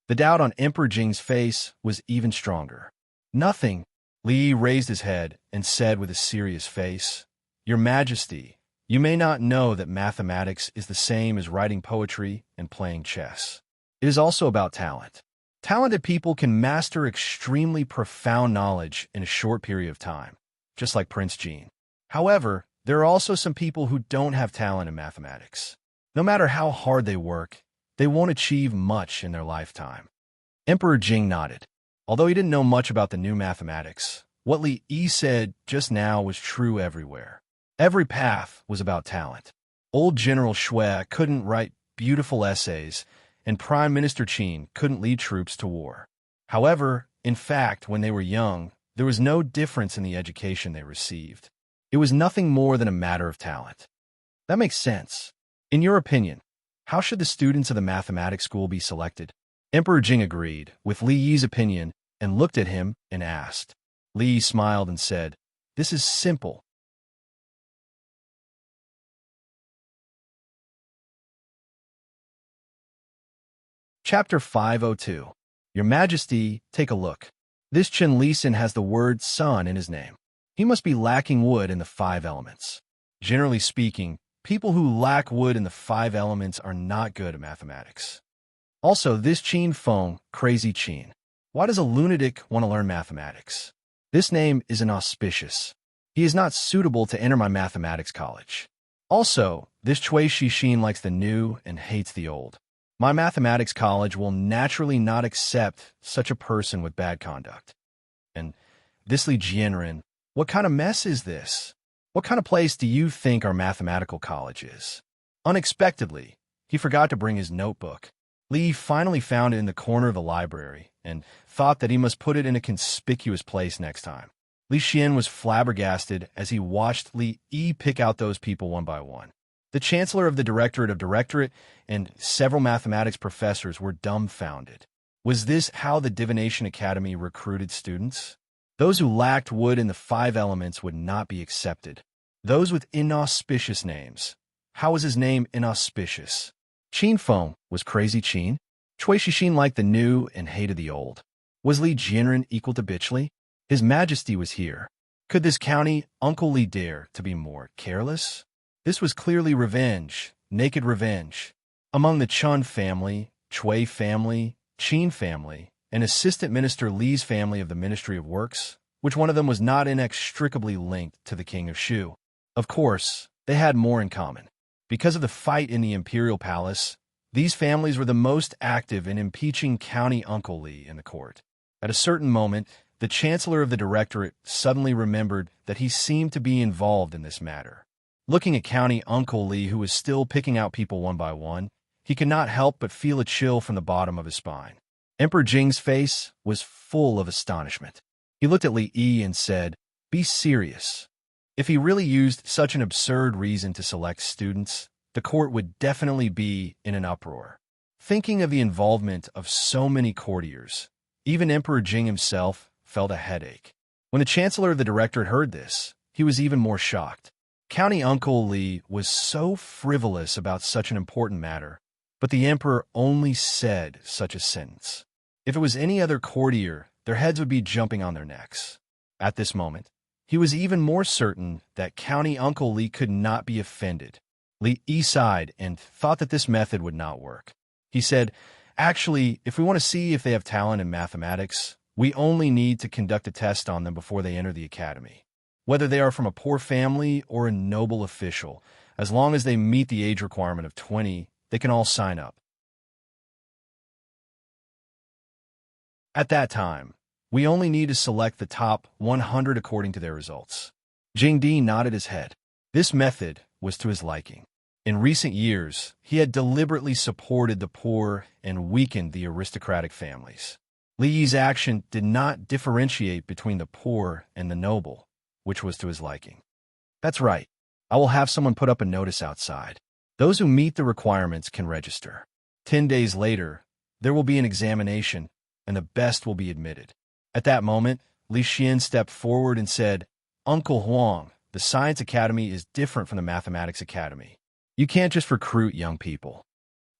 The doubt on Emperor Jing's face was even stronger. "Nothing." Li Yi raised his head and said with a serious face, "Your Majesty, you may not know that mathematics is the same as writing poetry and playing chess. It is also about talent. Talented people can master extremely profound knowledge in a short period of time, just like Prince Jean. However, there are also some people who don't have talent in mathematics. No matter how hard they work, they won't achieve much in their lifetime." Emperor Jing nodded. Although he didn't know much about the new mathematics, what Li Yi said just now was true everywhere. Every path was about talent. Old General Shui couldn't write beautiful essays, and Prime Minister Qin couldn't lead troops to war. However, in fact, when they were young, there was no difference in the education they received. It was nothing more than a matter of talent. That makes sense. In your opinion, how should the students of the mathematics school be selected? Emperor Jing agreed with Li Yi's opinion and looked at him and asked. Li Yi smiled and said, "This is simple. Chapter 502. Your Majesty, take a look. This Chen Lisan has the word sun in his name. He must be lacking wood in the 5 elements. Generally speaking, people who lack wood in the 5 elements are not good at mathematics. Also, this Qin Feng, Crazy Qin. Why does a lunatic want to learn mathematics? This name is inauspicious. He is not suitable to enter my mathematics college. Also, this Chui Shixin likes the new and hates the old. My mathematics college will naturally not accept such a person with bad conduct. And this Li Jianren, what kind of mess is this? What kind of place do you think our mathematical college is?" Unexpectedly, he forgot to bring his notebook. Li finally found it in the corner of the library and thought that he must put it in a conspicuous place next time. Li Xian was flabbergasted as he watched Li Yi pick out those people one by one. The chancellor of the directorate and several mathematics professors were dumbfounded. Was this how the Divination Academy recruited students? Those who lacked wood in the 5 elements would not be accepted. Those with inauspicious names. How was his name inauspicious? Qin Feng was crazy Qin. Chui Shixin liked the new and hated the old. Was Li Jianren equal to Bitchley? His Majesty was here. Could this county Uncle Li dare to be more careless? This was clearly revenge, naked revenge. Among the Chun family, Chui family, Qin family, and Assistant Minister Li's family of the Ministry of Works, which one of them was not inextricably linked to the King of Shu? Of course, they had more in common. Because of the fight in the Imperial Palace, these families were the most active in impeaching County Uncle Li in the court. At a certain moment, the Chancellor of the Directorate suddenly remembered that he seemed to be involved in this matter. Looking at County Uncle Li, who was still picking out people one by one, he could not help but feel a chill from the bottom of his spine. Emperor Jing's face was full of astonishment. He looked at Li Yi and said, "Be serious." If he really used such an absurd reason to select students, the court would definitely be in an uproar. Thinking of the involvement of so many courtiers, even Emperor Jing himself felt a headache. When the Chancellor of the Directorate heard this, he was even more shocked. County Uncle Li was so frivolous about such an important matter, but the Emperor only said such a sentence. If it was any other courtier, their heads would be jumping on their necks. At this moment, he was even more certain that County Uncle Li could not be offended. Li Yi sighed and thought that this method would not work. He said, "Actually, if we want to see if they have talent in mathematics, we only need to conduct a test on them before they enter the academy. Whether they are from a poor family or a noble official, as long as they meet the age requirement of 20, they can all sign up. At that time, we only need to select the top 100 according to their results." Jing Di nodded his head. This method was to his liking. In recent years, he had deliberately supported the poor and weakened the aristocratic families. Li Yi's action did not differentiate between the poor and the noble, which was to his liking. "That's right. I will have someone put up a notice outside. Those who meet the requirements can register. 10 days later, there will be an examination, and the best will be admitted." At that moment, Li Xian stepped forward and said, "Uncle Huang, the Science Academy is different from the Mathematics Academy. You can't just recruit young people."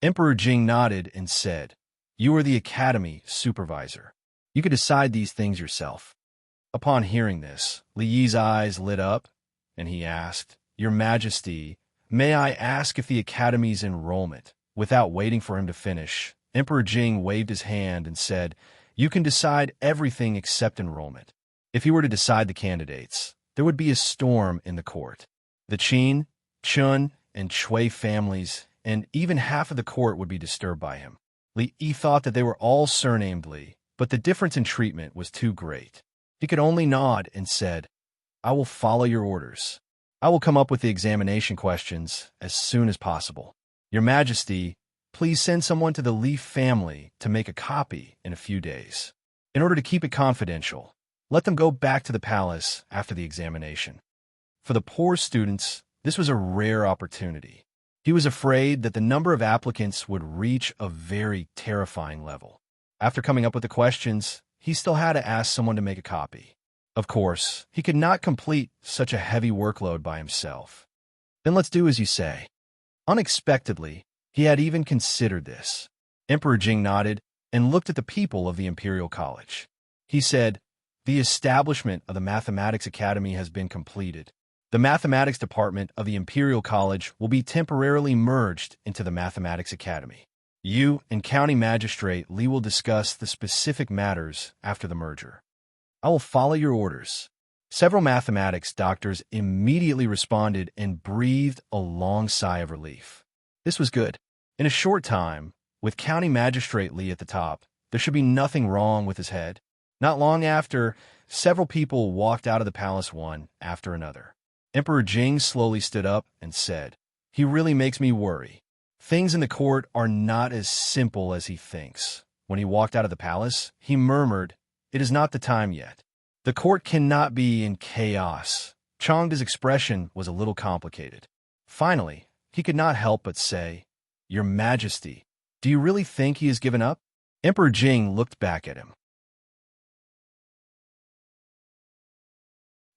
Emperor Jing nodded and said, "You are the Academy supervisor. You can decide these things yourself." Upon hearing this, Li Yi's eyes lit up, and he asked, "Your Majesty, may I ask if the Academy's enrollment?" Without waiting for him to finish, Emperor Jing waved his hand and said, "You can decide everything except enrollment." If he were to decide the candidates, there would be a storm in the court. The Qin, Chun, and Chui families, and even half of the court would be disturbed by him. Li Yi thought that they were all surnamed Li, but the difference in treatment was too great. He could only nod and said, "I will follow your orders. I will come up with the examination questions as soon as possible. Your Majesty, please send someone to the Li family to make a copy in a few days. In order to keep it confidential, let them go back to the palace after the examination." For the poor students, this was a rare opportunity. He was afraid that the number of applicants would reach a very terrifying level. After coming up with the questions, he still had to ask someone to make a copy. Of course, he could not complete such a heavy workload by himself. "Then let's do as you say." Unexpectedly, he had even considered this. Emperor Jing nodded and looked at the people of the Imperial College. He said, "The establishment of the Mathematics Academy has been completed. The Mathematics Department of the Imperial College will be temporarily merged into the Mathematics Academy. You and County Magistrate Li will discuss the specific matters after the merger. I will follow your orders." Several mathematics doctors immediately responded and breathed a long sigh of relief. This was good. In a short time, with County Magistrate Li at the top, there should be nothing wrong with his head. Not long after, several people walked out of the palace one after another. Emperor Jing slowly stood up and said, "He really makes me worry. Things in the court are not as simple as he thinks. When he walked out of the palace, he murmured, "It is not the time yet. The court cannot be in chaos." Changda's expression was a little complicated. Finally, he could not help but say, "Your Majesty, do you really think he has given up?" Emperor Jing looked back at him.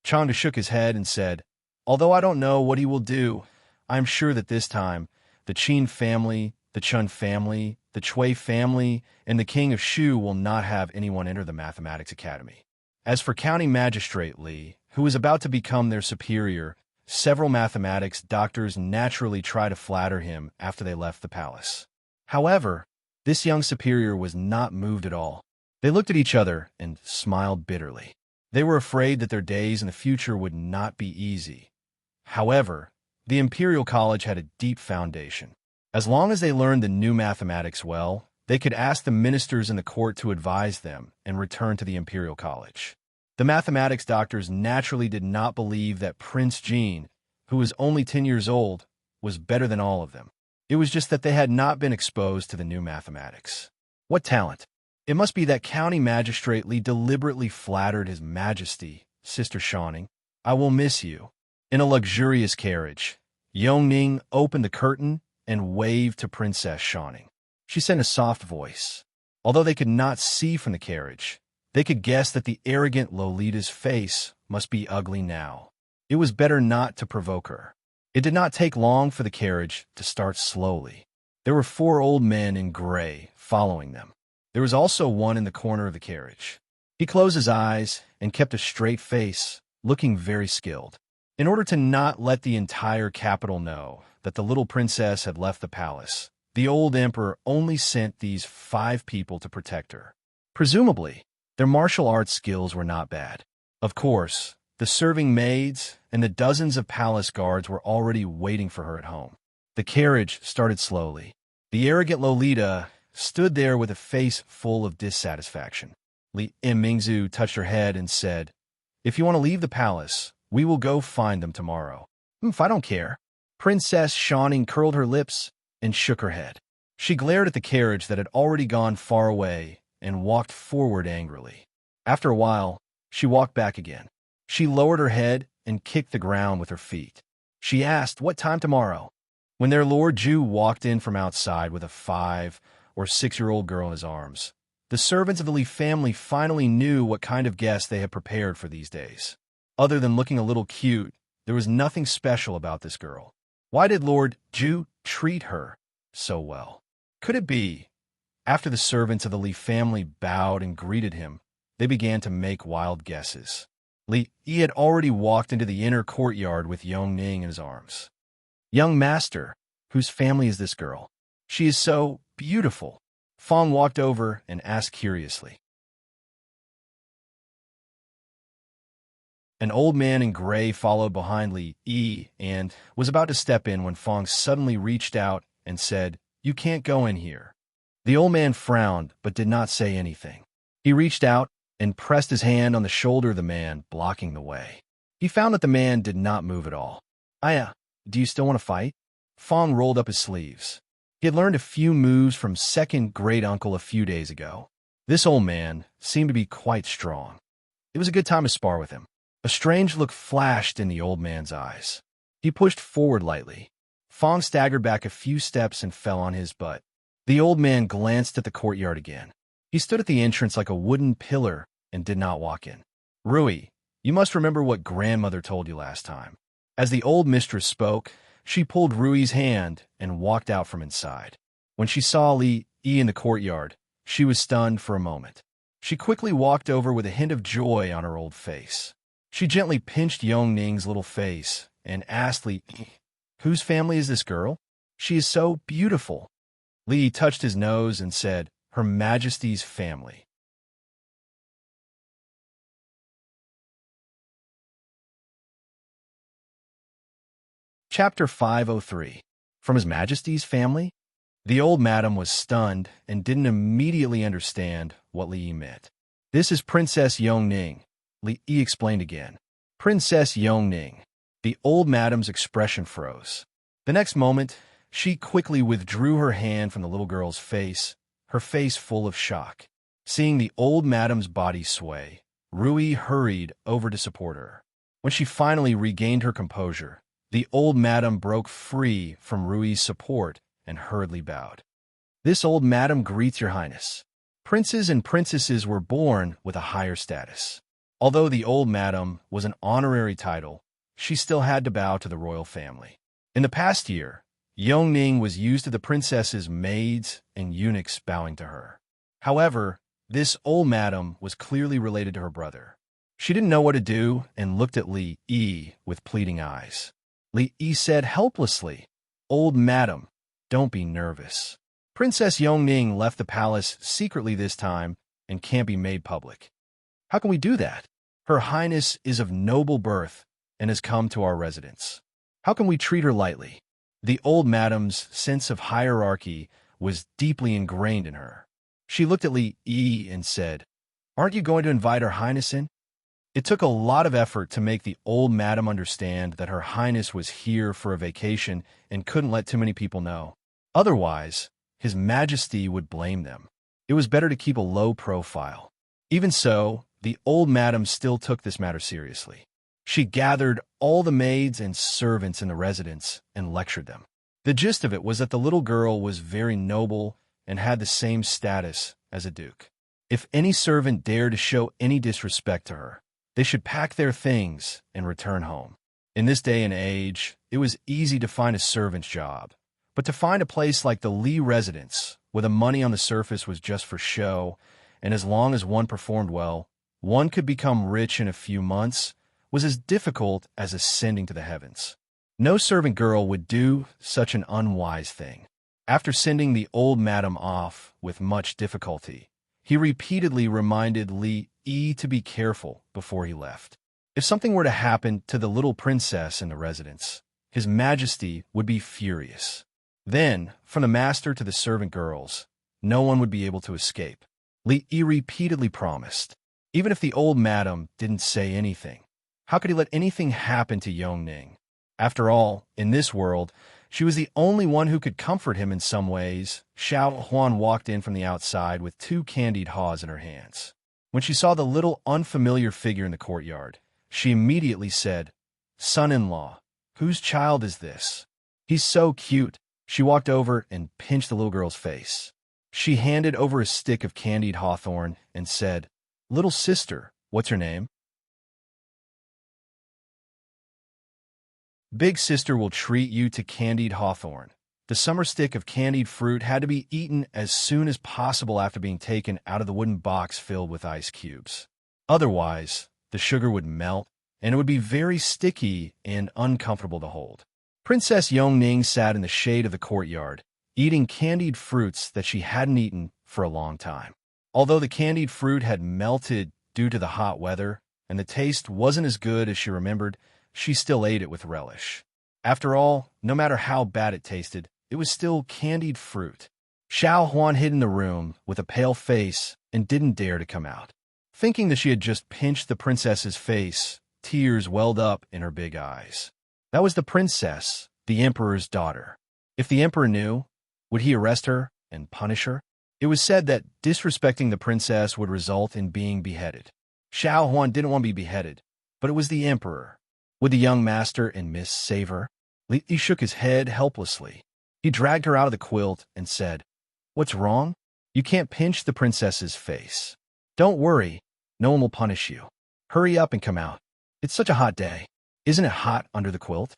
Changda shook his head and said, "Although I don't know what he will do, I am sure that this time, the Qin family, the Chun family, the Chui family, and the King of Shu will not have anyone enter the Mathematics Academy." As for County Magistrate Li, who was about to become their superior, several mathematics doctors naturally tried to flatter him after they left the palace. However, this young superior was not moved at all. They looked at each other and smiled bitterly. They were afraid that their days in the future would not be easy. However, the Imperial College had a deep foundation. As long as they learned the new mathematics well, they could ask the ministers in the court to advise them and return to the Imperial College. The mathematics doctors naturally did not believe that Prince Jean, who was only 10 years old, was better than all of them. It was just that they had not been exposed to the new mathematics. What talent! It must be that County Magistrate Li deliberately flattered His Majesty, Sister Shawning. "I will miss you." In a luxurious carriage, Yongning opened the curtain and waved to Princess Shawning. She said in a soft voice. Although they could not see from the carriage, they could guess that the arrogant Lolita's face must be ugly now. It was better not to provoke her. It did not take long for the carriage to start slowly. There were 4 old men in gray following them. There was also one in the corner of the carriage. He closed his eyes and kept a straight face, looking very skilled. In order to not let the entire capital know that the little princess had left the palace, the old emperor only sent these 5 people to protect her. Presumably, their martial arts skills were not bad. Of course, the serving maids and the dozens of palace guards were already waiting for her at home. The carriage started slowly. The arrogant Lolita stood there with a face full of dissatisfaction. Li Mingzu touched her head and said, "If you want to leave the palace, we will go find them tomorrow." "If I don't care." Princess Shawning curled her lips and shook her head. She glared at the carriage that had already gone far away and walked forward angrily. After a while, she walked back again. She lowered her head and kicked the ground with her feet. She asked, "What time tomorrow?" When their Lord Ju walked in from outside with a 5- or 6-year-old girl in his arms, the servants of the Li family finally knew what kind of guest they had prepared for these days. Other than looking a little cute, there was nothing special about this girl. Why did Lord Ju treat her so well? Could it be, after the servants of the Li family bowed and greeted him, they began to make wild guesses? Li Yi had already walked into the inner courtyard with Yongning in his arms. "Young master, whose family is this girl? She is so beautiful." Fong walked over and asked curiously. An old man in gray followed behind Li Yi and was about to step in when Fong suddenly reached out and said, "You can't go in here." The old man frowned but did not say anything. He reached out and pressed his hand on the shoulder of the man, blocking the way. He found that the man did not move at all. "Aya, do you still want to fight?" Fong rolled up his sleeves. He had learned a few moves from second great-uncle a few days ago. This old man seemed to be quite strong. It was a good time to spar with him. A strange look flashed in the old man's eyes. He pushed forward lightly. Fong staggered back a few steps and fell on his butt. The old man glanced at the courtyard again. He stood at the entrance like a wooden pillar and did not walk in. "Rui, you must remember what grandmother told you last time." As the old mistress spoke, she pulled Rui's hand and walked out from inside. When she saw Li Yi in the courtyard, she was stunned for a moment. She quickly walked over with a hint of joy on her old face. She gently pinched Yongning's little face and asked Li Yi, "Whose family is this girl? She is so beautiful." Li Yi touched his nose and said, "Her Majesty's family." Chapter 503. From His Majesty's family? The old madam was stunned and didn't immediately understand what Li Yi meant. "This is Princess Yongning," Li Yi explained again. "Princess Yongning." The old madam's expression froze. The next moment, she quickly withdrew her hand from the little girl's face, her face full of shock. Seeing the old madam's body sway, Rui hurried over to support her. When she finally regained her composure, the old madam broke free from Rui's support and hurriedly bowed. "This old madam greets your highness." Princes and princesses were born with a higher status. Although the old madam was an honorary title, she still had to bow to the royal family. In the past year, Yongning was used to the princess's maids and eunuchs bowing to her. However, this old madam was clearly related to her brother. She didn't know what to do and looked at Li Yi with pleading eyes. Li Yi said helplessly, "Old madam, don't be nervous. Princess Yongning left the palace secretly this time and can't be made public." "How can we do that? Her highness is of noble birth and has come to our residence. How can we treat her lightly?" The old madam's sense of hierarchy was deeply ingrained in her. She looked at Li Yi and said, "Aren't you going to invite her highness in?" It took a lot of effort to make the old madam understand that her highness was here for a vacation and couldn't let too many people know. Otherwise, His Majesty would blame them. It was better to keep a low profile. Even so, the old madam still took this matter seriously. She gathered all the maids and servants in the residence and lectured them. The gist of it was that the little girl was very noble and had the same status as a duke. If any servant dared to show any disrespect to her, they should pack their things and return home. In this day and age, it was easy to find a servant's job, but to find a place like the Li residence, where the money on the surface was just for show, and as long as one performed well, one could become rich in a few months, was as difficult as ascending to the heavens. No servant girl would do such an unwise thing. After sending the old madam off with much difficulty, he repeatedly reminded Li Yi to be careful before he left. If something were to happen to the little princess in the residence, His Majesty would be furious. Then, from the master to the servant girls, no one would be able to escape. Li Yi repeatedly promised. Even if the old madam didn't say anything, how could he let anything happen to Yongning? After all, in this world, she was the only one who could comfort him in some ways. Xiao Huan walked in from the outside with 2 candied haws in her hands. When she saw the little unfamiliar figure in the courtyard, she immediately said, "Son-in-law, whose child is this? He's so cute." She walked over and pinched the little girl's face. She handed over a stick of candied hawthorn and said, "Little sister, what's your name?" "Big sister will treat you to candied hawthorn." The summer stick of candied fruit had to be eaten as soon as possible after being taken out of the wooden box filled with ice cubes. Otherwise, the sugar would melt, and it would be very sticky and uncomfortable to hold. Princess Yongning sat in the shade of the courtyard, eating candied fruits that she hadn't eaten for a long time. Although the candied fruit had melted due to the hot weather, and the taste wasn't as good as she remembered, she still ate it with relish. After all, no matter how bad it tasted, it was still candied fruit. Xiao Huan hid in the room with a pale face and didn't dare to come out. Thinking that she had just pinched the princess's face, tears welled up in her big eyes. That was the princess, the emperor's daughter. If the emperor knew, would he arrest her and punish her? It was said that disrespecting the princess would result in being beheaded. Xiao Huan didn't want to be beheaded, but it was the emperor. Would the young master and miss save her? Li Yi shook his head helplessly. He dragged her out of the quilt and said, "What's wrong? You can't pinch the princess's face. Don't worry, no one will punish you. Hurry up and come out. It's such a hot day. Isn't it hot under the quilt?"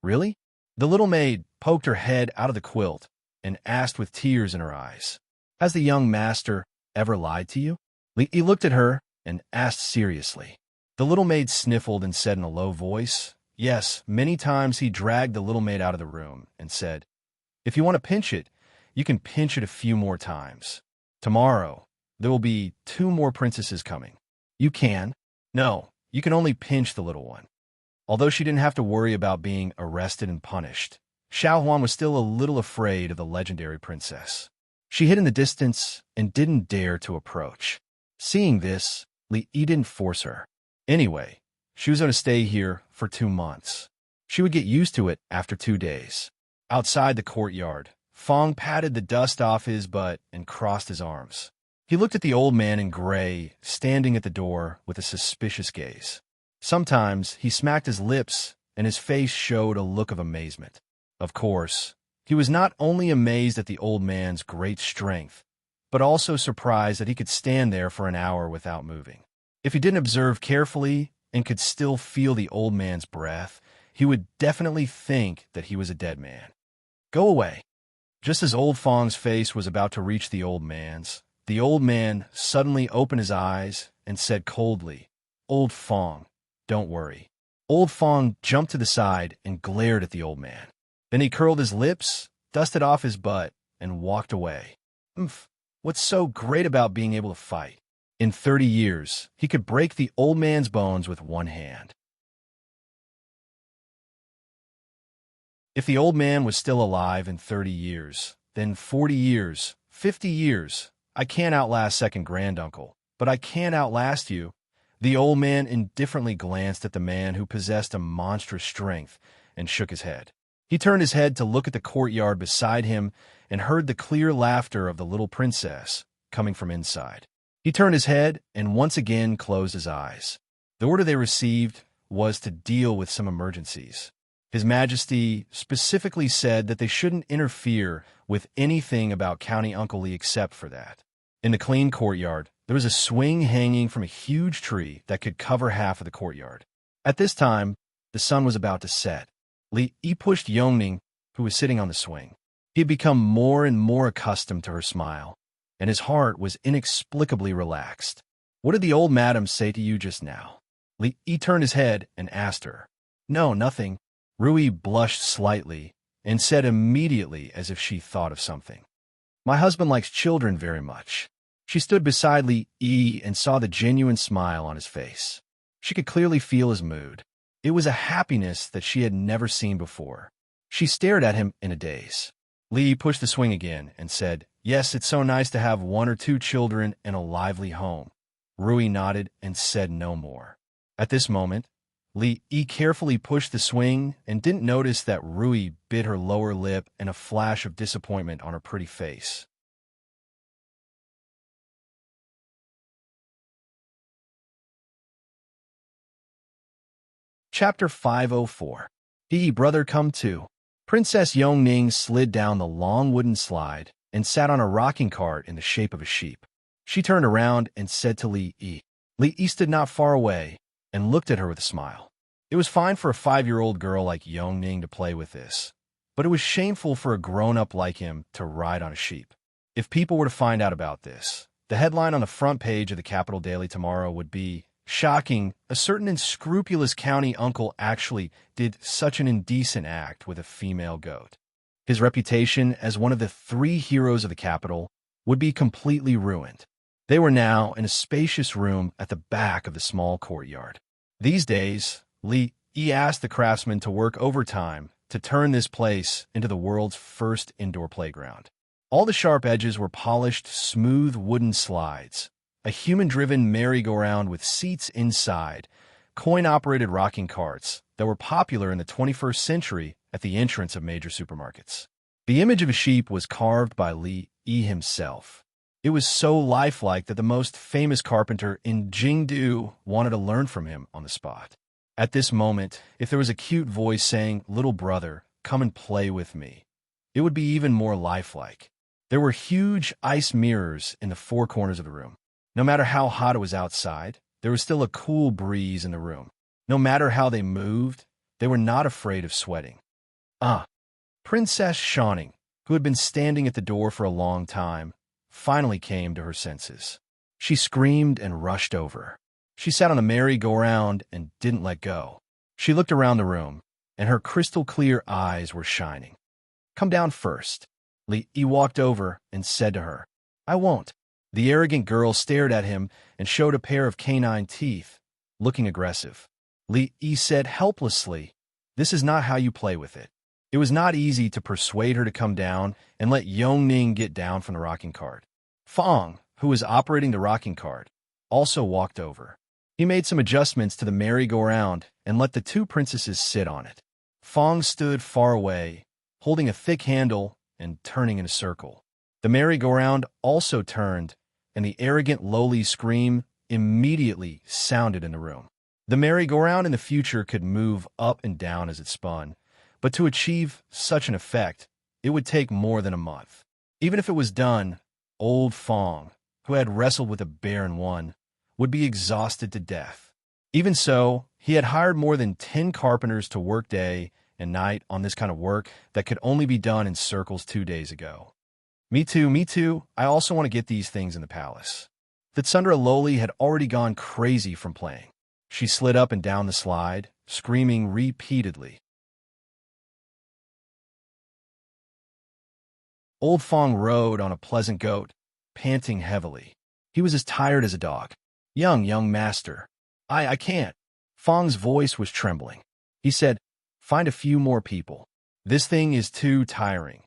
"Really?" The little maid poked her head out of the quilt and asked with tears in her eyes, "Has the young master ever lied to you?" Li Yi looked at her and asked seriously. The little maid sniffled and said in a low voice, "Yes, many times he dragged the little maid out of the room and said, 'If you want to pinch it, you can pinch it a few more times. Tomorrow, there will be 2 more princesses coming. You can. No, you can only pinch the little one.'" Although she didn't have to worry about being arrested and punished, Xiao Huan was still a little afraid of the legendary princess. She hid in the distance and didn't dare to approach. Seeing this, Li Yi didn't force her. Anyway, she was going to stay here for 2 months. She would get used to it after 2 days. Outside the courtyard, Fong patted the dust off his butt and crossed his arms. He looked at the old man in gray, standing at the door with a suspicious gaze. Sometimes he smacked his lips, and his face showed a look of amazement. Of course, he was not only amazed at the old man's great strength, but also surprised that he could stand there for an hour without moving. If he didn't observe carefully and could still feel the old man's breath, he would definitely think that he was a dead man. "Go away." Just as old Fong's face was about to reach the old man suddenly opened his eyes and said coldly, "Old Fong, don't worry." Old Fong jumped to the side and glared at the old man. Then he curled his lips, dusted off his butt, and walked away. What's so great about being able to fight? In 30 years, he could break the old man's bones with one hand. If the old man was still alive in 30 years, then 40 years, 50 years, I can't outlast second granduncle, but I can outlast you. The old man indifferently glanced at the man who possessed a monstrous strength and shook his head. He turned his head to look at the courtyard beside him and heard the clear laughter of the little princess coming from inside. He turned his head and once again closed his eyes. The order they received was to deal with some emergencies. His Majesty specifically said that they shouldn't interfere with anything about County Uncle Lee except for that. In the clean courtyard, there was a swing hanging from a huge tree that could cover half of the courtyard. At this time, the sun was about to set. Li pushed Yongning, who was sitting on the swing. He had become more and more accustomed to her smile, and his heart was inexplicably relaxed. "What did the old madam say to you just now?" Li turned his head and asked her. "No, nothing." Rui blushed slightly and said immediately as if she thought of something. "My husband likes children very much." She stood beside Li and saw the genuine smile on his face. She could clearly feel his mood. It was a happiness that she had never seen before. She stared at him in a daze. Li pushed the swing again and said, "Yes, it's so nice to have 1 or 2 children and a lively home." Rui nodded and said no more. At this moment, Li carefully pushed the swing and didn't notice that Rui bit her lower lip and a flash of disappointment on her pretty face. Chapter 504. Brother, come too. Princess Yongning slid down the long wooden slide and sat on a rocking cart in the shape of a sheep. She turned around and said to Li. Li stood not far away and looked at her with a smile. It was fine for a 5-year-old girl like Yongning to play with this, but it was shameful for a grown-up like him to ride on a sheep. If people were to find out about this, the headline on the front page of the Capital Daily tomorrow would be, "Shocking, a certain unscrupulous county uncle actually did such an indecent act with a female goat." His reputation as one of the 3 heroes of the capital would be completely ruined. They were now in a spacious room at the back of the small courtyard. These days, Li asked the craftsman to work overtime to turn this place into the world's first indoor playground. All the sharp edges were polished, smooth wooden slides, a human-driven merry-go-round with seats inside, coin-operated rocking carts that were popular in the 21st century at the entrance of major supermarkets. The image of a sheep was carved by Li himself. It was so lifelike that the most famous carpenter in Jingdu wanted to learn from him on the spot. At this moment, if there was a cute voice saying, "Little brother, come and play with me," it would be even more lifelike. There were huge ice mirrors in the 4 corners of the room. No matter how hot it was outside, there was still a cool breeze in the room. No matter how they moved, they were not afraid of sweating. Princess Shawning, who had been standing at the door for a long time, finally came to her senses. She screamed and rushed over. She sat on the merry-go-round and didn't let go. She looked around the room, and her crystal-clear eyes were shining. "Come down first." Li walked over and said to her, "I won't." The arrogant girl stared at him and showed a pair of canine teeth, looking aggressive. Li said helplessly, "This is not how you play with it." It was not easy to persuade her to come down and let Yongning get down from the rocking cart. Fong, who was operating the rocking cart, also walked over. He made some adjustments to the merry-go-round and let the 2 princesses sit on it. Fong stood far away, holding a thick handle and turning in a circle. The merry-go-round also turned, and the arrogant Loli's scream immediately sounded in the room. The merry-go-round in the future could move up and down as it spun, but to achieve such an effect, it would take more than a month. Even if it was done, old Fong, who had wrestled with a bear and won, would be exhausted to death. Even so, he had hired more than 10 carpenters to work day and night on this kind of work that could only be done in circles 2 days ago. Me too. I also want to get these things in the palace. The Tsundere Loli had already gone crazy from playing. She slid up and down the slide, screaming repeatedly. Old Fong rode on a pleasant goat, panting heavily. He was as tired as a dog. Young master. I can't. Fong's voice was trembling. He said, "Find a few more people. This thing is too tiring."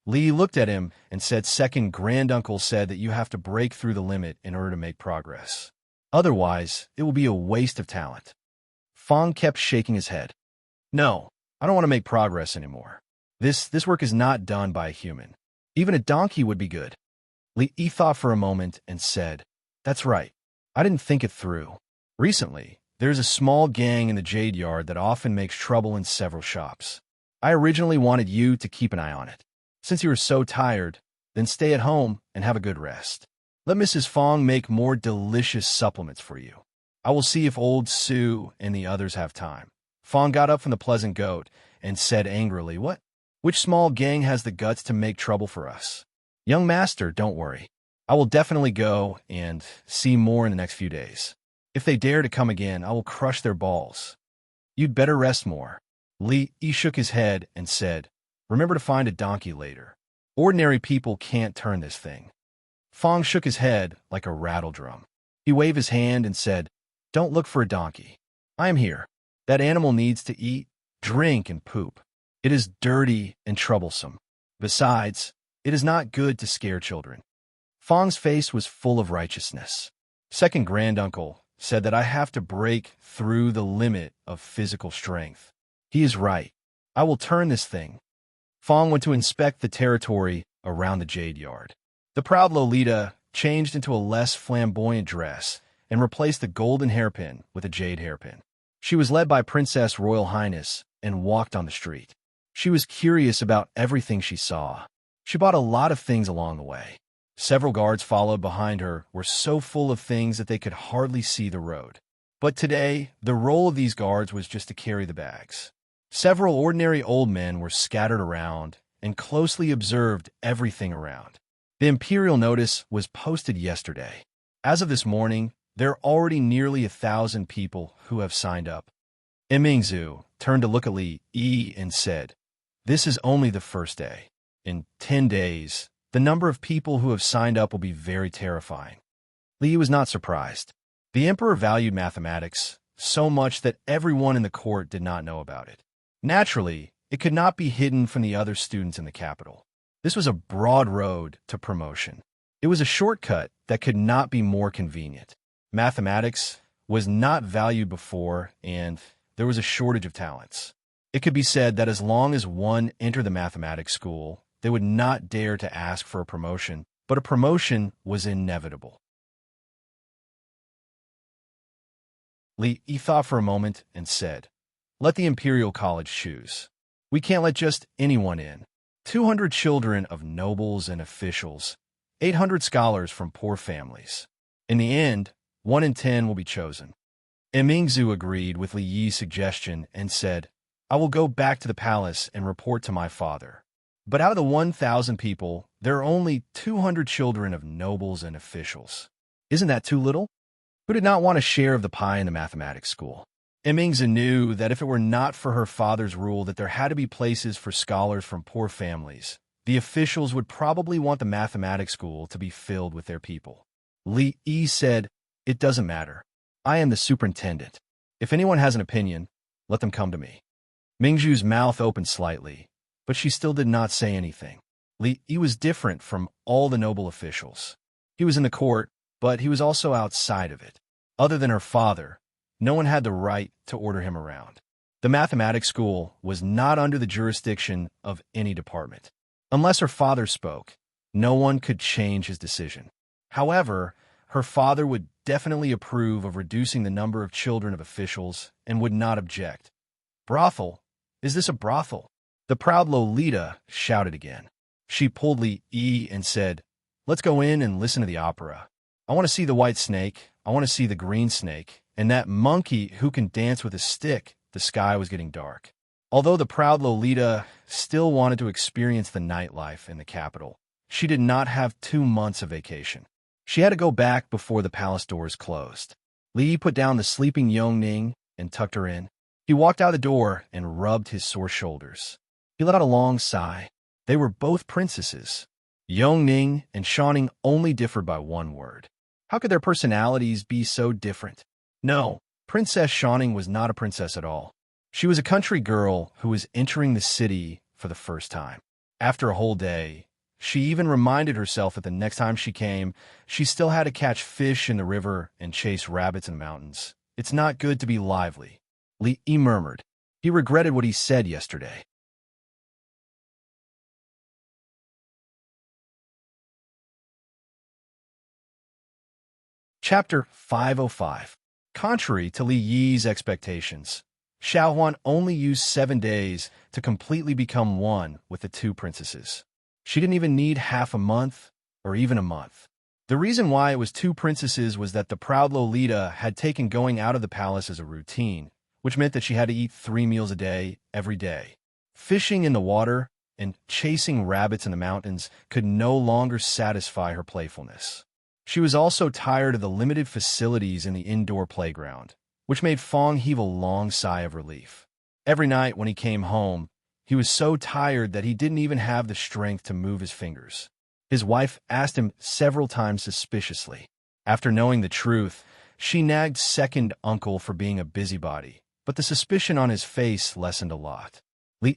Li looked at him and said, "Second granduncle said that you have to break through the limit in order to make progress. Otherwise, it will be a waste of talent." Fong kept shaking his head. "No, I don't want to make progress anymore. This work is not done by a human. Even a donkey would be good." Li thought for a moment and said, "That's right. I didn't think it through. Recently, there's a small gang in the Jade Yard that often makes trouble in several shops. I originally wanted you to keep an eye on it. Since you are so tired, then stay at home and have a good rest. Let Mrs. Fong make more delicious supplements for you. I will see if old Sue and the others have time." Fong got up from the pleasant goat and said angrily, "What? Which small gang has the guts to make trouble for us? Young master, don't worry. I will definitely go and see more in the next few days. If they dare to come again, I will crush their balls. You'd better rest more." Li shook his head and said, "Remember to find a donkey later. Ordinary people can't turn this thing." Fong shook his head like a rattle drum. He waved his hand and said, "Don't look for a donkey. I am here. That animal needs to eat, drink, and poop. It is dirty and troublesome. Besides, it is not good to scare children." Fong's face was full of righteousness. Second granduncle said that I have to break through the limit of physical strength. He is right. I will turn this thing. Fong went to inspect the territory around the Jade Yard. The proud Lolita changed into a less flamboyant dress and replaced the golden hairpin with a jade hairpin. She was led by Princess Royal Highness and walked on the street. She was curious about everything she saw. She bought a lot of things along the way. Several guards followed behind her were so full of things that they could hardly see the road. But today, the role of these guards was just to carry the bags. Several ordinary old men were scattered around and closely observed everything around. The imperial notice was posted yesterday. As of this morning, there are already nearly 1,000 people who have signed up. Imingzu turned to look at Li and said, "This is only the first day. In 10 days, the number of people who have signed up will be very terrifying." Li was not surprised. The emperor valued mathematics so much that everyone in the court did not know about it. Naturally, it could not be hidden from the other students in the capital. This was a broad road to promotion. It was a shortcut that could not be more convenient. Mathematics was not valued before, and there was a shortage of talents. It could be said that as long as one entered the mathematics school, they would not dare to ask for a promotion, but a promotion was inevitable. Li thought for a moment and said, "Let the Imperial College choose. We can't let just anyone in. 200 children of nobles and officials, 800 scholars from poor families. In the end, 1 in 10 will be chosen." Imingzu agreed with Li Yi's suggestion and said, "I will go back to the palace and report to my father. But out of the 1,000 people, there are only 200 children of nobles and officials. Isn't that too little?" Who did not want a share of the pie in the mathematics school? Imingzu knew that if it were not for her father's rule that there had to be places for scholars from poor families, the officials would probably want the mathematics school to be filled with their people. Li said, "It doesn't matter. I am the superintendent. If anyone has an opinion, let them come to me." Mingzhu's mouth opened slightly, but she still did not say anything. Li was different from all the noble officials. He was in the court, but he was also outside of it. Other than her father, no one had the right to order him around. The mathematics school was not under the jurisdiction of any department. Unless her father spoke, no one could change his decision. However, her father would definitely approve of reducing the number of children of officials and would not object. Brothel? Is this a brothel? The proud Lolita shouted again. She pulled Li Yi and said, "Let's go in and listen to the opera. I want to see the white snake, I want to see the green snake, and that monkey who can dance with a stick." The sky was getting dark. Although the proud Lolita still wanted to experience the nightlife in the capital, she did not have 2 months of vacation. She had to go back before the palace doors closed. Li put down the sleeping Yongning and tucked her in. He walked out the door and rubbed his sore shoulders. He let out a long sigh. They were both princesses. Yongning and Shaning only differed by one word. How could their personalities be so different? No, Princess Shaning was not a princess at all. She was a country girl who was entering the city for the first time. After a whole day, she even reminded herself that the next time she came, she still had to catch fish in the river and chase rabbits in the mountains. It's not good to be lively, Li Yi murmured. He regretted what he said yesterday. Chapter 505. Contrary to Li Yi's expectations, Xiaohuan only used 7 days to completely become one with the 2 princesses. She didn't even need half a month or even a month. The reason why it was 2 princesses was that the proud Lolita had taken going out of the palace as a routine, which meant that she had to eat 3 meals a day, every day. Fishing in the water and chasing rabbits in the mountains could no longer satisfy her playfulness. She was also tired of the limited facilities in the indoor playground, which made Fong heave a long sigh of relief. Every night when he came home, he was so tired that he didn't even have the strength to move his fingers. His wife asked him several times suspiciously. After knowing the truth, she nagged second uncle for being a busybody, but the suspicion on his face lessened a lot.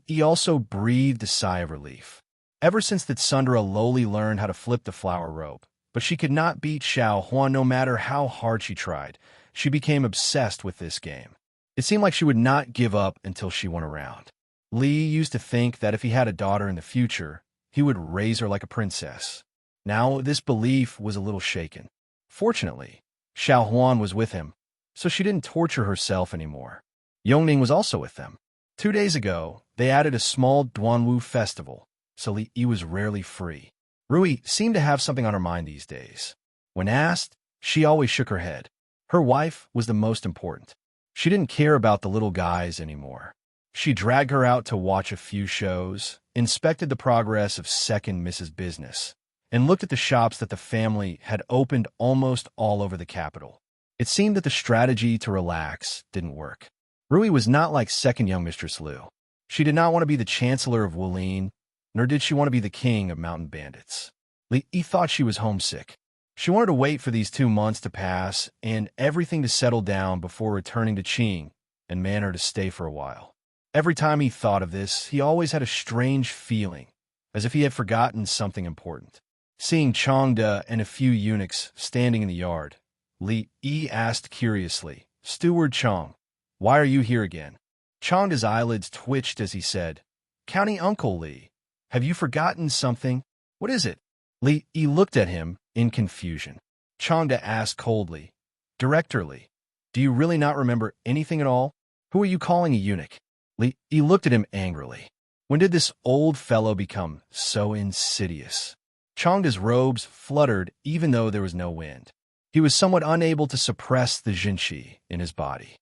He also breathed a sigh of relief. Ever since that Sundra lowly learned how to flip the flower rope, but she could not beat Xiao Huan no matter how hard she tried. She became obsessed with this game. It seemed like she would not give up until she won a round. Li used to think that if he had a daughter in the future, he would raise her like a princess. Now this belief was a little shaken. Fortunately, Xiao Huan was with him, so she didn't torture herself anymore. Yongning was also with them. 2 days ago, they added a small Duanwu festival, so Li Yi was rarely free. Rui seemed to have something on her mind these days. When asked, she always shook her head. Her wife was the most important. She didn't care about the little guys anymore. She dragged her out to watch a few shows, inspected the progress of second Mrs. Business, and looked at the shops that the family had opened almost all over the capital. It seemed that the strategy to relax didn't work. Rui was not like second young Mistress Liu. She did not want to be the Chancellor of Wulin, nor did she want to be the king of mountain bandits. Li Yi thought she was homesick. She wanted to wait for these 2 months to pass and everything to settle down before returning to Qing and man her to stay for a while. Every time he thought of this, he always had a strange feeling, as if he had forgotten something important. Seeing Changde and a few eunuchs standing in the yard, Li Yi asked curiously, "Steward Chang, why are you here again?" Changde's eyelids twitched as he said, "County Uncle Li, have you forgotten something? What is it?" Li Yi looked at him in confusion. Changde asked coldly, "Director Li, do you really not remember anything at all? Who are you calling a eunuch?" Li Yi looked at him angrily. When did this old fellow become so insidious? Changde's robes fluttered even though there was no wind. He was somewhat unable to suppress the jinqi in his body.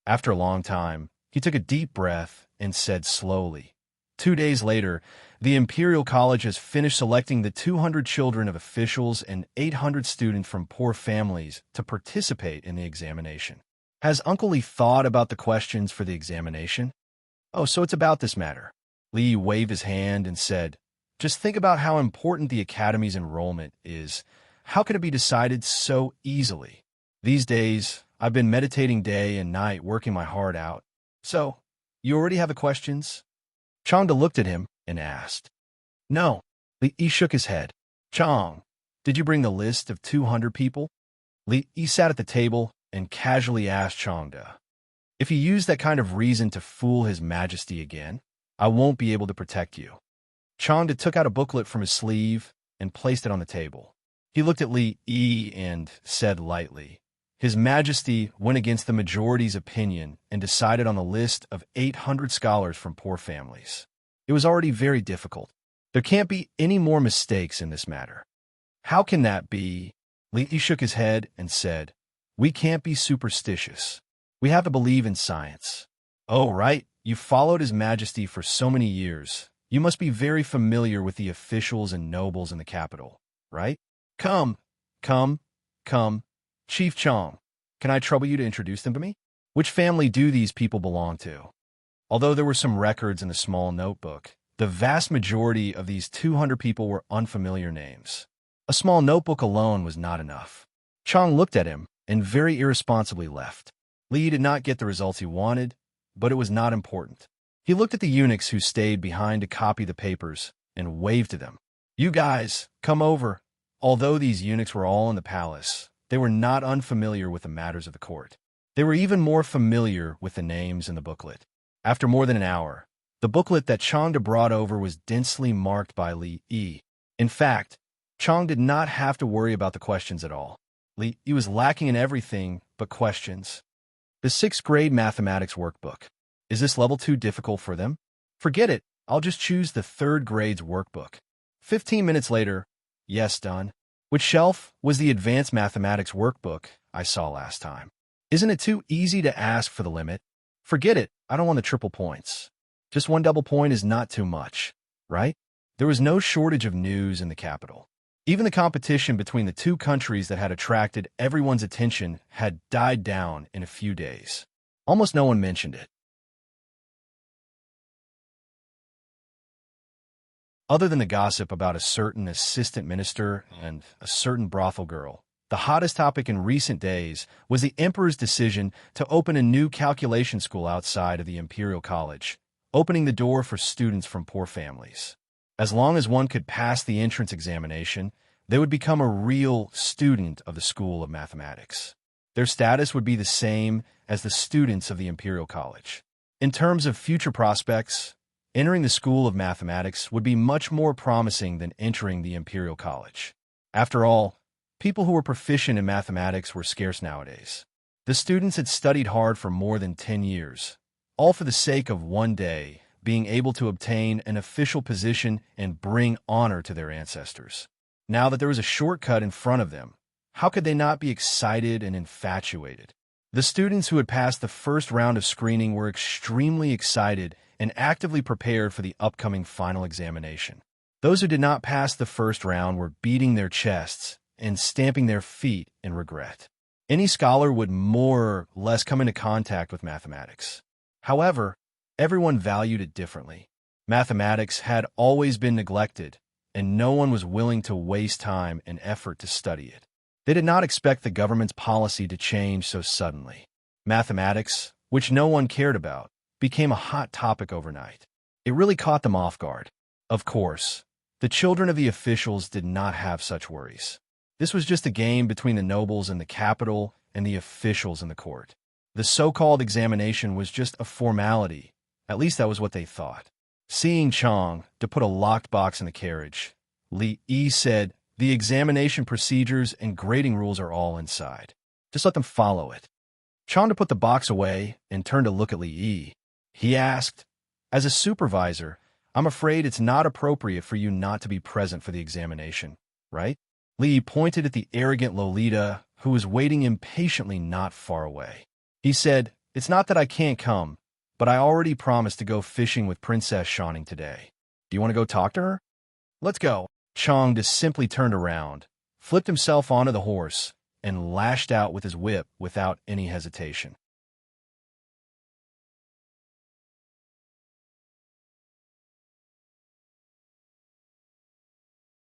After a long time, he took a deep breath and said slowly, 2 days later, the Imperial College has finished selecting the 200 children of officials and 800 students from poor families to participate in the examination. Has Uncle Li thought about the questions for the examination? Oh, so it's about this matter. Li waved his hand and said, "Just think about how important the Academy's enrollment is. How can it be decided so easily? These days, I've been meditating day and night, working my heart out. So, you already have the questions?" Changde looked at him and asked. "No." Li Yi shook his head. "Chang, did you bring the list of 200 people?" Li Yi sat at the table and casually asked Changde. If you use that kind of reason to fool His Majesty again, I won't be able to protect you. Changde took out a booklet from his sleeve and placed it on the table. He looked at Li Yi and said lightly, His Majesty went against the majority's opinion and decided on a list of 800 scholars from poor families. It was already very difficult. There can't be any more mistakes in this matter. How can that be? Li Yi shook his head and said, We can't be superstitious. We have to believe in science. Oh, right. You followed His Majesty for so many years. You must be very familiar with the officials and nobles in the capital, right? Come. Chief Chong, can I trouble you to introduce them to me? Which family do these people belong to? Although there were some records in the small notebook, the vast majority of these 200 people were unfamiliar names. A small notebook alone was not enough. Chong looked at him and very irresponsibly left. Li did not get the results he wanted, but it was not important. He looked at the eunuchs who stayed behind to copy the papers and waved to them. You guys, come over. Although these eunuchs were all in the palace, they were not unfamiliar with the matters of the court. They were even more familiar with the names in the booklet. After more than an hour, the booklet that Changde brought over was densely marked by Li Yi. In fact, Chang did not have to worry about the questions at all. Li Yi was lacking in everything but questions. The 6th grade mathematics workbook. Is this level too difficult for them? Forget it. I'll just choose the 3rd grade's workbook. 15 minutes later, yes, done. Which shelf was the advanced mathematics workbook I saw last time? Isn't it too easy to ask for the limit? Forget it. I don't want the triple points. Just 1 double point is not too much, right? There was no shortage of news in the capital. Even the competition between the 2 countries that had attracted everyone's attention had died down in a few days. Almost no one mentioned it. Other than the gossip about a certain assistant minister and a certain brothel girl, the hottest topic in recent days was the emperor's decision to open a new calculation school outside of the Imperial College, opening the door for students from poor families. As long as one could pass the entrance examination, they would become a real student of the School of Mathematics. Their status would be the same as the students of the Imperial College. In terms of future prospects, entering the School of Mathematics would be much more promising than entering the Imperial College. After all, people who were proficient in mathematics were scarce nowadays. The students had studied hard for more than 10 years, all for the sake of one day being able to obtain an official position and bring honor to their ancestors. Now that there was a shortcut in front of them, how could they not be excited and infatuated? The students who had passed the first round of screening were extremely excited and actively prepared for the upcoming final examination. Those who did not pass the first round were beating their chests and stamping their feet in regret. Any scholar would more or less come into contact with mathematics. However, everyone valued it differently. Mathematics had always been neglected, and no one was willing to waste time and effort to study it. They did not expect the government's policy to change so suddenly. Mathematics, which no one cared about, became a hot topic overnight. It really caught them off guard. Of course, the children of the officials did not have such worries. This was just a game between the nobles in the capital and the officials in the court. The so-called examination was just a formality. At least that was what they thought. Seeing Chang to put a locked box in the carriage, Li Yi said, "The examination procedures and grading rules are all inside. Just let them follow it." Chang to put the box away and turned to look at Li Yi. He asked, "As a supervisor, I'm afraid it's not appropriate for you not to be present for the examination, right?" Li Yi pointed at the arrogant Lolita, who was waiting impatiently not far away. He said, "It's not that I can't come, but I already promised to go fishing with Princess Shining today. Do you want to go talk to her? Let's go." Chang just simply turned around, flipped himself onto the horse, and lashed out with his whip without any hesitation.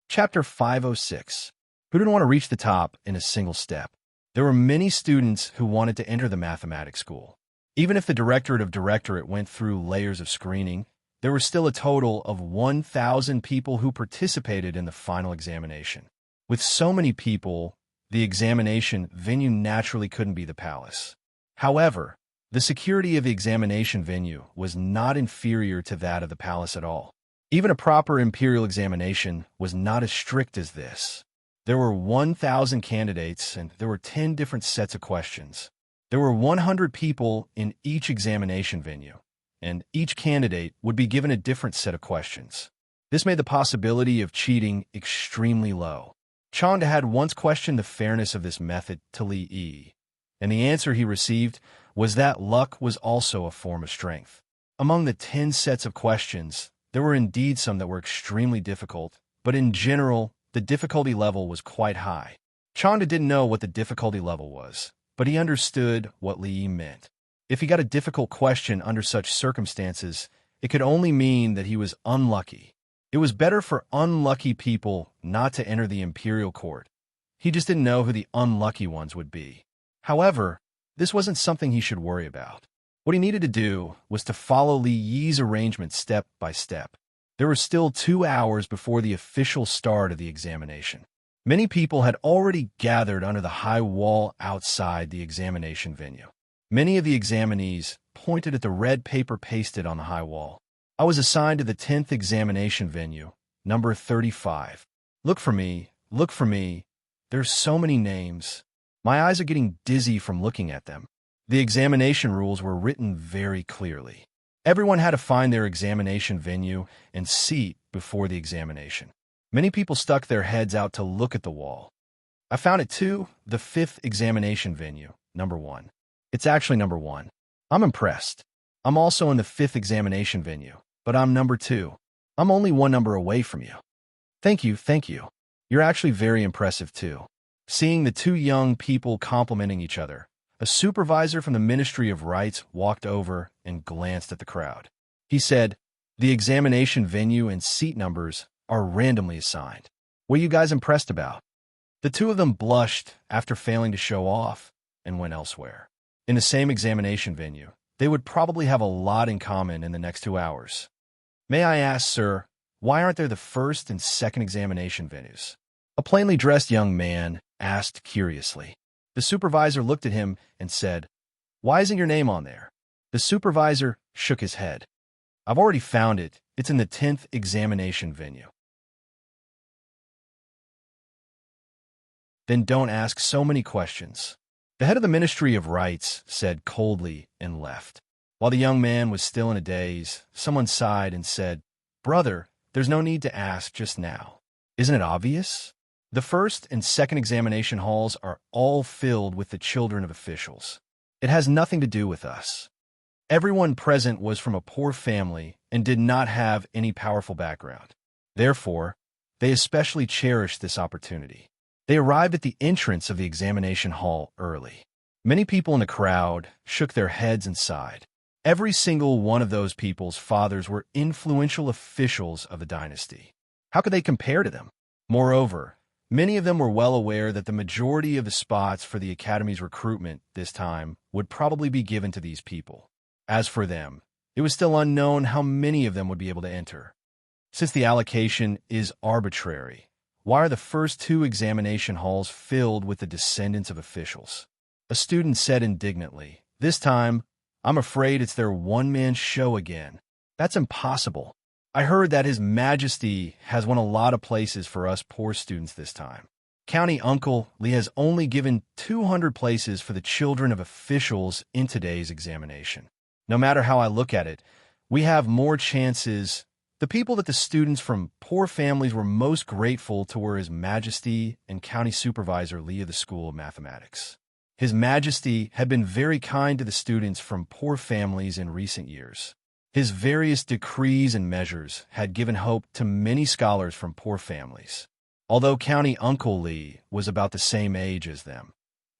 Chapter 506. Who didn't want to reach the top in a single step? There were many students who wanted to enter the mathematics school. Even if the directorate of directorate went through layers of screening, there were still a total of 1,000 people who participated in the final examination. With so many people, the examination venue naturally couldn't be the palace. However, The security of the examination venue was not inferior to that of the palace at all. Even a proper imperial examination was not as strict as this. There were 1,000 candidates, and there were 10 different sets of questions. There were 100 people in each examination venue, and each candidate would be given a different set of questions. This made the possibility of cheating extremely low. Chanda had once questioned the fairness of this method to Li Yi, and the answer he received was that luck was also a form of strength. Among the 10 sets of questions, there were indeed some that were extremely difficult, but in general, the difficulty level was quite high. Chanda didn't know what the difficulty level was, but he understood what Li Yi meant. If he got a difficult question under such circumstances, it could only mean that he was unlucky. It was better for unlucky people not to enter the imperial court. He just didn't know who the unlucky ones would be. However, this wasn't something he should worry about. What he needed to do was to follow Li Yi's arrangement step by step. There were still 2 hours before the official start of the examination. Many people had already gathered under the high wall outside the examination venue. Many of the examinees pointed at the red paper pasted on the high wall. I was assigned to the 10th examination venue, number 35. Look for me, look for me. There's so many names. My eyes are getting dizzy from looking at them. The examination rules were written very clearly. Everyone had to find their examination venue and seat before the examination. Many people stuck their heads out to look at the wall. I found it too, the 5th examination venue, number 1. It's actually number 1. I'm impressed. I'm also in the 5th examination venue, but I'm number 2. I'm only 1 number away from you. Thank you, thank you. You're actually very impressive too. Seeing the 2 young people complimenting each other, a supervisor from the Ministry of Rights walked over and glanced at the crowd. He said, "The examination venue and seat numbers are randomly assigned. What are you guys impressed about?" The 2 of them blushed after failing to show off and went elsewhere. In the same examination venue, they would probably have a lot in common in the next 2 hours. "May I ask, sir, why aren't there the 1st and 2nd examination venues?" A plainly dressed young man asked curiously. The supervisor looked at him and said, "Why isn't your name on there?" The supervisor shook his head. "I've already found it. It's in the 10th examination venue." "Then don't ask so many questions." The head of the Ministry of Rights said coldly and left. While the young man was still in a daze, someone sighed and said, "Brother, there's no need to ask just now. Isn't it obvious? The 1st and 2nd examination halls are all filled with the children of officials. It has nothing to do with us. Everyone present was from a poor family and did not have any powerful background. Therefore, they especially cherished this opportunity. They arrived at the entrance of the examination hall early. Many people in the crowd shook their heads and sighed. Every single one of those people's fathers were influential officials of the dynasty. How could they compare to them? Moreover, many of them were well aware that the majority of the spots for the Academy's recruitment this time would probably be given to these people. As for them, it was still unknown how many of them would be able to enter. Since the allocation is arbitrary, why are the first 2 examination halls filled with the descendants of officials? A student said indignantly, "This time, I'm afraid it's their one-man show again. That's impossible. I heard that His Majesty has won a lot of places for us poor students this time. County Uncle Lee has only given 200 places for the children of officials in today's examination. No matter how I look at it, we have more chances." The people that the students from poor families were most grateful to were His Majesty and County Supervisor Lee of the School of Mathematics. His Majesty had been very kind to the students from poor families in recent years. His various decrees and measures had given hope to many scholars from poor families. Although County Uncle Lee was about the same age as them,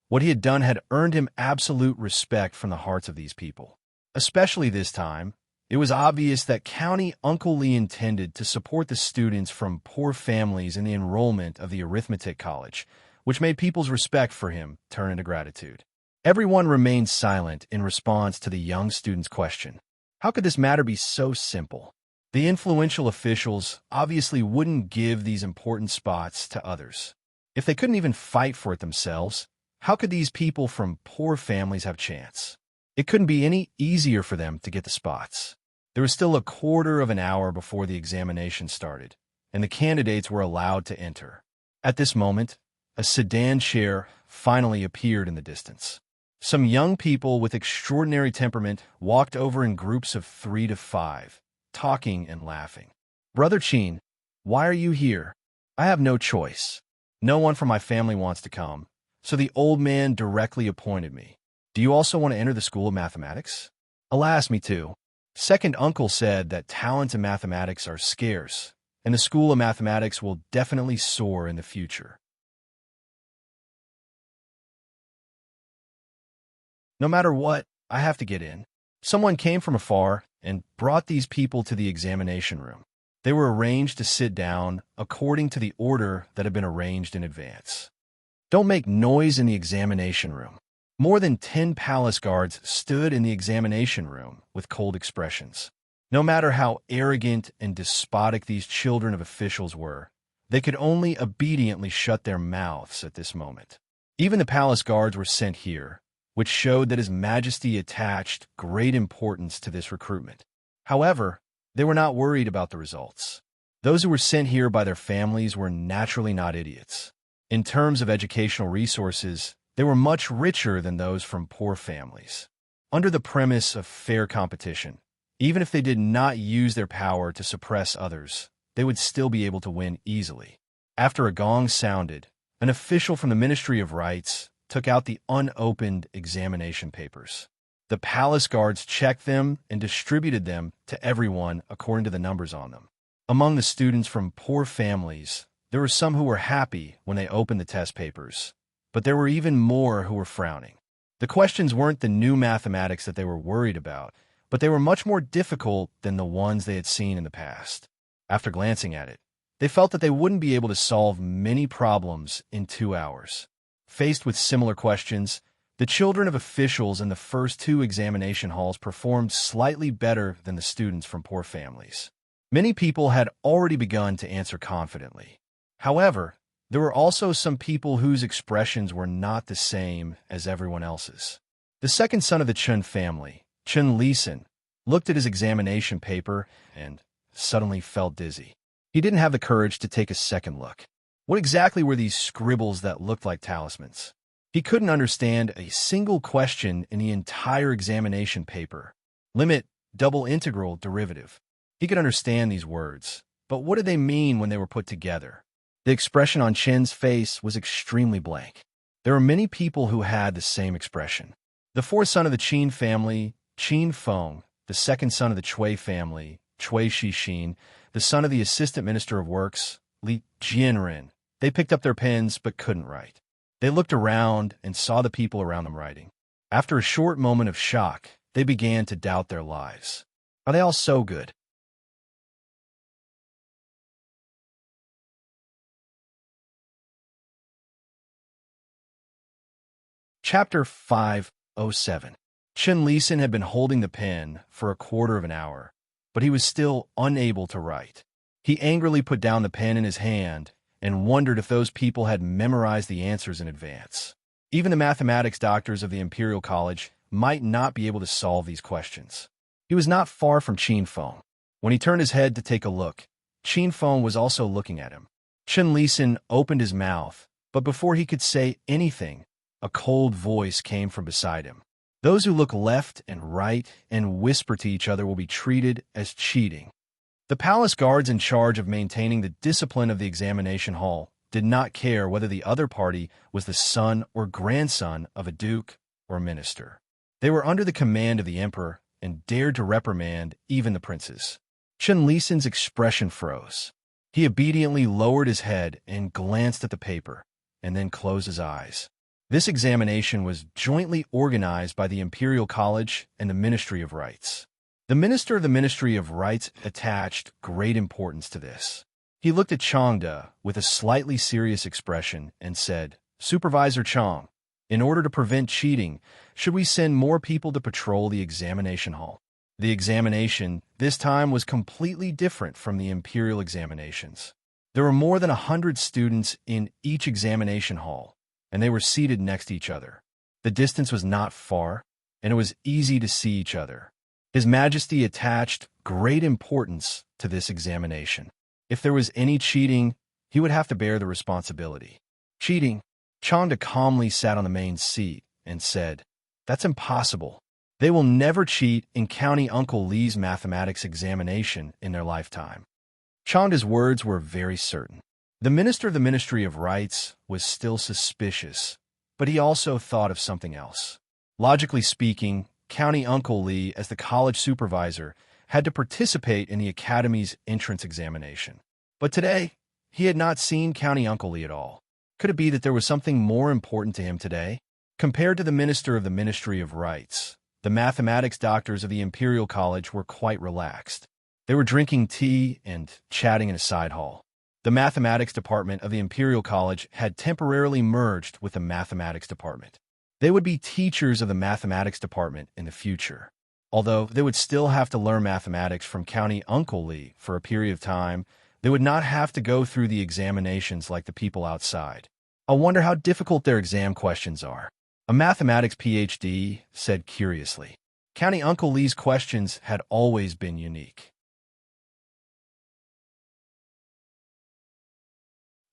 what he had done had earned him absolute respect from the hearts of these people. Especially this time, it was obvious that County Uncle Lee intended to support the students from poor families in the enrollment of the arithmetic college, which made people's respect for him turn into gratitude. Everyone remained silent in response to the young student's question. How could this matter be so simple? The influential officials obviously wouldn't give these important spots to others. If they couldn't even fight for it themselves, how could these people from poor families have chance? It couldn't be any easier for them to get the spots. There was still a quarter of an hour before the examination started, and the candidates were allowed to enter. At this moment, a sedan chair finally appeared in the distance. Some young people with extraordinary temperament walked over in groups of 3 to 5, talking and laughing. "Brother Chin, why are you here?" "I have no choice. No one from my family wants to come, so the old man directly appointed me." "Do you also want to enter the School of Mathematics?" "Alas, me too. Second uncle said that talents in mathematics are scarce, and the School of Mathematics will definitely soar in the future. No matter what, I have to get in." Someone came from afar and brought these people to the examination room. They were arranged to sit down according to the order that had been arranged in advance. "Don't make noise in the examination room." More than 10 palace guards stood in the examination room with cold expressions. No matter how arrogant and despotic these children of officials were, they could only obediently shut their mouths at this moment. Even the palace guards were sent here, which showed that His Majesty attached great importance to this recruitment. However, they were not worried about the results. Those who were sent here by their families were naturally not idiots. In terms of educational resources, they were much richer than those from poor families. Under the premise of fair competition, even if they did not use their power to suppress others, they would still be able to win easily. After a gong sounded, an official from the Ministry of Rights took out the unopened examination papers. The palace guards checked them and distributed them to everyone according to the numbers on them. Among the students from poor families, there were some who were happy when they opened the test papers, but there were even more who were frowning. The questions weren't the new mathematics that they were worried about, but they were much more difficult than the ones they had seen in the past. After glancing at it, they felt that they wouldn't be able to solve many problems in 2 hours. Faced with similar questions, the children of officials in the first 2 examination halls performed slightly better than the students from poor families. Many people had already begun to answer confidently. However, there were also some people whose expressions were not the same as everyone else's. The second son of the Chun family, Chun Lisan, looked at his examination paper and suddenly felt dizzy. He didn't have the courage to take a second look. What exactly were these scribbles that looked like talismans? He couldn't understand a single question in the entire examination paper. Limit, double integral, derivative. He could understand these words, but what did they mean when they were put together? The expression on Chen's face was extremely blank. There were many people who had the same expression. The fourth son of the Qin family, Qin Feng, the second son of the Chui family, Chui Shixin, the son of the Assistant Minister of Works, Li Jianren. They picked up their pens but couldn't write. They looked around and saw the people around them writing. After a short moment of shock, they began to doubt their lives. Are they all so good? Chapter 507. Chen Lisan had been holding the pen for a quarter of an hour, but he was still unable to write. He angrily put down the pen in his hand and wondered if those people had memorized the answers in advance. Even the mathematics doctors of the Imperial College might not be able to solve these questions. He was not far from Qin Feng. When he turned his head to take a look, Qin Feng was also looking at him. Chen Lisan opened his mouth, but before he could say anything, a cold voice came from beside him. Those who look left and right and whisper to each other will be treated as cheating. The palace guards in charge of maintaining the discipline of the examination hall did not care whether the other party was the son or grandson of a duke or minister. They were under the command of the emperor and dared to reprimand even the princes. Chen Lisan's expression froze. He obediently lowered his head and glanced at the paper, and then closed his eyes. This examination was jointly organized by the Imperial College and the Ministry of Rights. The minister of the Ministry of Rights attached great importance to this. He looked at Changda with a slightly serious expression and said, "Supervisor Chang, in order to prevent cheating, should we send more people to patrol the examination hall?" The examination this time was completely different from the imperial examinations. There were more than 100 students in each examination hall, and they were seated next to each other. The distance was not far. and it was easy to see each other. His Majesty attached great importance to this examination. If there was any cheating, he would have to bear the responsibility. Cheating? Chanda calmly sat on the main seat and said, "That's impossible. They will never cheat in County Uncle Lee's mathematics examination in their lifetime." Chanda's words were very certain. The minister of the Ministry of Rights was still suspicious, but he also thought of something else. Logically speaking, County Uncle Lee, as the college supervisor, had to participate in the academy's entrance examination. But today, he had not seen County Uncle Lee at all. Could it be that there was something more important to him today? Compared to the minister of the Ministry of Rights, the mathematics doctors of the Imperial College were quite relaxed. They were drinking tea and chatting in a side hall. The mathematics department of the Imperial College had temporarily merged with the mathematics department. They would be teachers of the mathematics department in the future. Although they would still have to learn mathematics from County Uncle Lee for a period of time, they would not have to go through the examinations like the people outside. I wonder how difficult their exam questions are. A mathematics PhD said curiously. County Uncle Lee's questions had always been unique.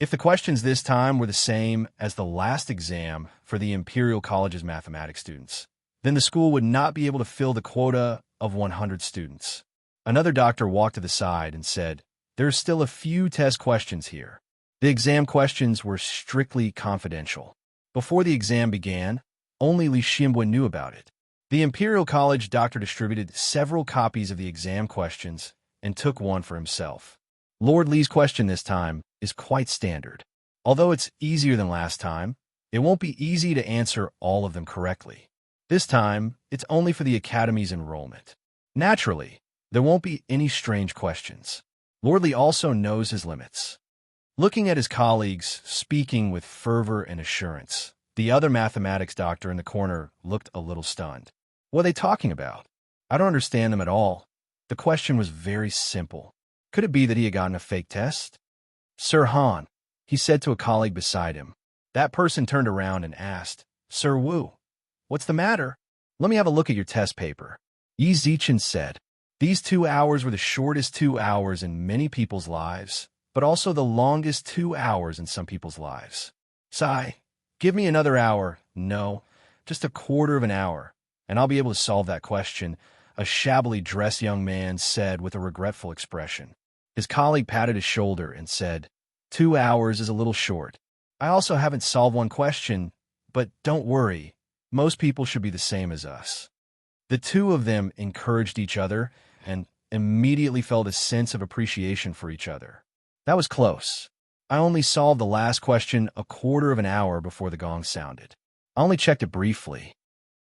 If the questions this time were the same as the last exam for the Imperial College's mathematics students, then the school would not be able to fill the quota of 100 students. Another doctor walked to the side and said, "There are still a few test questions here." The exam questions were strictly confidential. Before the exam began, only Li Xianbun knew about it. The Imperial College doctor distributed several copies of the exam questions and took one for himself. Lord Li's question this time is quite standard. Although it's easier than last time, it won't be easy to answer all of them correctly. This time, it's only for the Academy's enrollment. Naturally, there won't be any strange questions. Lord Li also knows his limits. Looking at his colleagues, speaking with fervor and assurance, the other mathematics doctor in the corner looked a little stunned. What are they talking about? I don't understand them at all. The question was very simple. Could it be that he had gotten a fake test? "Sir Han," he said to a colleague beside him. That person turned around and asked, "Sir Wu, what's the matter? Let me have a look at your test paper." Yi Zichen said, "These 2 hours were the shortest 2 hours in many people's lives, but also the longest 2 hours in some people's lives. Sai, give me another hour. No, just a quarter of an hour, and I'll be able to solve that question," a shabbily dressed young man said with a regretful expression. His colleague patted his shoulder and said, 2 hours is a little short. I also haven't solved one question, but don't worry, most people should be the same as us." The two of them encouraged each other and immediately felt a sense of appreciation for each other. That was close. I only solved the last question a quarter of an hour before the gong sounded. I only checked it briefly.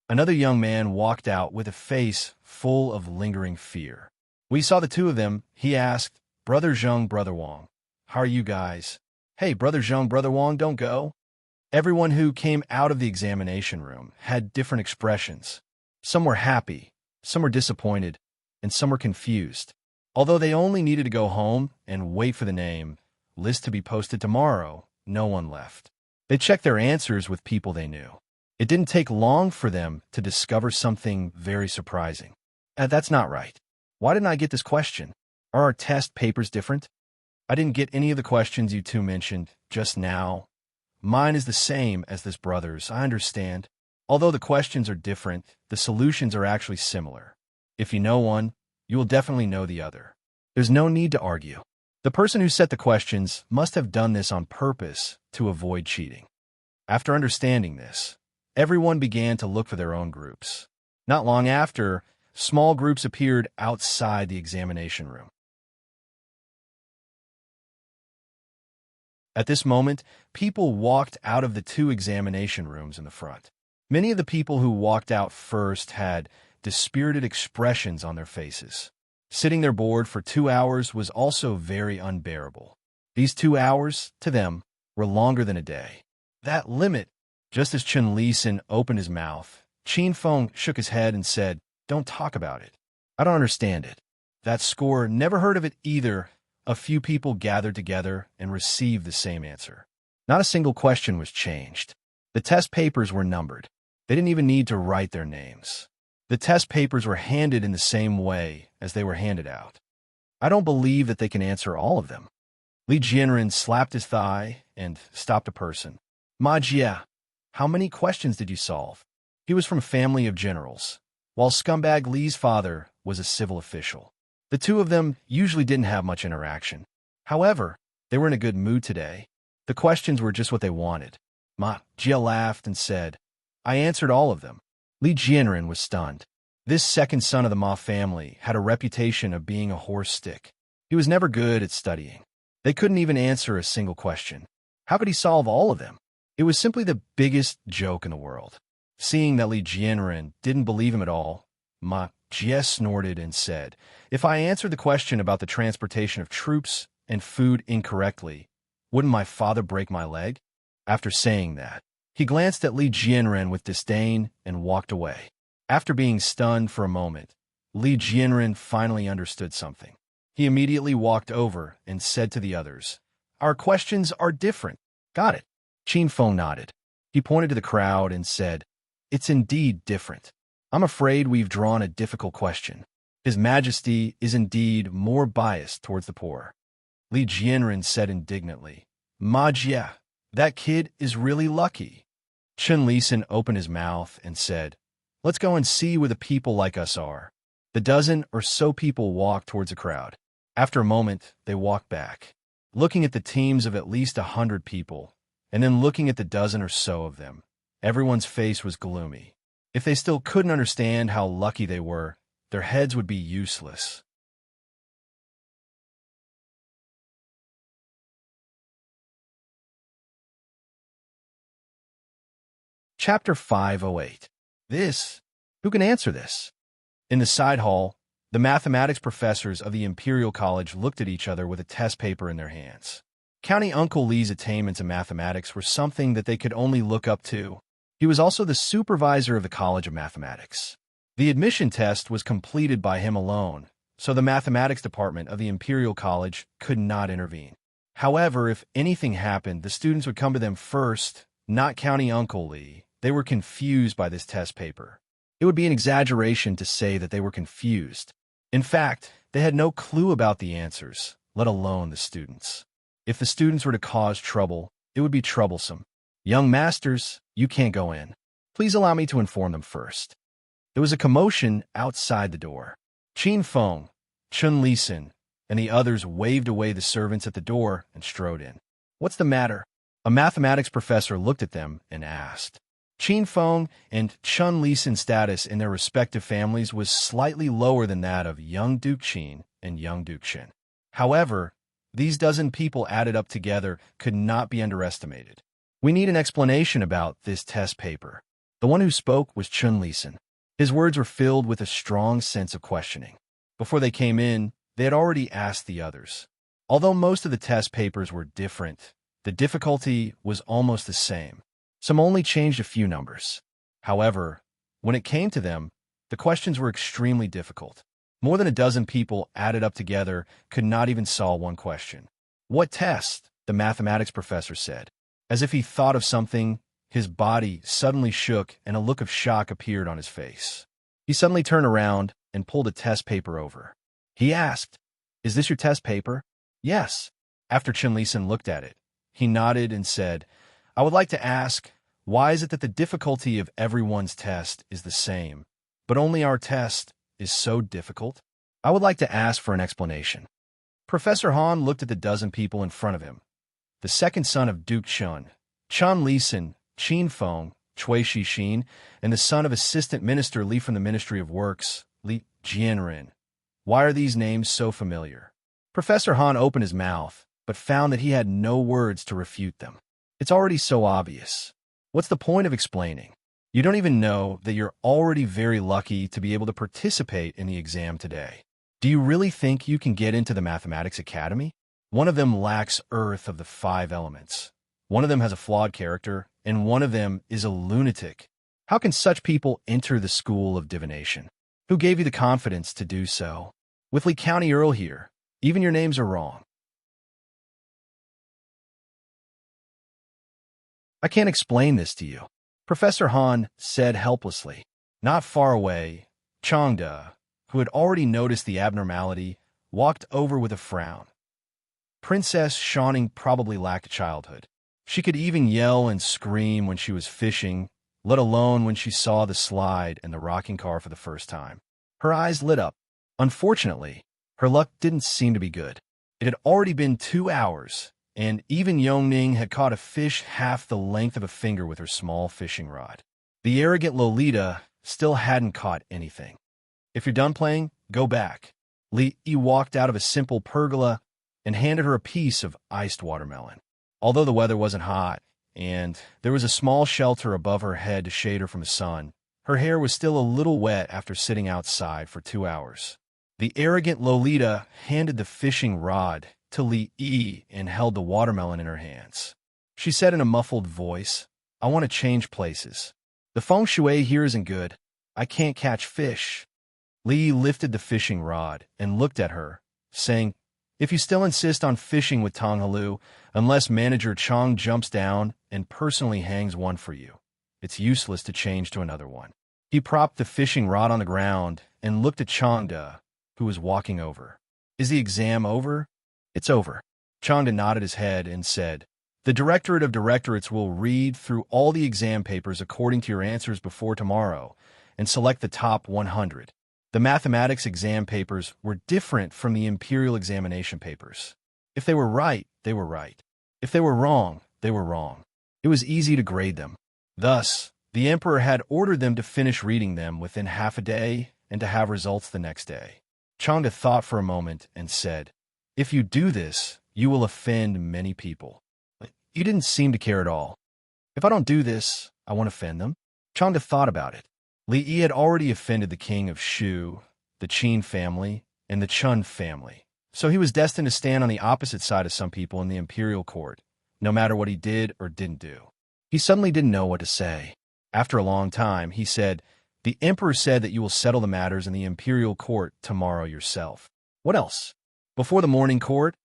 Another young man walked out with a face full of lingering fear. When he saw the two of them, he asked, "Brother Zheng, Brother Wang, how are you guys?" "Hey, Brother Zheng, Brother Wang, don't go." Everyone who came out of the examination room had different expressions. Some were happy, some were disappointed, and some were confused. Although they only needed to go home and wait for the name list to be posted tomorrow, no one left. They checked their answers with people they knew. It didn't take long for them to discover something very surprising. That's not right. Why didn't I get this question? Are our test papers different? I didn't get any of the questions you two mentioned just now. Mine is the same as this brother's, I understand. Although the questions are different, the solutions are actually similar. If you know one, you will definitely know the other. There's no need to argue. The person who set the questions must have done this on purpose to avoid cheating. After understanding this, everyone began to look for their own groups. Not long after, small groups appeared outside the examination room. At this moment, people walked out of the 2 examination rooms in the front. Many of the people who walked out first had dispirited expressions on their faces. Sitting there bored for 2 hours was also very unbearable. These 2 hours, to them, were longer than a day. That limit, just as Chen Lisin opened his mouth, Qin Feng shook his head and said, "Don't talk about it. I don't understand it." That score never heard of it either. A few people gathered together and received the same answer. Not a single question was changed. The test papers were numbered. They didn't even need to write their names. The test papers were handed in the same way as they were handed out. I don't believe that they can answer all of them. Li Jianren slapped his thigh and stopped a person. Ma Jia, how many questions did you solve? He was from a family of generals, while scumbag Li's father was a civil official. The two of them usually didn't have much interaction. However, they were in a good mood today. The questions were just what they wanted. Ma Jia laughed and said, I answered all of them. Li Jianren was stunned. This second son of the Ma family had a reputation of being a horse stick. He was never good at studying. They couldn't even answer a single question. How could he solve all of them? It was simply the biggest joke in the world. Seeing that Li Jianren didn't believe him at all, Ma Jia snorted and said, if I answered the question about the transportation of troops and food incorrectly, wouldn't my father break my leg? After saying that, he glanced at Li Jianren with disdain and walked away. After being stunned for a moment, Li Jianren finally understood something. He immediately walked over and said to the others, our questions are different. Got it. Qin Feng nodded. He pointed to the crowd and said, it's indeed different. I'm afraid we've drawn a difficult question. His Majesty is indeed more biased towards the poor. Li Jianren said indignantly, Ma Jia, that kid is really lucky. Chen Lisan opened his mouth and said, let's go and see where the people like us are. The dozen or so people walked towards the crowd. After a moment, they walked back, looking at the teams of at least 100 people, and then looking at the dozen or so of them. Everyone's face was gloomy. If they still couldn't understand how lucky they were, their heads would be useless. Chapter 508. This? Who can answer this? In the side hall, the mathematics professors of the Imperial College looked at each other with a test paper in their hands. County Uncle Li's attainments in mathematics were something that they could only look up to. He was also the supervisor of the College of Mathematics. The admission test was completed by him alone, so the mathematics department of the Imperial College could not intervene. However, if anything happened, the students would come to them first, not County Uncle Li. They were confused by this test paper. It would be an exaggeration to say that they were confused. In fact, they had no clue about the answers, let alone the students. If the students were to cause trouble, it would be troublesome. Young masters, you can't go in. Please allow me to inform them first. There was a commotion outside the door. Qin Feng, Chen Lisan, and the others waved away the servants at the door and strode in. What's the matter? A mathematics professor looked at them and asked. Qin Feng and Chen Lisan's status in their respective families was slightly lower than that of young Duke Qin and young Duke Shen. However, these dozen people added up together could not be underestimated. We need an explanation about this test paper. The one who spoke was Chen Lisan. His words were filled with a strong sense of questioning. Before they came in, they had already asked the others. Although most of the test papers were different, the difficulty was almost the same. Some only changed a few numbers. However, when it came to them, the questions were extremely difficult. More than a dozen people added up together could not even solve one question. What test? The mathematics professor said. As if he thought of something, his body suddenly shook and a look of shock appeared on his face. He suddenly turned around and pulled a test paper over. He asked, is this your test paper? Yes. After Chen Lisan looked at it, he nodded and said, I would like to ask, why is it that the difficulty of everyone's test is the same, but only our test is so difficult? I would like to ask for an explanation. Professor Han looked at the dozen people in front of him. The second son of Duke Chen, Chen Lisan, Qin Feng, Cui Shixin, and the son of Assistant Minister Li from the Ministry of Works, Li Jianren. Why are these names so familiar? Professor Han opened his mouth, but found that he had no words to refute them. It's already so obvious. What's the point of explaining? You don't even know that you're already very lucky to be able to participate in the exam today. Do you really think you can get into the Mathematics Academy? One of them lacks Earth of the 5 elements. One of them has a flawed character, and one of them is a lunatic. How can such people enter the school of divination? Who gave you the confidence to do so? With Lee County Earl here, even your names are wrong. I can't explain this to you, Professor Han said helplessly. Not far away, Changde, who had already noticed the abnormality, walked over with a frown. Princess Shawning probably lacked childhood. She could even yell and scream when she was fishing, let alone when she saw the slide and the rocking car for the first time. Her eyes lit up. Unfortunately, her luck didn't seem to be good. It had already been 2 hours, and even Yongning had caught a fish half the length of a finger with her small fishing rod. The arrogant Lolita still hadn't caught anything. If you're done playing, go back. Li walked out of a simple pergola and handed her a piece of iced watermelon. Although the weather wasn't hot, and there was a small shelter above her head to shade her from the sun, her hair was still a little wet after sitting outside for 2 hours. The arrogant Lolita handed the fishing rod to Li and held the watermelon in her hands. She said in a muffled voice, "I want to change places. The feng shui here isn't good. I can't catch fish." Li lifted the fishing rod and looked at her, saying, "If you still insist on fishing with Tonghalu, unless Manager Chong jumps down and personally hangs one for you, it's useless to change to another one." He propped the fishing rod on the ground and looked at Changde, who was walking over. "Is the exam over?" "It's over." Changde nodded his head and said, "The Directorate of Directorates will read through all the exam papers according to your answers before tomorrow and select the top 100. The mathematics exam papers were different from the imperial examination papers. If they were right, they were right. If they were wrong, they were wrong. It was easy to grade them. Thus, the Emperor had ordered them to finish reading them within half a day and to have results the next day. Changde thought for a moment and said, "If you do this, you will offend many people." You didn't seem to care at all. "If I don't do this, I won't offend them." Changde thought about it. Li had already offended the king of Shu, the Qin family, and the Chun family, so he was destined to stand on the opposite side of some people in the imperial court, no matter what he did or didn't do. He suddenly didn't know what to say. After a long time, he said, "The Emperor said that you will settle the matters in the imperial court tomorrow yourself." "What else?" "Before the morning court,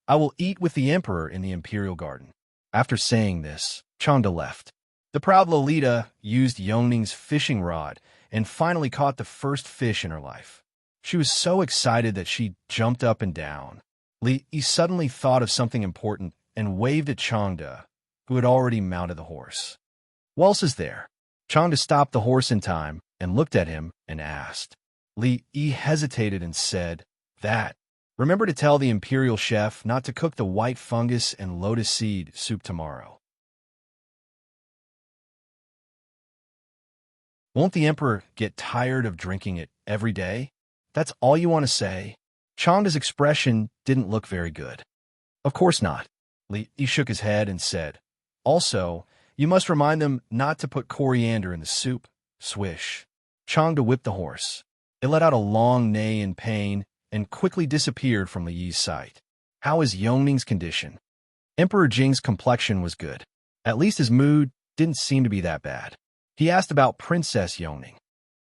I will eat with the Emperor in the imperial garden." After saying this, Changde left. The proud Lolita used Yongning's fishing rod and finally caught the first fish in her life. She was so excited that she jumped up and down. Li suddenly thought of something important and waved at Changde, who had already mounted the horse. "What else is there?" Changde stopped the horse in time and looked at him and asked. Li hesitated and said, "That. Remember to tell the imperial chef not to cook the white fungus and lotus seed soup tomorrow." "Won't the Emperor get tired of drinking it every day? That's all you want to say?" Changde's expression didn't look very good. "Of course not." Li shook his head and said, "Also, you must remind them not to put coriander in the soup." Swish. Changde whipped the horse. It let out a long neigh in pain and quickly disappeared from Li's sight. How is Yongning's condition? Emperor Jing's complexion was good. At least his mood didn't seem to be that bad. He asked about Princess Yongning.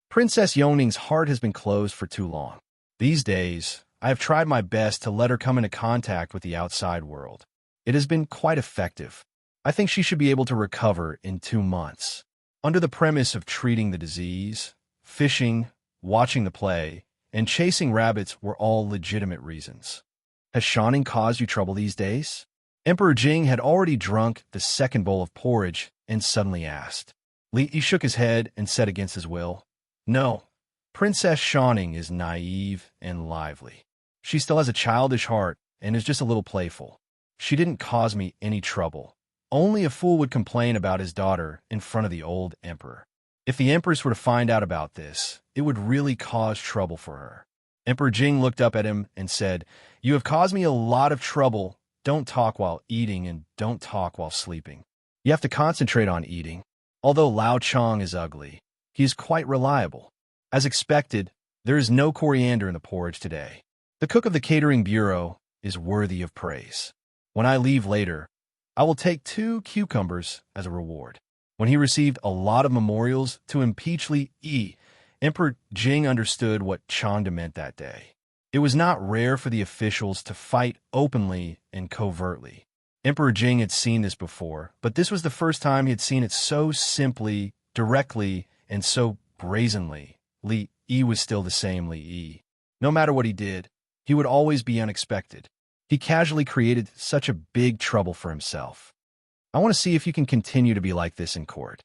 Princess Yongning's heart has been closed for too long. These days, I have tried my best to let her come into contact with the outside world. It has been quite effective. I think she should be able to recover in 2 months. Under the premise of treating the disease, fishing, watching the play, and chasing rabbits were all legitimate reasons. Has Shawning caused you trouble these days? Emperor Jing had already drunk the second bowl of porridge and suddenly asked. Li shook his head and said against his will, "No, Princess Shawning is naive and lively. She still has a childish heart and is just a little playful. She didn't cause me any trouble. Only a fool would complain about his daughter in front of the old emperor. If the empress were to find out about this, it would really cause trouble for her." Emperor Jing looked up at him and said, "You have caused me a lot of trouble. Don't talk while eating and don't talk while sleeping. You have to concentrate on eating. Although Lao Chong is ugly, he is quite reliable. As expected, there is no coriander in the porridge today. The cook of the catering bureau is worthy of praise. When I leave later, I will take 2 cucumbers as a reward." When he received a lot of memorials to impeach Li, Emperor Jing understood what Changde meant that day. It was not rare for the officials to fight openly and covertly. Emperor Jing had seen this before, but this was the first time he had seen it so simply, directly, and so brazenly. Li Yi was still the same Li Yi. No matter what he did, he would always be unexpected. He casually created such a big trouble for himself. I want to see if you can continue to be like this in court.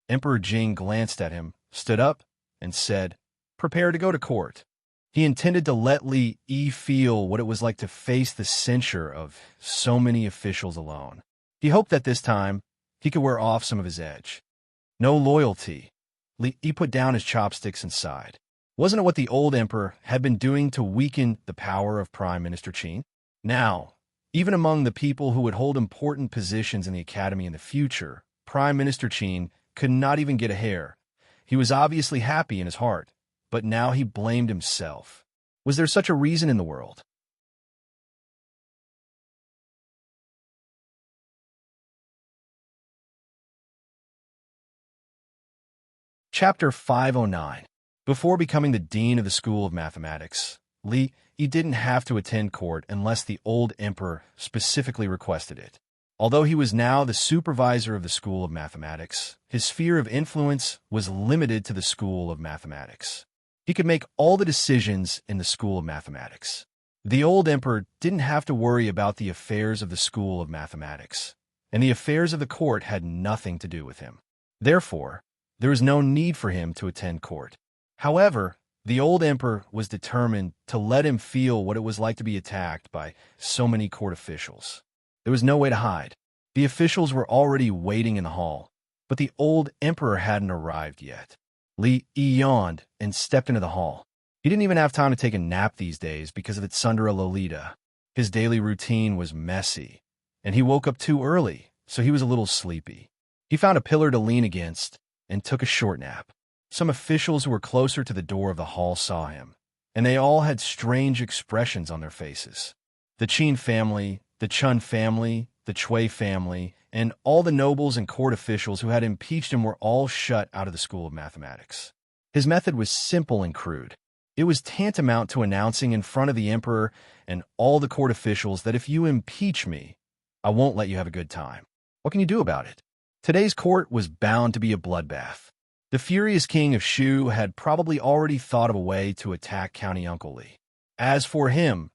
Emperor Jing glanced at him, stood up, and said, "Prepare to go to court." He intended to let Li Yi feel what it was like to face the censure of so many officials alone. He hoped that this time, he could wear off some of his edge. No loyalty. Li Yi put down his chopsticks and sighed. Wasn't it what the old emperor had been doing to weaken the power of Prime Minister Qin? Now, even among the people who would hold important positions in the academy in the future, Prime Minister Qin could not even get a hair. He was obviously happy in his heart, but now he blamed himself. Was there such a reason in the world? Chapter 509. Before becoming the dean of the School of Mathematics, Li Yi didn't have to attend court unless the old emperor specifically requested it. Although he was now the supervisor of the School of Mathematics, his sphere of influence was limited to the School of Mathematics. He could make all the decisions in the School of Mathematics. The old emperor didn't have to worry about the affairs of the School of Mathematics, and the affairs of the court had nothing to do with him. Therefore, there was no need for him to attend court. However, the old emperor was determined to let him feel what it was like to be attacked by so many court officials. There was no way to hide. The officials were already waiting in the hall, but the old emperor hadn't arrived yet. Li Yi yawned and stepped into the hall. He didn't even have time to take a nap these days because of Tsundere Lolita. His daily routine was messy, and he woke up too early, so he was a little sleepy. He found a pillar to lean against and took a short nap. Some officials who were closer to the door of the hall saw him, and they all had strange expressions on their faces. The Qin family, the Chun family, the Chui family, and all the nobles and court officials who had impeached him were all shut out of the School of Mathematics. His method was simple and crude. It was tantamount to announcing in front of the emperor and all the court officials that if you impeach me, I won't let you have a good time. What can you do about it? Today's court was bound to be a bloodbath. The furious king of Shu had probably already thought of a way to attack County Uncle Li. As for him,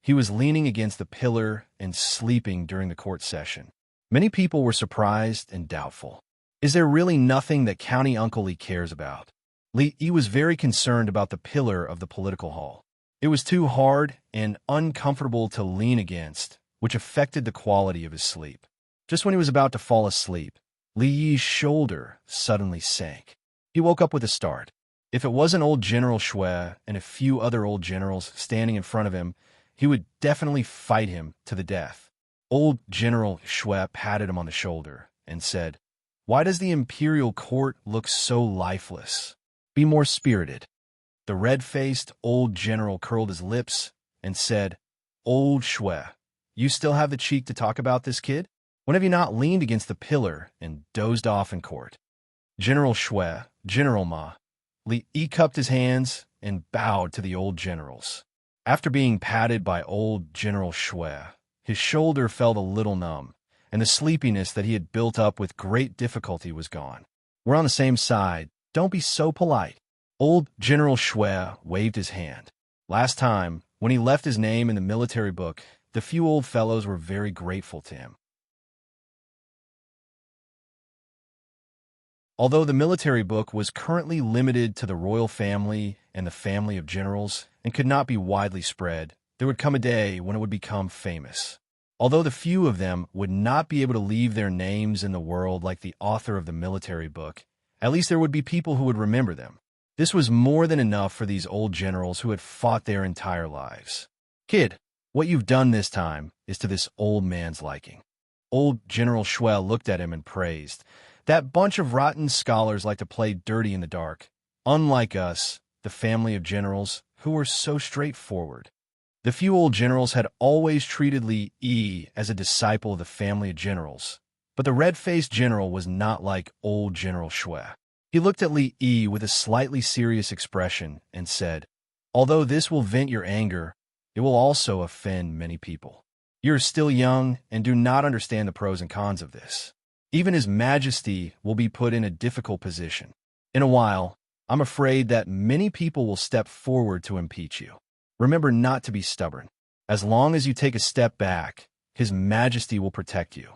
he was leaning against the pillar and sleeping during the court session. Many people were surprised and doubtful. Is there really nothing that County Uncle Li cares about? Li Yi was very concerned about the pillar of the political hall. It was too hard and uncomfortable to lean against, which affected the quality of his sleep. Just when he was about to fall asleep, Li Yi's shoulder suddenly sank. He woke up with a start. If it wasn't old General Shui and a few other old generals standing in front of him, he would definitely fight him to the death. Old General Shui patted him on the shoulder and said, "Why does the imperial court look so lifeless? Be more spirited." The red-faced old general curled his lips and said, "Old Shui, you still have the cheek to talk about this kid? When have you not leaned against the pillar and dozed off in court?" General Shui, General Ma, Li Yi cupped his hands and bowed to the old generals. After being patted by old General Shui, his shoulder felt a little numb, and the sleepiness that he had built up with great difficulty was gone. "We're on the same side. Don't be so polite." Old General Shui waved his hand. Last time, when he left his name in the military book, the few old fellows were very grateful to him. Although the military book was currently limited to the royal family and the family of generals and could not be widely spread, there would come a day when it would become famous. Although the few of them would not be able to leave their names in the world like the author of the military book, at least there would be people who would remember them. This was more than enough for these old generals who had fought their entire lives. "Kid, what you've done this time is to this old man's liking." Old General Shui looked at him and praised. "That bunch of rotten scholars like to play dirty in the dark, unlike us, the family of generals, who were so straightforward." The few old generals had always treated Li Yi as a disciple of the family of generals, but the red-faced general was not like old General Shui. He looked at Li Yi with a slightly serious expression and said, "Although this will vent your anger, it will also offend many people. You're still young and do not understand the pros and cons of this. Even His Majesty will be put in a difficult position. In a while, I'm afraid that many people will step forward to impeach you. Remember not to be stubborn. As long as you take a step back, His Majesty will protect you.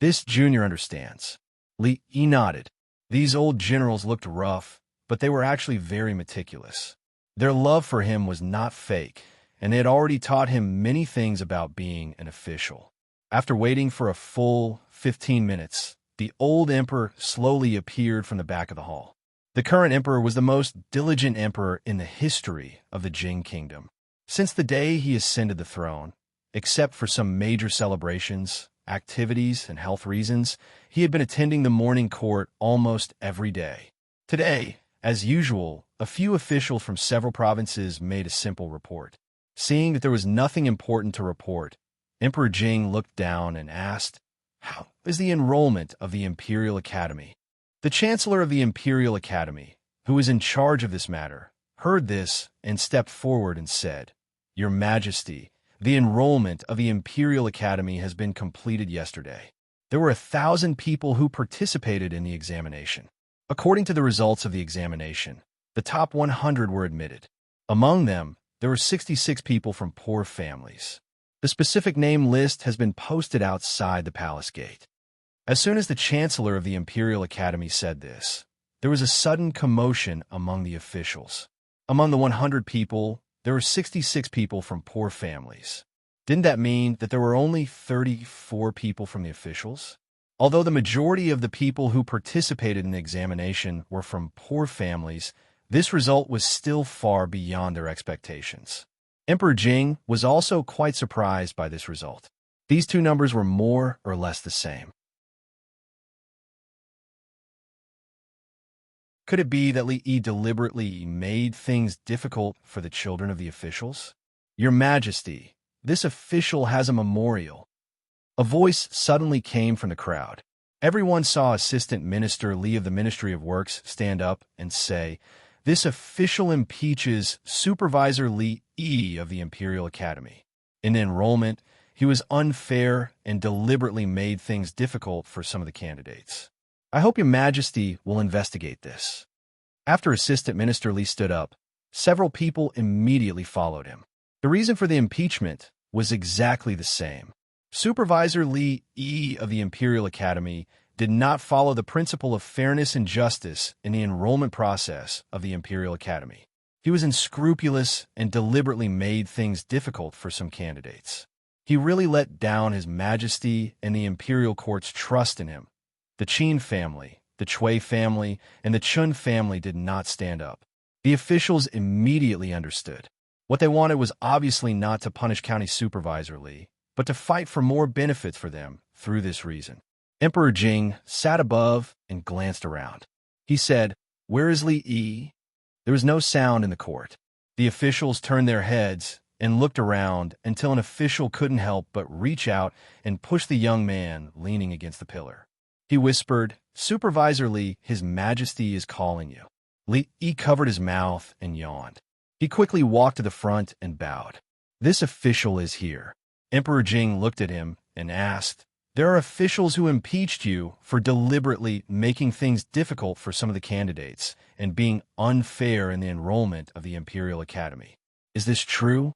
This junior understands. Li Yi nodded. These old generals looked rough, but they were actually very meticulous. Their love for him was not fake, and they had already taught him many things about being an official. After waiting for a full 15 minutes, the old emperor slowly appeared from the back of the hall. The current emperor was the most diligent emperor in the history of the Jing kingdom. Since the day he ascended the throne, except for some major celebrations, activities, and health reasons, he had been attending the morning court almost every day. Today, as usual, a few officials from several provinces made a simple report. Seeing that there was nothing important to report, Emperor Jing looked down and asked, "How is the enrollment of the Imperial Academy?" The Chancellor of the Imperial Academy, who was in charge of this matter, heard this and stepped forward and said, "Your Majesty, the enrollment of the Imperial Academy has been completed yesterday. There were 1,000 people who participated in the examination. According to the results of the examination, the top 100 were admitted. Among them, there were 66 people from poor families. The specific name list has been posted outside the palace gate." As soon as the Chancellor of the Imperial Academy said this, there was a sudden commotion among the officials. Among the 100 people, there were 66 people from poor families. Didn't that mean that there were only 34 people from the officials? Although the majority of the people who participated in the examination were from poor families, this result was still far beyond their expectations. Emperor Jing was also quite surprised by this result. These two numbers were more or less the same. Could it be that Li Yi deliberately made things difficult for the children of the officials? "Your Majesty, this official has a memorial." A voice suddenly came from the crowd. Everyone saw Assistant Minister Li of the Ministry of Works stand up and say, "This official impeaches Supervisor Li Yi of the Imperial Academy. In the enrollment, he was unfair and deliberately made things difficult for some of the candidates. I hope Your Majesty will investigate this." After Assistant Minister Li stood up, several people immediately followed him. The reason for the impeachment was exactly the same. Supervisor Li Yi of the Imperial Academy did not follow the principle of fairness and justice in the enrollment process of the Imperial Academy. He was unscrupulous and deliberately made things difficult for some candidates. He really let down His Majesty and the Imperial Court's trust in him. The Qin family, the Chui family, and the Chun family did not stand up. The officials immediately understood. What they wanted was obviously not to punish County Supervisor Li, but to fight for more benefits for them through this reason. Emperor Jing sat above and glanced around. He said, "Where is Li Yi?" There was no sound in the court. The officials turned their heads and looked around until an official couldn't help but reach out and push the young man leaning against the pillar. He whispered, "Supervisor Li, His Majesty is calling you." Li Yi covered his mouth and yawned. He quickly walked to the front and bowed. "This official is here." Emperor Jing looked at him and asked, "There are officials who impeached you for deliberately making things difficult for some of the candidates and being unfair in the enrollment of the Imperial Academy. Is this true?"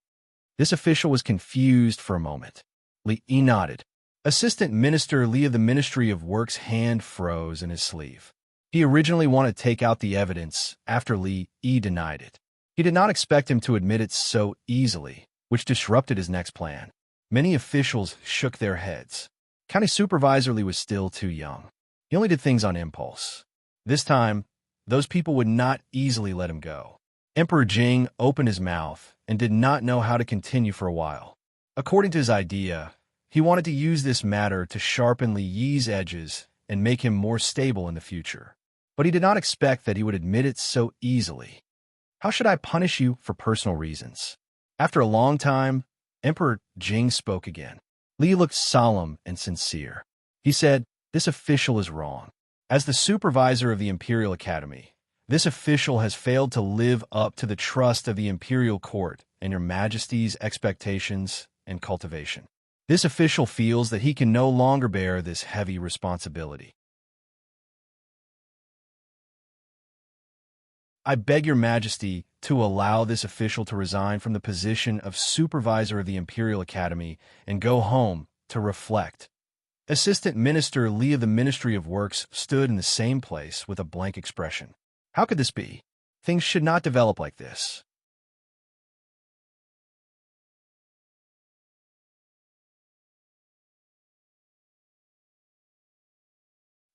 This official was confused for a moment. Li Yi nodded. Assistant Minister Li of the Ministry of Works' hand froze in his sleeve. He originally wanted to take out the evidence after Li Yi denied it. He did not expect him to admit it so easily, which disrupted his next plan. Many officials shook their heads. County Supervisor Li was still too young. He only did things on impulse. This time, those people would not easily let him go. Emperor Jing opened his mouth and did not know how to continue for a while. According to his idea, he wanted to use this matter to sharpen Li Yi's edges and make him more stable in the future. But he did not expect that he would admit it so easily. "How should I punish you for personal reasons?" After a long time, Emperor Jing spoke again. Li looked solemn and sincere. He said, "This official is wrong. As the supervisor of the Imperial Academy, this official has failed to live up to the trust of the Imperial Court and Your Majesty's expectations and cultivation. This official feels that he can no longer bear this heavy responsibility. I beg your majesty to allow this official to resign from the position of supervisor of the Imperial Academy and go home to reflect. Assistant Minister Li of the Ministry of Works stood in the same place with a blank expression. How could this be? Things should not develop like this.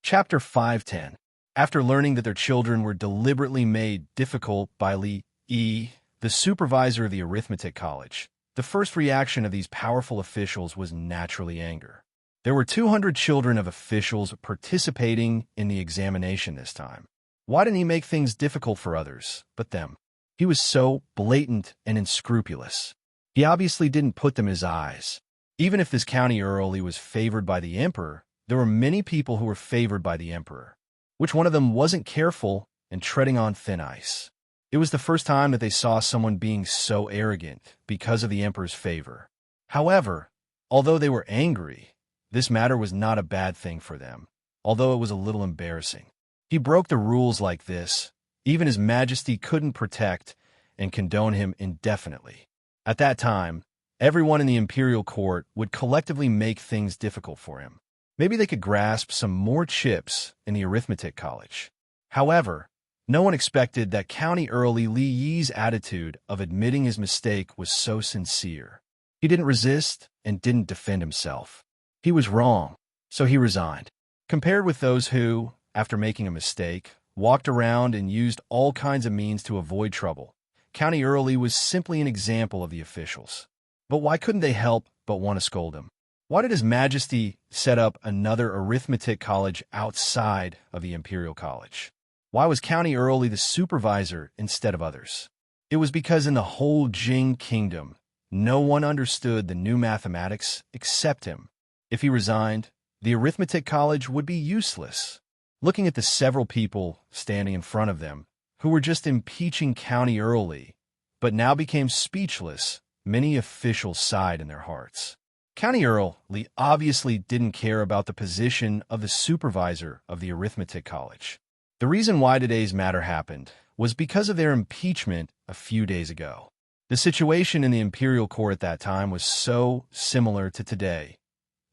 Chapter 510. After learning that their children were deliberately made difficult by Li Yi, the supervisor of the arithmetic college, the first reaction of these powerful officials was naturally anger. There were 200 children of officials participating in the examination this time. Why didn't he make things difficult for others but them? He was so blatant and unscrupulous. He obviously didn't put them in his eyes. Even if this county earl was favored by the emperor, there were many people who were favored by the emperor. Which one of them wasn't careful and treading on thin ice? It was the first time that they saw someone being so arrogant because of the emperor's favor. However, although they were angry, this matter was not a bad thing for them, although it was a little embarrassing. He broke the rules like this. Even His Majesty couldn't protect and condone him indefinitely. At that time, everyone in the imperial court would collectively make things difficult for him. Maybe they could grasp some more chips in the arithmetic college. However, no one expected that County Earl Li Yi's attitude of admitting his mistake was so sincere. He didn't resist and didn't defend himself. He was wrong, so he resigned. Compared with those who, after making a mistake, walked around and used all kinds of means to avoid trouble, County Earl Li was simply an example of the officials. But why couldn't they help but want to scold him? Why did His Majesty set up another arithmetic college outside of the Imperial College? Why was County Earl Li the supervisor instead of others? It was because in the whole Jing Kingdom, no one understood the new mathematics except him. If he resigned, the arithmetic college would be useless. Looking at the several people standing in front of them, who were just impeaching County Earl Li, but now became speechless, many officials sighed in their hearts. County Earl Li obviously didn't care about the position of the supervisor of the arithmetic college. The reason why today's matter happened was because of their impeachment a few days ago. The situation in the imperial court at that time was so similar to today.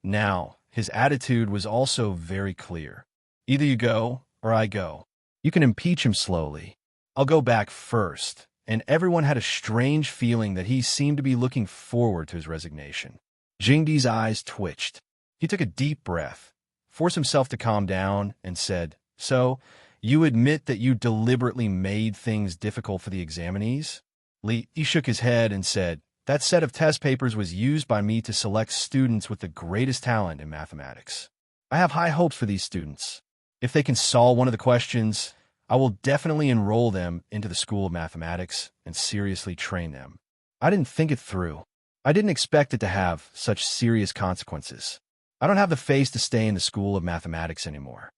Now, his attitude was also very clear. Either you go or I go. You can impeach him slowly. I'll go back first. And everyone had a strange feeling that he seemed to be looking forward to his resignation. Jingdi's eyes twitched. He took a deep breath, forced himself to calm down, and said, "So, you admit that you deliberately made things difficult for the examinees?" Li shook his head and said, "That set of test papers was used by me to select students with the greatest talent in mathematics. I have high hopes for these students. If they can solve one of the questions, I will definitely enroll them into the School of Mathematics and seriously train them. I didn't think it through. I didn't expect it to have such serious consequences. I don't have the face to stay in the School of Mathematics anymore."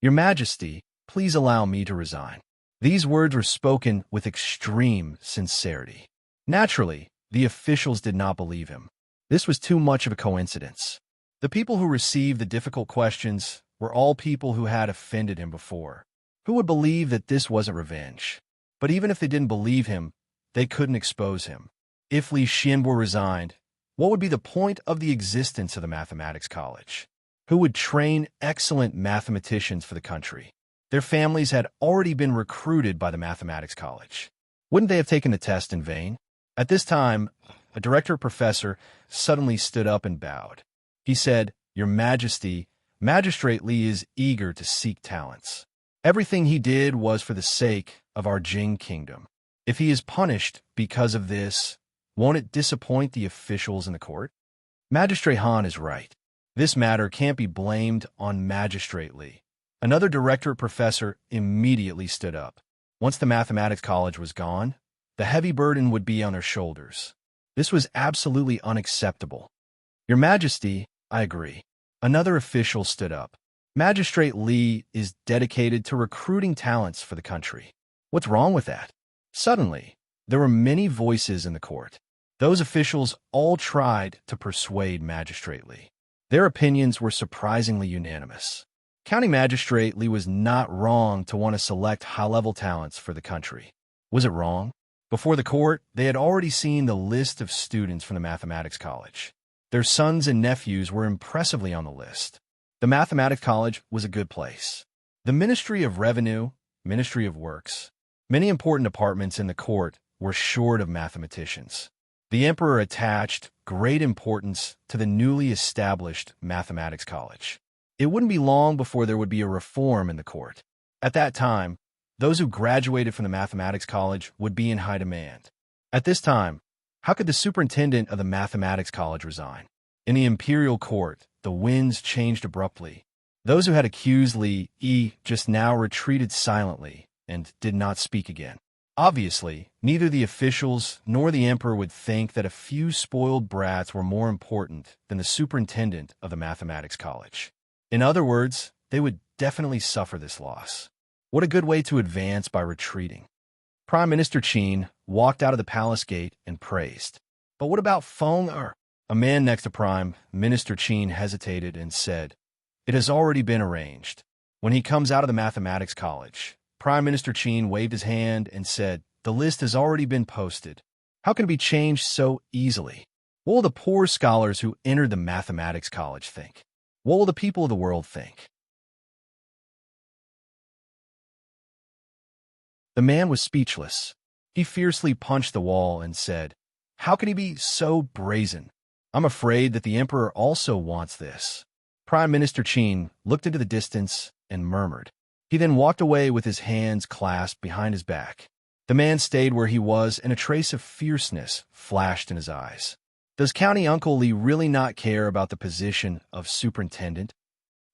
"Your Majesty, please allow me to resign." These words were spoken with extreme sincerity. Naturally, the officials did not believe him. This was too much of a coincidence. The people who received the difficult questions were all people who had offended him before. Who would believe that this wasn't revenge? But even if they didn't believe him, they couldn't expose him. If Li Xianbo resigned, what would be the point of the existence of the Mathematics College? Who would train excellent mathematicians for the country? Their families had already been recruited by the Mathematics College. Wouldn't they have taken the test in vain? At this time, a director professor suddenly stood up and bowed. He said, "Your Majesty, Magistrate Li is eager to seek talents. Everything he did was for the sake of our Jing Kingdom. If he is punished because of this, won't it disappoint the officials in the court?" Magistrate Han is right. This matter can't be blamed on Magistrate Li. Another director professor immediately stood up. Once the Mathematics College was gone, the heavy burden would be on their shoulders. This was absolutely unacceptable. "Your Majesty, I agree." Another official stood up. Magistrate Li is dedicated to recruiting talents for the country. What's wrong with that? Suddenly, there were many voices in the court. Those officials all tried to persuade Magistrate Li. Their opinions were surprisingly unanimous. County Magistrate Li was not wrong to want to select high-level talents for the country. Was it wrong? Before the court, they had already seen the list of students from the Mathematics College. Their sons and nephews were impressively on the list. The Mathematics College was a good place. The Ministry of Revenue, Ministry of Works, many important departments in the court were short of mathematicians. The emperor attached great importance to the newly established Mathematics College. It wouldn't be long before there would be a reform in the court. At that time, those who graduated from the Mathematics College would be in high demand. At this time, how could the superintendent of the Mathematics College resign? In the imperial court, the winds changed abruptly. Those who had accused Li Yi just now retreated silently and did not speak again. Obviously, neither the officials nor the emperor would think that a few spoiled brats were more important than the superintendent of the Mathematics College. In other words, they would definitely suffer this loss. What a good way to advance by retreating. Prime Minister Qin walked out of the palace gate and praised. But what about Feng Er? A man next to Prime Minister Qin hesitated and said, "It has already been arranged." When he comes out of the Mathematics College, Prime Minister Qin waved his hand and said, "The list has already been posted. How can it be changed so easily? What will the poor scholars who entered the Mathematics College think? What will the people of the world think?" The man was speechless. He fiercely punched the wall and said, "How can he be so brazen? I'm afraid that the emperor also wants this." Prime Minister Qin looked into the distance and murmured. He then walked away with his hands clasped behind his back. The man stayed where he was, and a trace of fierceness flashed in his eyes. Does County Uncle Li really not care about the position of superintendent?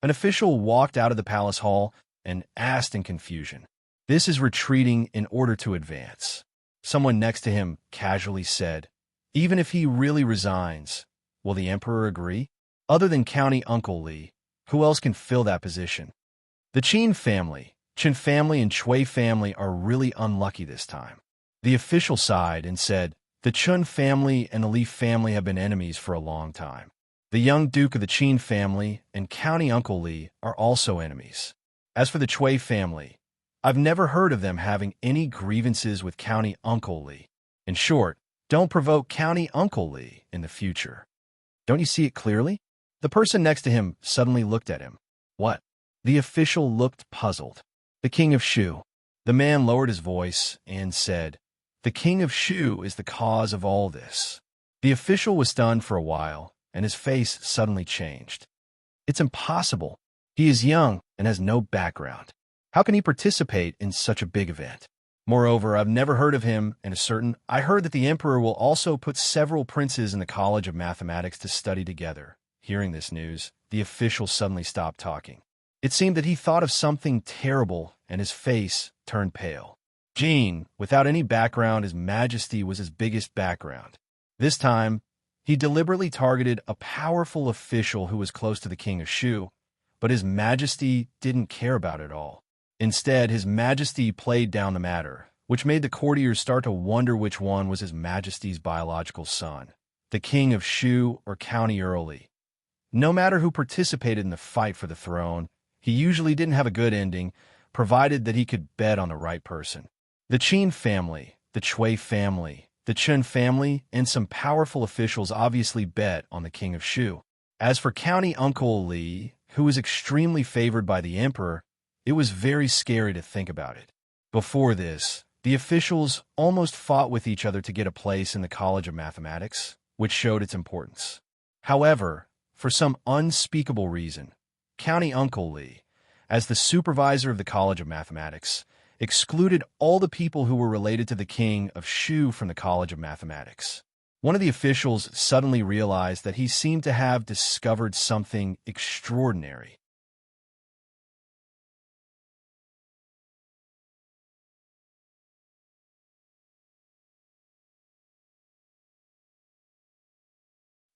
An official walked out of the palace hall and asked in confusion, "This is retreating in order to advance." Someone next to him casually said, "Even if he really resigns, will the emperor agree? Other than County Uncle Li, who else can fill that position?" The Qin family, Chen family, and Chui family are really unlucky this time. The official sighed and said, "The Chun family and the Li family have been enemies for a long time. The young duke of the Qin family and County Uncle Li are also enemies. As for the Chui family, I've never heard of them having any grievances with County Uncle Li. In short, don't provoke County Uncle Li in the future. Don't you see it clearly?" The person next to him suddenly looked at him. "What?" The official looked puzzled. "The King of Shu." The man lowered his voice and said, "The King of Shu is the cause of all this." The official was stunned for a while, and his face suddenly changed. "It's impossible. He is young and has no background. How can he participate in such a big event? Moreover, I've never heard of him and is certain. I heard that the emperor will also put several princes in the College of Mathematics to study together." Hearing this news, the official suddenly stopped talking. It seemed that he thought of something terrible, and his face turned pale. Jin, without any background, His Majesty was his biggest background. This time, he deliberately targeted a powerful official who was close to the King of Shu, but His Majesty didn't care about it all. Instead, His Majesty played down the matter, which made the courtiers start to wonder which one was His Majesty's biological son, the King of Shu or County Early. No matter who participated in the fight for the throne, he usually didn't have a good ending, provided that he could bet on the right person. The Qin family, the Chui family, the Chen family, and some powerful officials obviously bet on the King of Shu. As for County Uncle Li, who was extremely favored by the emperor, it was very scary to think about it. Before this, the officials almost fought with each other to get a place in the College of Mathematics, which showed its importance. However, for some unspeakable reason, County Uncle Li, as the supervisor of the College of Mathematics, excluded all the people who were related to the King of Shu from the College of Mathematics. One of the officials suddenly realized that he seemed to have discovered something extraordinary.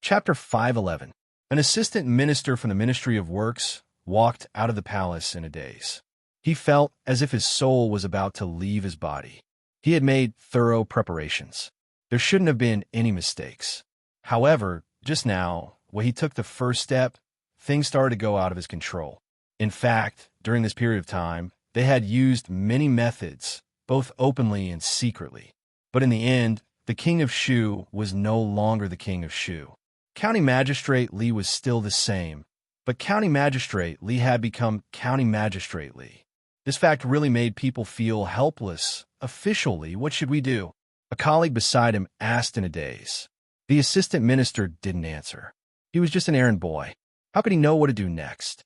Chapter 511. An assistant minister from the Ministry of Works walked out of the palace in a daze. He felt as if his soul was about to leave his body. He had made thorough preparations. There shouldn't have been any mistakes. However, just now, when he took the first step, things started to go out of his control. In fact, during this period of time, they had used many methods, both openly and secretly. But in the end, the king of Shu was no longer the king of Shu. County Magistrate Li was still the same, but County Magistrate Li had become County Magistrate Li. This fact really made people feel helpless. Officially, what should we do? A colleague beside him asked in a daze. The assistant minister didn't answer. He was just an errand boy. How could he know what to do next?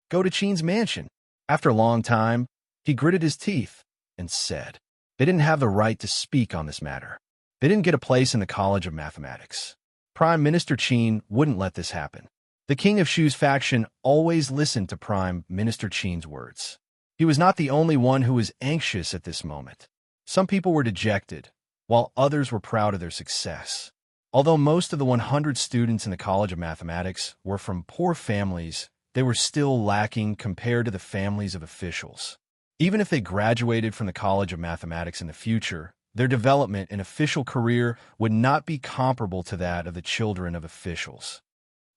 Go to Qin's mansion. After a long time, he gritted his teeth and said, they didn't have the right to speak on this matter. They didn't get a place in the College of Mathematics. Prime Minister Qin wouldn't let this happen. The king of Shu's faction always listened to Prime Minister Qin's words. He was not the only one who was anxious at this moment. Some people were dejected, while others were proud of their success. Although most of the 100 students in the College of Mathematics were from poor families, they were still lacking compared to the families of officials. Even if they graduated from the College of Mathematics in the future, their development and official career would not be comparable to that of the children of officials.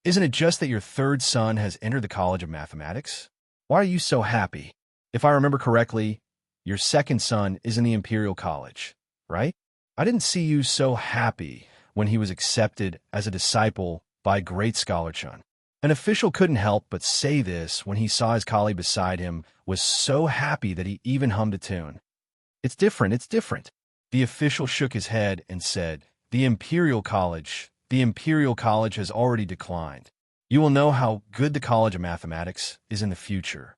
Isn't it just that your third son has entered the College of Mathematics? Why are you so happy? If I remember correctly, your second son is in the Imperial College, right? I didn't see you so happy when he was accepted as a disciple by great scholar Chun. An official couldn't help but say this when he saw his colleague beside him was so happy that he even hummed a tune. It's different, it's different. The official shook his head and said, the Imperial College has already declined. You will know how good the College of Mathematics is in the future.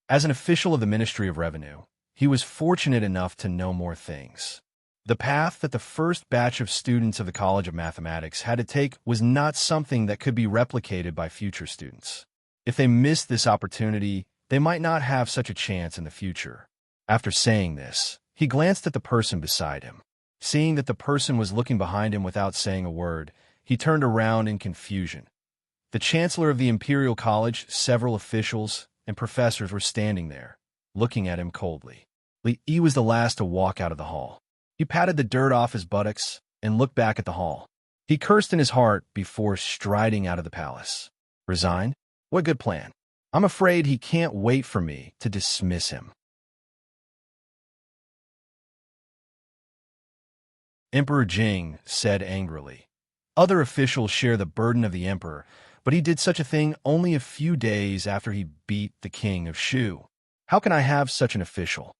As an official of the Ministry of Revenue, he was fortunate enough to know more things. The path that the first batch of students of the College of Mathematics had to take was not something that could be replicated by future students. If they missed this opportunity, they might not have such a chance in the future. After saying this, he glanced at the person beside him. Seeing that the person was looking behind him without saying a word, he turned around in confusion. The Chancellor of the Imperial College, several officials, and professors were standing there, looking at him coldly. Li Yi was the last to walk out of the hall. He patted the dirt off his buttocks and looked back at the hall. He cursed in his heart before striding out of the palace. Resign? What good plan. I'm afraid he can't wait for me to dismiss him. Emperor Jing said angrily. Other officials share the burden of the emperor, but he did such a thing only a few days after he beat the king of Shu. How can I have such an official?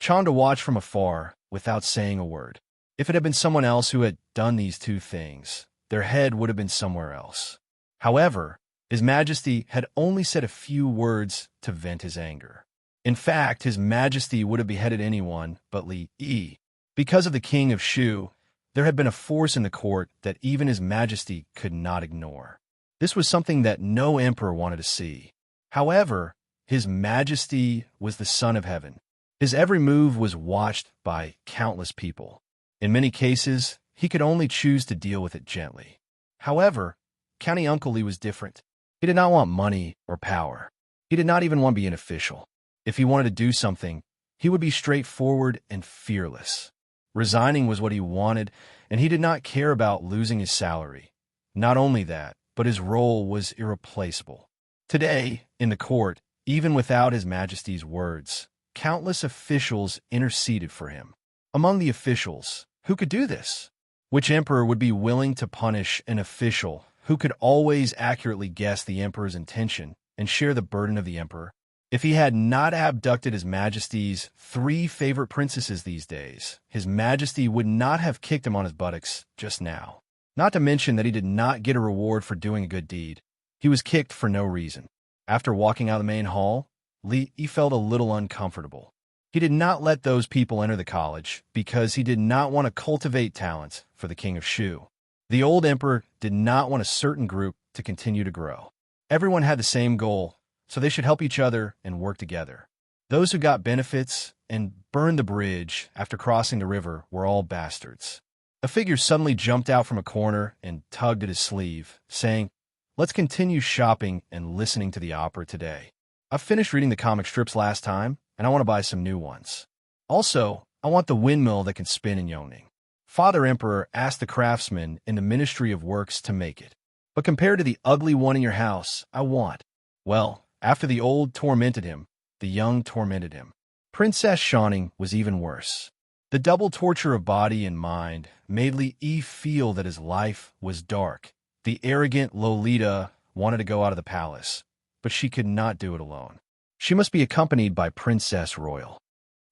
Chanda watched from afar without saying a word. If it had been someone else who had done these two things, their head would have been somewhere else. However, His Majesty had only said a few words to vent his anger. In fact, His Majesty would have beheaded anyone but Li Yi. Because of the king of Shu, there had been a force in the court that even His Majesty could not ignore. This was something that no emperor wanted to see. However, His Majesty was the Son of Heaven. His every move was watched by countless people. In many cases, he could only choose to deal with it gently. However, County Uncle Li was different. He did not want money or power. He did not even want to be an official. If he wanted to do something, he would be straightforward and fearless. Resigning was what he wanted, and he did not care about losing his salary. Not only that, but his role was irreplaceable. Today, in the court, even without His Majesty's words, countless officials interceded for him. Among the officials, who could do this? Which emperor would be willing to punish an official who could always accurately guess the emperor's intention and share the burden of the emperor? If he had not abducted His Majesty's 3 favorite princesses these days, His Majesty would not have kicked him on his buttocks just now. Not to mention that he did not get a reward for doing a good deed. He was kicked for no reason. After walking out of the main hall, Li Yi felt a little uncomfortable. He did not let those people enter the college because he did not want to cultivate talents for the king of Shu. The old emperor did not want a certain group to continue to grow. Everyone had the same goal, so they should help each other and work together. Those who got benefits and burned the bridge after crossing the river were all bastards. A figure suddenly jumped out from a corner and tugged at his sleeve, saying, "Let's continue shopping and listening to the opera today. I finished reading the comic strips last time, and I want to buy some new ones. Also, I want the windmill that can spin in Yongning." Father Emperor asked the craftsman in the Ministry of Works to make it. "But compared to the ugly one in your house, I want." "Well, After the old tormented him, the young tormented him. Princess Shining was even worse. The double torture of body and mind made Li Yi feel that his life was dark. The arrogant Lolita wanted to go out of the palace, but she could not do it alone. She must be accompanied by Princess Royal.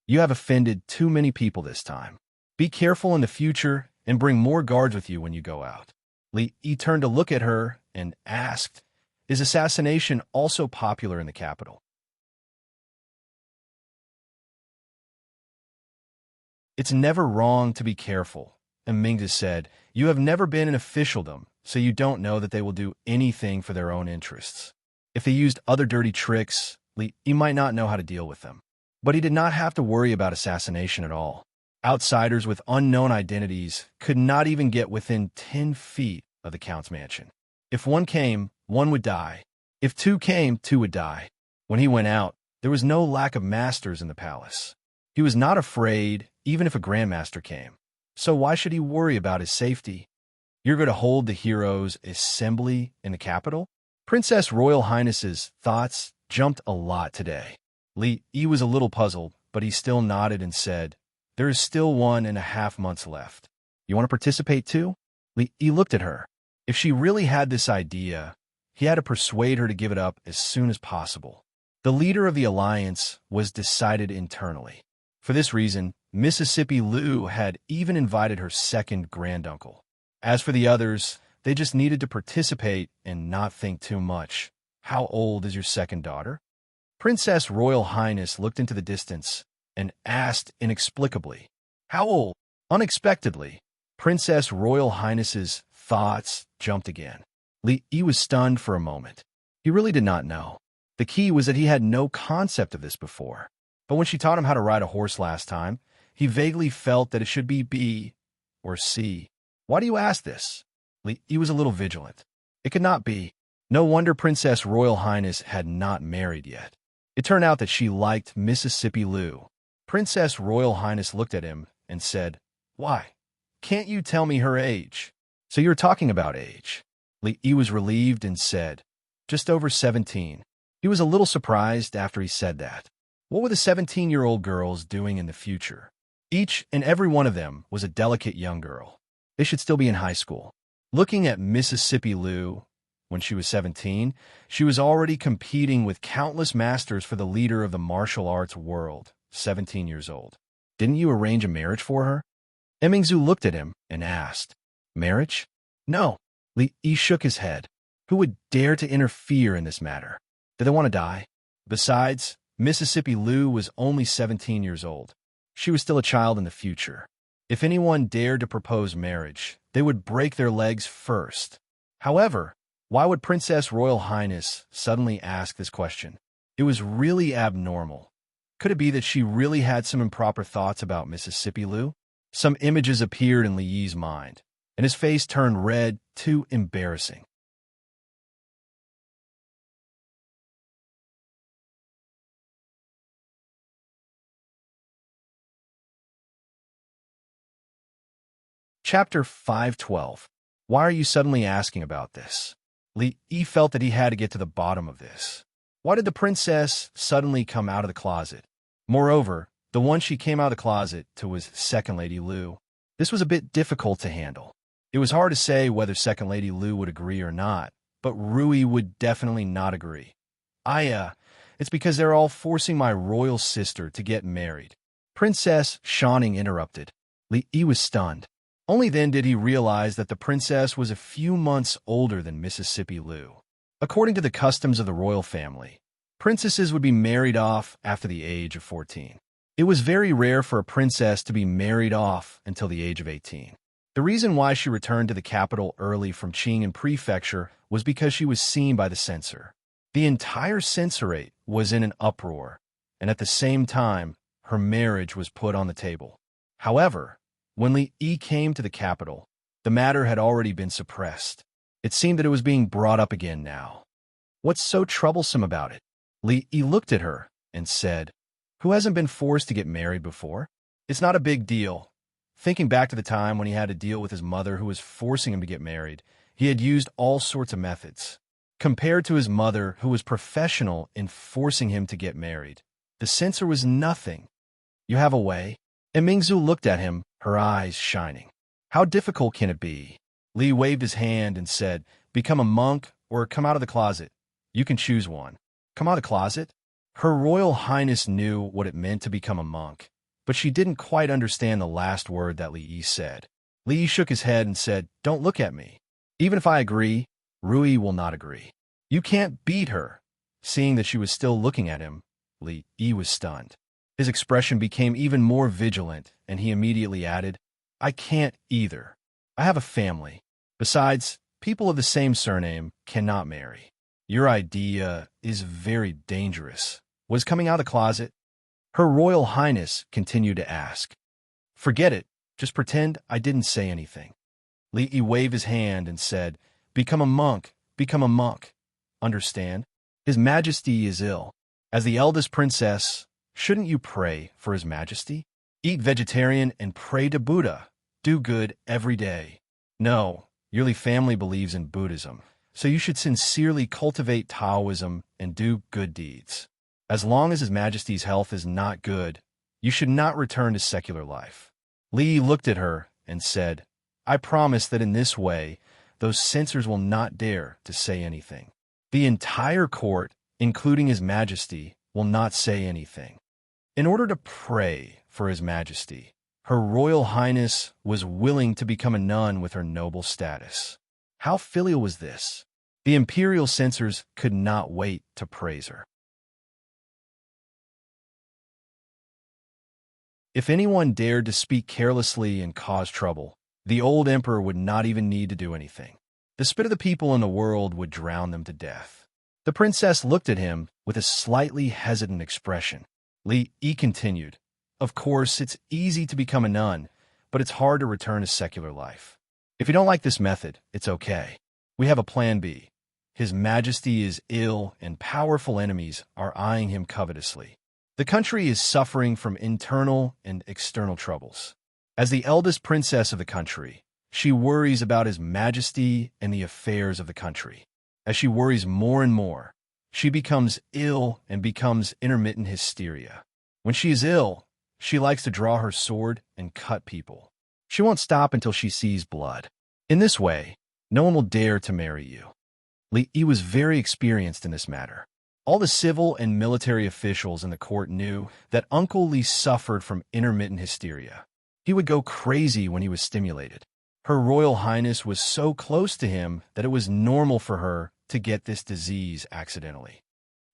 You have offended too many people this time. Be careful in the future and bring more guards with you when you go out. Li Yi turned to look at her and asked, "Is assassination also popular in the capital?" It's never wrong to be careful, and Mingda said, "You have never been in officialdom, so you don't know that they will do anything for their own interests. If they used other dirty tricks, Li Yi might not know how to deal with them." But he did not have to worry about assassination at all. Outsiders with unknown identities could not even get within 10 feet of the Count's mansion. If one came, one would die. If two came, two would die. When he went out, there was no lack of masters in the palace. He was not afraid, even if a grandmaster came. So why should he worry about his safety? You're going to hold the heroes' assembly in the capital? Princess Royal Highness's thoughts jumped a lot today. Li Yi was a little puzzled, but he still nodded and said, "There is still 1.5 months left. You want to participate too?" Li Yi looked at her. If she really had this idea, he had to persuade her to give it up as soon as possible. The leader of the alliance was decided internally. For this reason, Mississippi Lou had even invited her second granduncle. As for the others, they just needed to participate and not think too much. How old is your second daughter? Princess Royal Highness looked into the distance and asked inexplicably, "How old?" Unexpectedly, Princess Royal Highness's thoughts jumped again. Li Yi was stunned for a moment. He really did not know. The key was that he had no concept of this before. But when she taught him how to ride a horse last time, he vaguely felt that it should be B or C. "Why do you ask this?" Li Yi was a little vigilant. It could not be. No wonder Princess Royal Highness had not married yet. It turned out that she liked Mississippi Lou. Princess Royal Highness looked at him and said, "Why? Can't you tell me her age?" "So you're talking about age." Li Yi was relieved and said, "Just over 17. He was a little surprised after he said that. What were the 17-year-old girls doing in the future? Each and every one of them was a delicate young girl. They should still be in high school. Looking at Mississippi Lou, when she was 17, she was already competing with countless masters for the leader of the martial arts world, 17 years old. Didn't you arrange a marriage for her? Emingzu looked at him and asked, "Marriage?" "No." Li Yi shook his head. Who would dare to interfere in this matter? Did they want to die? Besides, Mississippi Lou was only 17 years old. She was still a child in the future. If anyone dared to propose marriage, they would break their legs first. However, why would Princess Royal Highness suddenly ask this question? It was really abnormal. Could it be that she really had some improper thoughts about Mississippi Lou? Some images appeared in Li Yi's mind, and his face turned red, too embarrassing. Chapter 512. Why are you suddenly asking about this? Li Yi felt that he had to get to the bottom of this. Why did the princess suddenly come out of the closet? Moreover, the one she came out of the closet to was Second Lady Lou. This was a bit difficult to handle. It was hard to say whether Second Lady Lou would agree or not, but Rui would definitely not agree. It's because they're all forcing my royal sister to get married. Princess Shining interrupted. Li Yi was stunned. Only then did he realize that the princess was a few months older than Mississippi Lou. According to the customs of the royal family, princesses would be married off after the age of 14. It was very rare for a princess to be married off until the age of 18. The reason why she returned to the capital early from Qing'an Prefecture was because she was seen by the censor. The entire censorate was in an uproar, and at the same time, her marriage was put on the table. However, when Li Yi came to the capital, the matter had already been suppressed. It seemed that it was being brought up again now. What's so troublesome about it? Li Yi looked at her and said, "Who hasn't been forced to get married before? It's not a big deal." Thinking back to the time when he had to deal with his mother who was forcing him to get married, he had used all sorts of methods. Compared to his mother, who was professional in forcing him to get married, the censor was nothing. You have a way? And Mingzu looked at him, her eyes shining. How difficult can it be? Li waved his hand and said, become a monk or come out of the closet. You can choose one. Come out of the closet? Her Royal Highness knew what it meant to become a monk, but she didn't quite understand the last word that Li Yi said. Li Yi shook his head and said, don't look at me. Even if I agree, Rui will not agree. You can't beat her. Seeing that she was still looking at him, Li Yi was stunned. His expression became even more vigilant, and he immediately added, I can't either. I have a family. Besides, people of the same surname cannot marry. Your idea is very dangerous. Was coming out of the closet? Her Royal Highness continued to ask. Forget it. Just pretend I didn't say anything. Li Yi waved his hand and said, become a monk. Become a monk. Understand? His Majesty is ill. As the eldest princess, shouldn't you pray for His Majesty? Eat vegetarian and pray to Buddha. Do good every day. No, your family believes in Buddhism, so you should sincerely cultivate Taoism and do good deeds. As long as His Majesty's health is not good, you should not return to secular life. Li looked at her and said, I promise that in this way, those censors will not dare to say anything. The entire court, including His Majesty, will not say anything. In order to pray for His Majesty, Her Royal Highness was willing to become a nun with her noble status. How filial was this? The imperial censors could not wait to praise her. If anyone dared to speak carelessly and cause trouble, the old emperor would not even need to do anything. The spit of the people in the world would drown them to death. The princess looked at him with a slightly hesitant expression. Li Yi continued, Of course, it's easy to become a nun, but it's hard to return to secular life. If you don't like this method, it's okay. We have a plan B. His Majesty is ill and powerful enemies are eyeing him covetously. The country is suffering from internal and external troubles. As the eldest princess of the country, she worries about His Majesty and the affairs of the country. As she worries more and more, she becomes ill and becomes intermittent hysteria. When she is ill, she likes to draw her sword and cut people. She won't stop until she sees blood. In this way, no one will dare to marry you. Li Yi was very experienced in this matter. All the civil and military officials in the court knew that Uncle Li suffered from intermittent hysteria. He would go crazy when he was stimulated. Her Royal Highness was so close to him that it was normal for her to get this disease accidentally.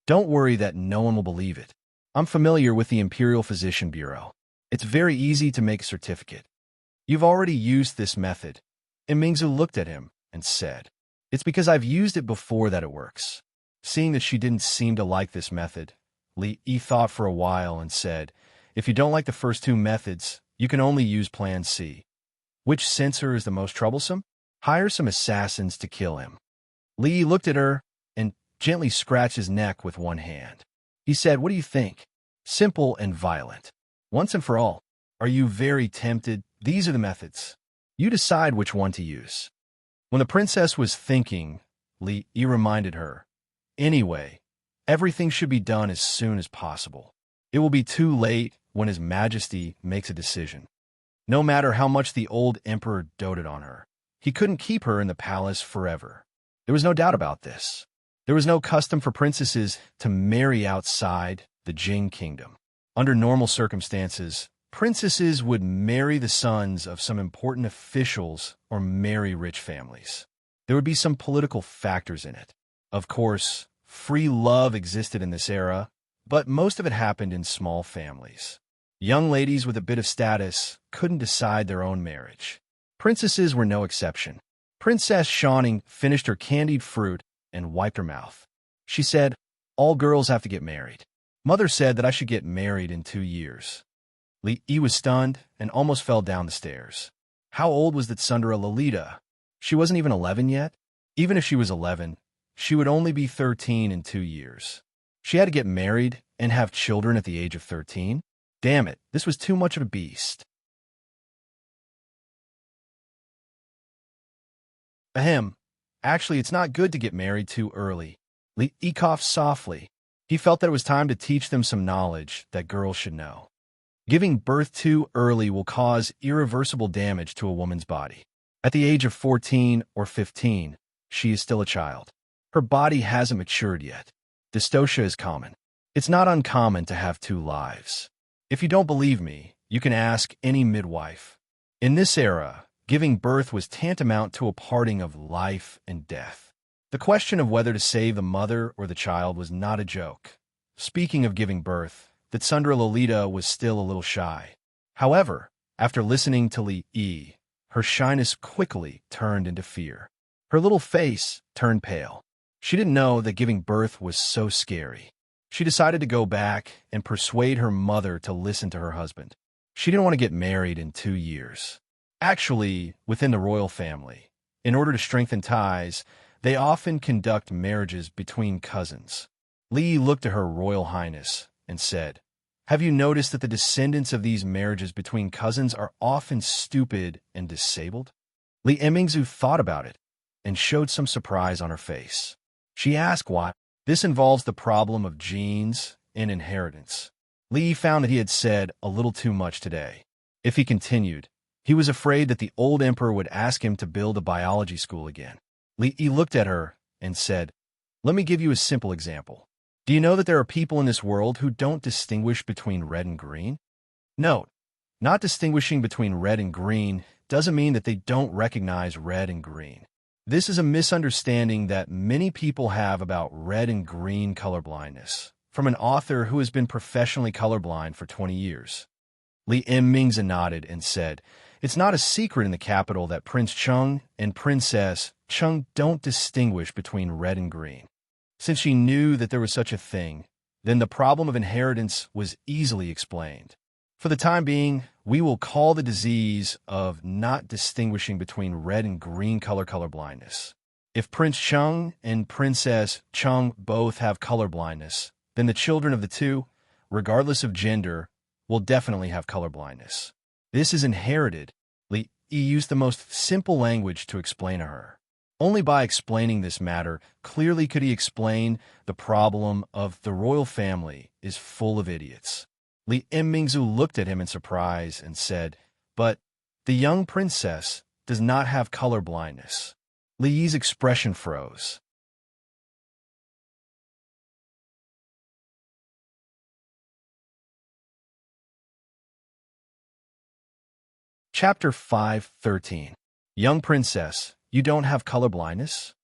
Don't worry that no one will believe it. I'm familiar with the Imperial Physician Bureau. It's very easy to make a certificate. You've already used this method. And Mingzu looked at him and said, It's because I've used it before that it works. Seeing that she didn't seem to like this method, Li Yi thought for a while and said, If you don't like the first two methods, you can only use Plan C. Which censor is the most troublesome? Hire some assassins to kill him. Li Yi looked at her and gently scratched his neck with one hand. He said, What do you think? Simple and violent. Once and for all. Are you very tempted? These are the methods. You decide which one to use. When the princess was thinking, Li Yi reminded her, Anyway, everything should be done as soon as possible. It will be too late when His Majesty makes a decision. No matter how much the old emperor doted on her, he couldn't keep her in the palace forever. There was no doubt about this. There was no custom for princesses to marry outside the Jing kingdom. Under normal circumstances, princesses would marry the sons of some important officials or marry rich families. There would be some political factors in it. Of course, free love existed in this era, but most of it happened in small families. Young ladies with a bit of status couldn't decide their own marriage. Princesses were no exception. Princess Shining finished her candied fruit and wiped her mouth. She said, All girls have to get married. Mother said that I should get married in 2 years. Li Yi was stunned and almost fell down the stairs. How old was that Tsundere Lolita? She wasn't even 11 yet? Even if she was 11, she would only be 13 in 2 years. She had to get married and have children at the age of 13? Damn it, this was too much of a beast. Ahem. Actually, it's not good to get married too early. He coughed softly. He felt that it was time to teach them some knowledge that girls should know. Giving birth too early will cause irreversible damage to a woman's body. At the age of 14 or 15, she is still a child. Her body hasn't matured yet. Dystocia is common. It's not uncommon to have two lives. If you don't believe me, you can ask any midwife. In this era, giving birth was tantamount to a parting of life and death. The question of whether to save the mother or the child was not a joke. Speaking of giving birth, the Tsundra Lolita was still a little shy. However, after listening to Li, her shyness quickly turned into fear. Her little face turned pale. She didn't know that giving birth was so scary. She decided to go back and persuade her mother to listen to her husband. She didn't want to get married in 2 years. Actually, within the royal family, in order to strengthen ties, they often conduct marriages between cousins. Li looked at her Royal Highness and said, "Have you noticed that the descendants of these marriages between cousins are often stupid and disabled?" Li Emingzu thought about it and showed some surprise on her face. She asked why. This involves the problem of genes and inheritance. Li found that he had said a little too much today. If he continued, he was afraid that the old emperor would ask him to build a biology school again. Li looked at her and said, "Let me give you a simple example. Do you know that there are people in this world who don't distinguish between red and green?" Note, not distinguishing between red and green doesn't mean that they don't recognize red and green. This is a misunderstanding that many people have about red and green colorblindness, from an author who has been professionally colorblind for 20 years. Li Mingzi nodded and said, "It's not a secret in the capital that Prince Cheng and Princess Cheng don't distinguish between red and green." Since she knew that there was such a thing, then the problem of inheritance was easily explained. For the time being, we will call the disease of not distinguishing between red and green colorblindness. If Prince Cheng and Princess Cheng both have colorblindness, then the children of the two, regardless of gender, will definitely have colorblindness. This is inherited. Li used the most simple language to explain to her. Only by explaining this matter clearly could he explain the problem of the royal family is full of idiots. Li Mingzu looked at him in surprise and said, "But the young princess does not have color blindness." Li's expression froze. Chapter 5:13. Young princess, you don't have color blindness?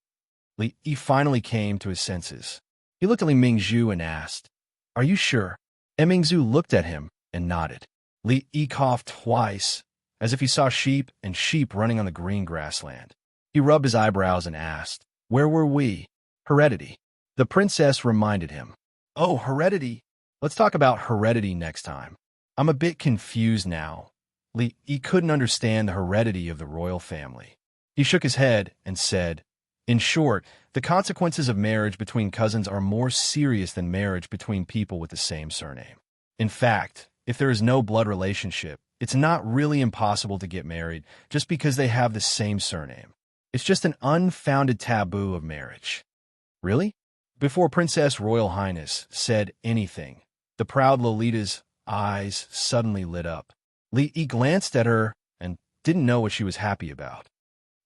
Li finally came to his senses. He looked at Li Mingzhu and asked, "Are you sure?" Mingzhu looked at him and nodded. Li coughed twice, as if he saw sheep and sheep running on the green grassland. He rubbed his eyebrows and asked, "Where were we?" "Heredity." The princess reminded him. "Oh, heredity. Let's talk about heredity next time. I'm a bit confused now." Li couldn't understand the heredity of the royal family. He shook his head and said, "In short, the consequences of marriage between cousins are more serious than marriage between people with the same surname. In fact, if there is no blood relationship, it's not really impossible to get married just because they have the same surname. It's just an unfounded taboo of marriage." "Really?" Before Princess Royal Highness said anything, the proud Lolita's eyes suddenly lit up. Li glanced at her and didn't know what she was happy about.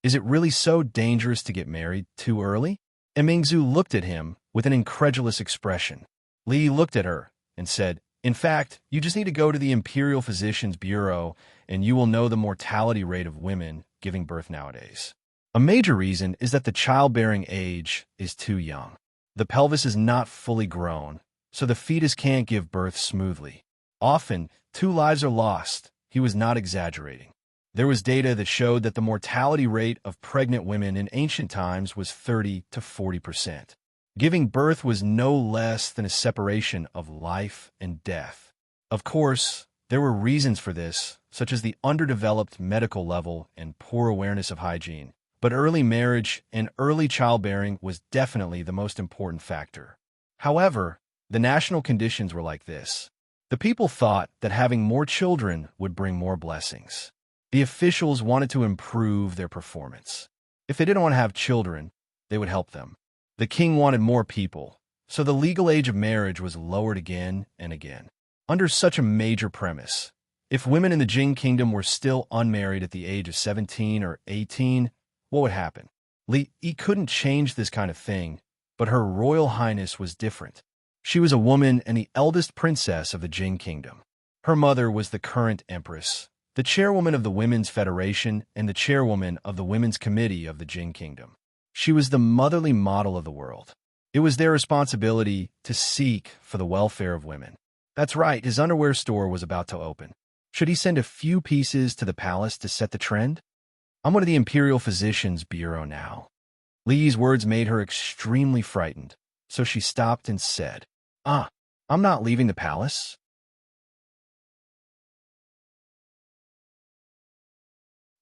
"Is it really so dangerous to get married too early?" Mingzhu looked at him with an incredulous expression. Li looked at her and said, "In fact, you just need to go to the Imperial Physician's Bureau and you will know the mortality rate of women giving birth nowadays. A major reason is that the childbearing age is too young. The pelvis is not fully grown, so the fetus can't give birth smoothly. Often, 2 lives are lost." He was not exaggerating. There was data that showed that the mortality rate of pregnant women in ancient times was 30 to 40%. Giving birth was no less than a separation of life and death. Of course, there were reasons for this, such as the underdeveloped medical level and poor awareness of hygiene. But early marriage and early childbearing was definitely the most important factor. However, the national conditions were like this. The people thought that having more children would bring more blessings. The officials wanted to improve their performance. If they didn't want to have children, they would help them. The king wanted more people, so the legal age of marriage was lowered again and again. Under such a major premise, if women in the Jin kingdom were still unmarried at the age of 17 or 18, what would happen? Li Yi couldn't change this kind of thing, but her royal highness was different. She was a woman and the eldest princess of the Jin kingdom. Her mother was the current empress, the chairwoman of the Women's Federation and the chairwoman of the Women's Committee of the Jin kingdom. She was the motherly model of the world. It was their responsibility to seek for the welfare of women. That's right, his underwear store was about to open. Should he send a few pieces to the palace to set the trend? I'm one of the Imperial Physicians' Bureau now. Li's words made her extremely frightened, so she stopped and said, I'm not leaving the palace.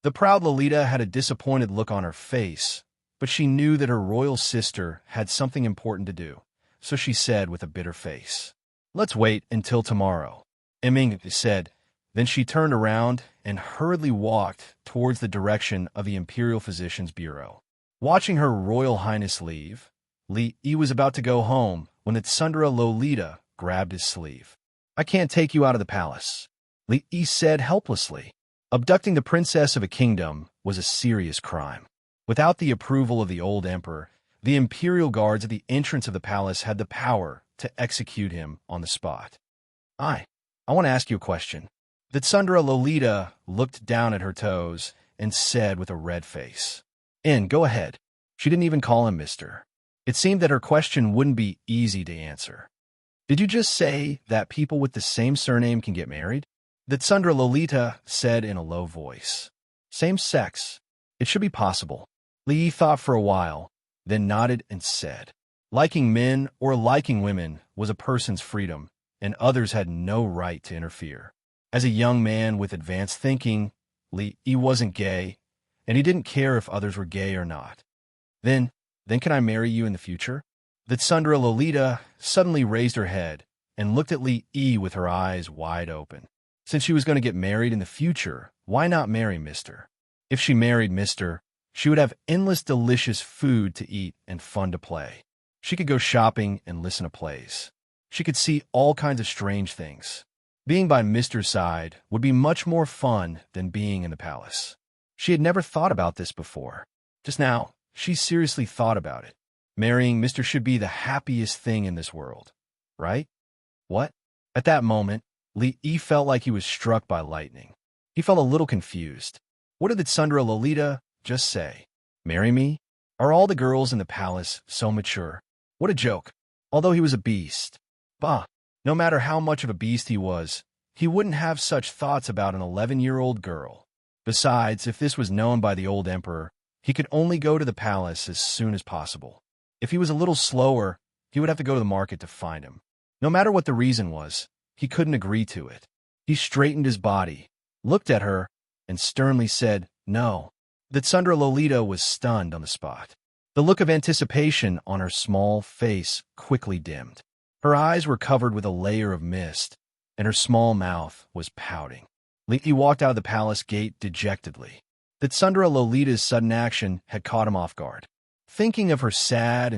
The proud Lolita had a disappointed look on her face, but she knew that her royal sister had something important to do, so she said with a bitter face, "Let's wait until tomorrow," Eming said. Then she turned around and hurriedly walked towards the direction of the Imperial Physician's Bureau. Watching her Royal Highness leave, Li Yi was about to go home when the Tsundere Lolita grabbed his sleeve. "I can't take you out of the palace," Li Yi said helplessly. Abducting the princess of a kingdom was a serious crime. Without the approval of the old emperor, the imperial guards at the entrance of the palace had the power to execute him on the spot. I want to ask you a question." The Tsundere Lolita looked down at her toes and said with a red face, Go ahead." She didn't even call him Mr. It seemed that her question wouldn't be easy to answer. "Did you just say that people with the same surname can get married?" The Tsundere Lolita said in a low voice. "Same sex. It should be possible." Li Yi thought for a while, then nodded and said, "Liking men or liking women was a person's freedom, and others had no right to interfere." As a young man with advanced thinking, Li Yi wasn't gay, and he didn't care if others were gay or not. Then can I marry you in the future?" The Tsundere Lolita suddenly raised her head and looked at Li Yi with her eyes wide open. Since she was going to get married in the future, why not marry Mr.? If she married Mr., she would have endless delicious food to eat and fun to play. She could go shopping and listen to plays. She could see all kinds of strange things. Being by Mr.'s side would be much more fun than being in the palace. She had never thought about this before. Just now, she seriously thought about it. Marrying Mr. should be the happiest thing in this world, right? What? At that moment, Li Yi felt like he was struck by lightning. He felt a little confused. What did the Tsundere Lolita just say? Marry me? Are all the girls in the palace so mature? What a joke. Although he was a beast. Bah, no matter how much of a beast he was, he wouldn't have such thoughts about an 11-year-old girl. Besides, if this was known by the old emperor, he could only go to the palace as soon as possible. If he was a little slower, he would have to go to the market to find him. No matter what the reason was, he couldn't agree to it. He straightened his body, looked at her, and sternly said, "No." The Tsundere Lolita was stunned on the spot. The look of anticipation on her small face quickly dimmed. Her eyes were covered with a layer of mist, and her small mouth was pouting. Li Yi walked out of the palace gate dejectedly. The Tsundere Lolita's sudden action had caught him off guard. Thinking of her sad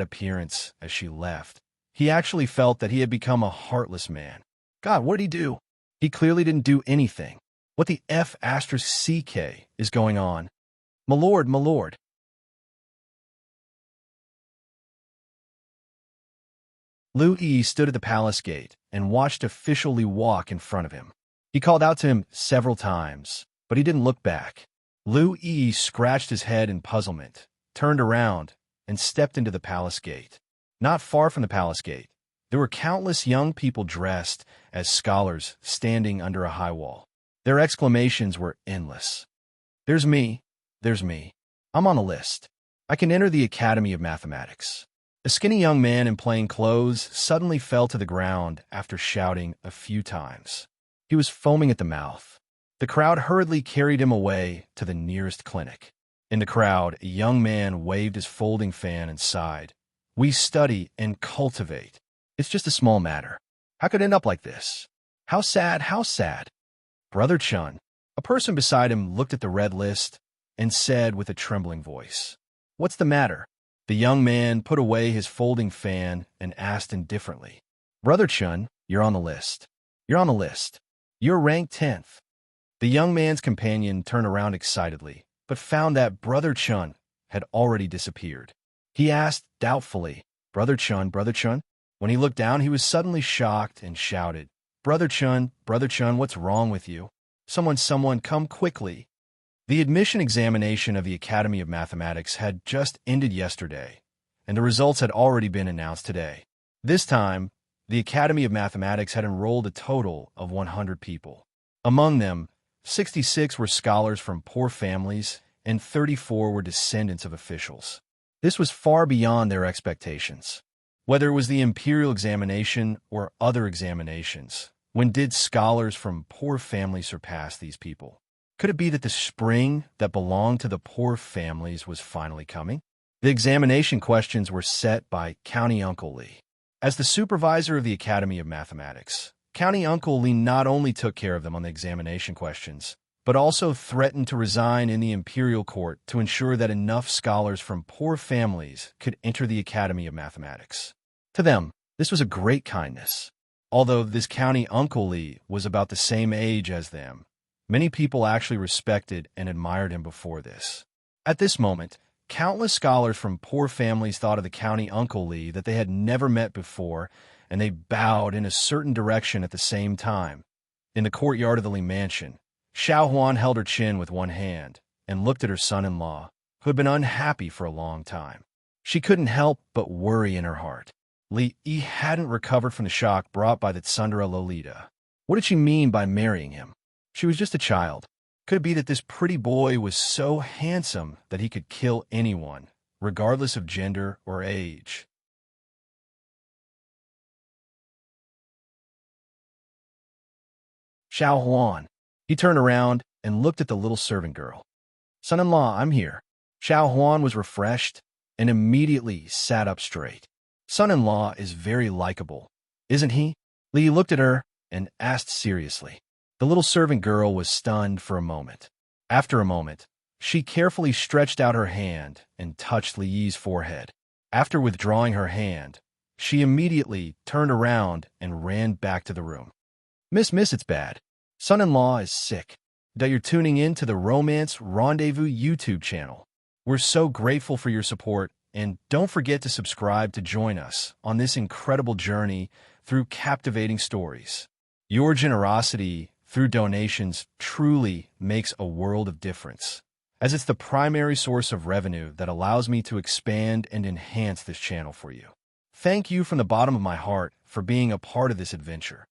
appearance as she left, he actually felt that he had become a heartless man. God, what did he do? He clearly didn't do anything. What the F***CK is going on? My lord. Lu Yi stood at the palace gate and watched official Li walk in front of him. He called out to him several times, but he didn't look back. Lu Yi scratched his head in puzzlement, turned around, and stepped into the palace gate. Not far from the palace gate, there were countless young people dressed as scholars standing under a high wall. Their exclamations were endless. There's me. I'm on a list. I can enter the Academy of Mathematics." A skinny young man in plain clothes suddenly fell to the ground after shouting a few times. He was foaming at the mouth. The crowd hurriedly carried him away to the nearest clinic. In the crowd, a young man waved his folding fan and sighed. "We study and cultivate. It's just a small matter. How could it end up like this? How sad. Brother Chun." A person beside him looked at the red list and said with a trembling voice, "What's the matter? The young man put away his folding fan and asked indifferently, "Brother Chun, you're on the list. You're on the list. You're ranked 10th. The young man's companion turned around excitedly, but found that Brother Chun had already disappeared. He asked doubtfully, Brother Chun, Brother Chun? When he looked down, he was suddenly shocked and shouted, Brother Chun, what's wrong with you? Someone, come quickly." The admission examination of the Academy of Mathematics had just ended yesterday, and the results had already been announced today. This time, the Academy of Mathematics had enrolled a total of 100 people. Among them, 66 were scholars from poor families, and 34 were descendants of officials. This was far beyond their expectations. Whether it was the imperial examination or other examinations, when did scholars from poor families surpass these people? Could it be that the spring that belonged to the poor families was finally coming? The examination questions were set by County Uncle Lee. As the supervisor of the Academy of Mathematics, County Uncle Lee not only took care of them on the examination questions, but also threatened to resign in the imperial court to ensure that enough scholars from poor families could enter the Academy of Mathematics. To them, this was a great kindness. Although this County Uncle Lee was about the same age as them, many people actually respected and admired him before this. At this moment, countless scholars from poor families thought of the County Uncle Lee that they had never met before, and they bowed in a certain direction at the same time. In the courtyard of the Lee mansion, Xiao Huan held her chin with one hand and looked at her son-in-law, who had been unhappy for a long time. She couldn't help but worry in her heart. Li Yi hadn't recovered from the shock brought by the Tsundere Lolita. What did she mean by marrying him? She was just a child. Could it be that this pretty boy was so handsome that he could kill anyone, regardless of gender or age? Xiao Huan. He turned around and looked at the little servant girl. Son-in-law, I'm here. Xiao Huan was refreshed and immediately sat up straight. Son-in-law is very likable, isn't he? Li looked at her and asked seriously. The little servant girl was stunned for a moment. After a moment, she carefully stretched out her hand and touched Li Yi's forehead. After withdrawing her hand, she immediately turned around and ran back to the room. Miss, it's bad. Son-in-law is sick. That you're tuning in to the Romance Rendezvous YouTube channel. We're so grateful for your support, and don't forget to subscribe to join us on this incredible journey through captivating stories. Your generosity through donations truly makes a world of difference, as it's the primary source of revenue that allows me to expand and enhance this channel for you. Thank you from the bottom of my heart for being a part of this adventure.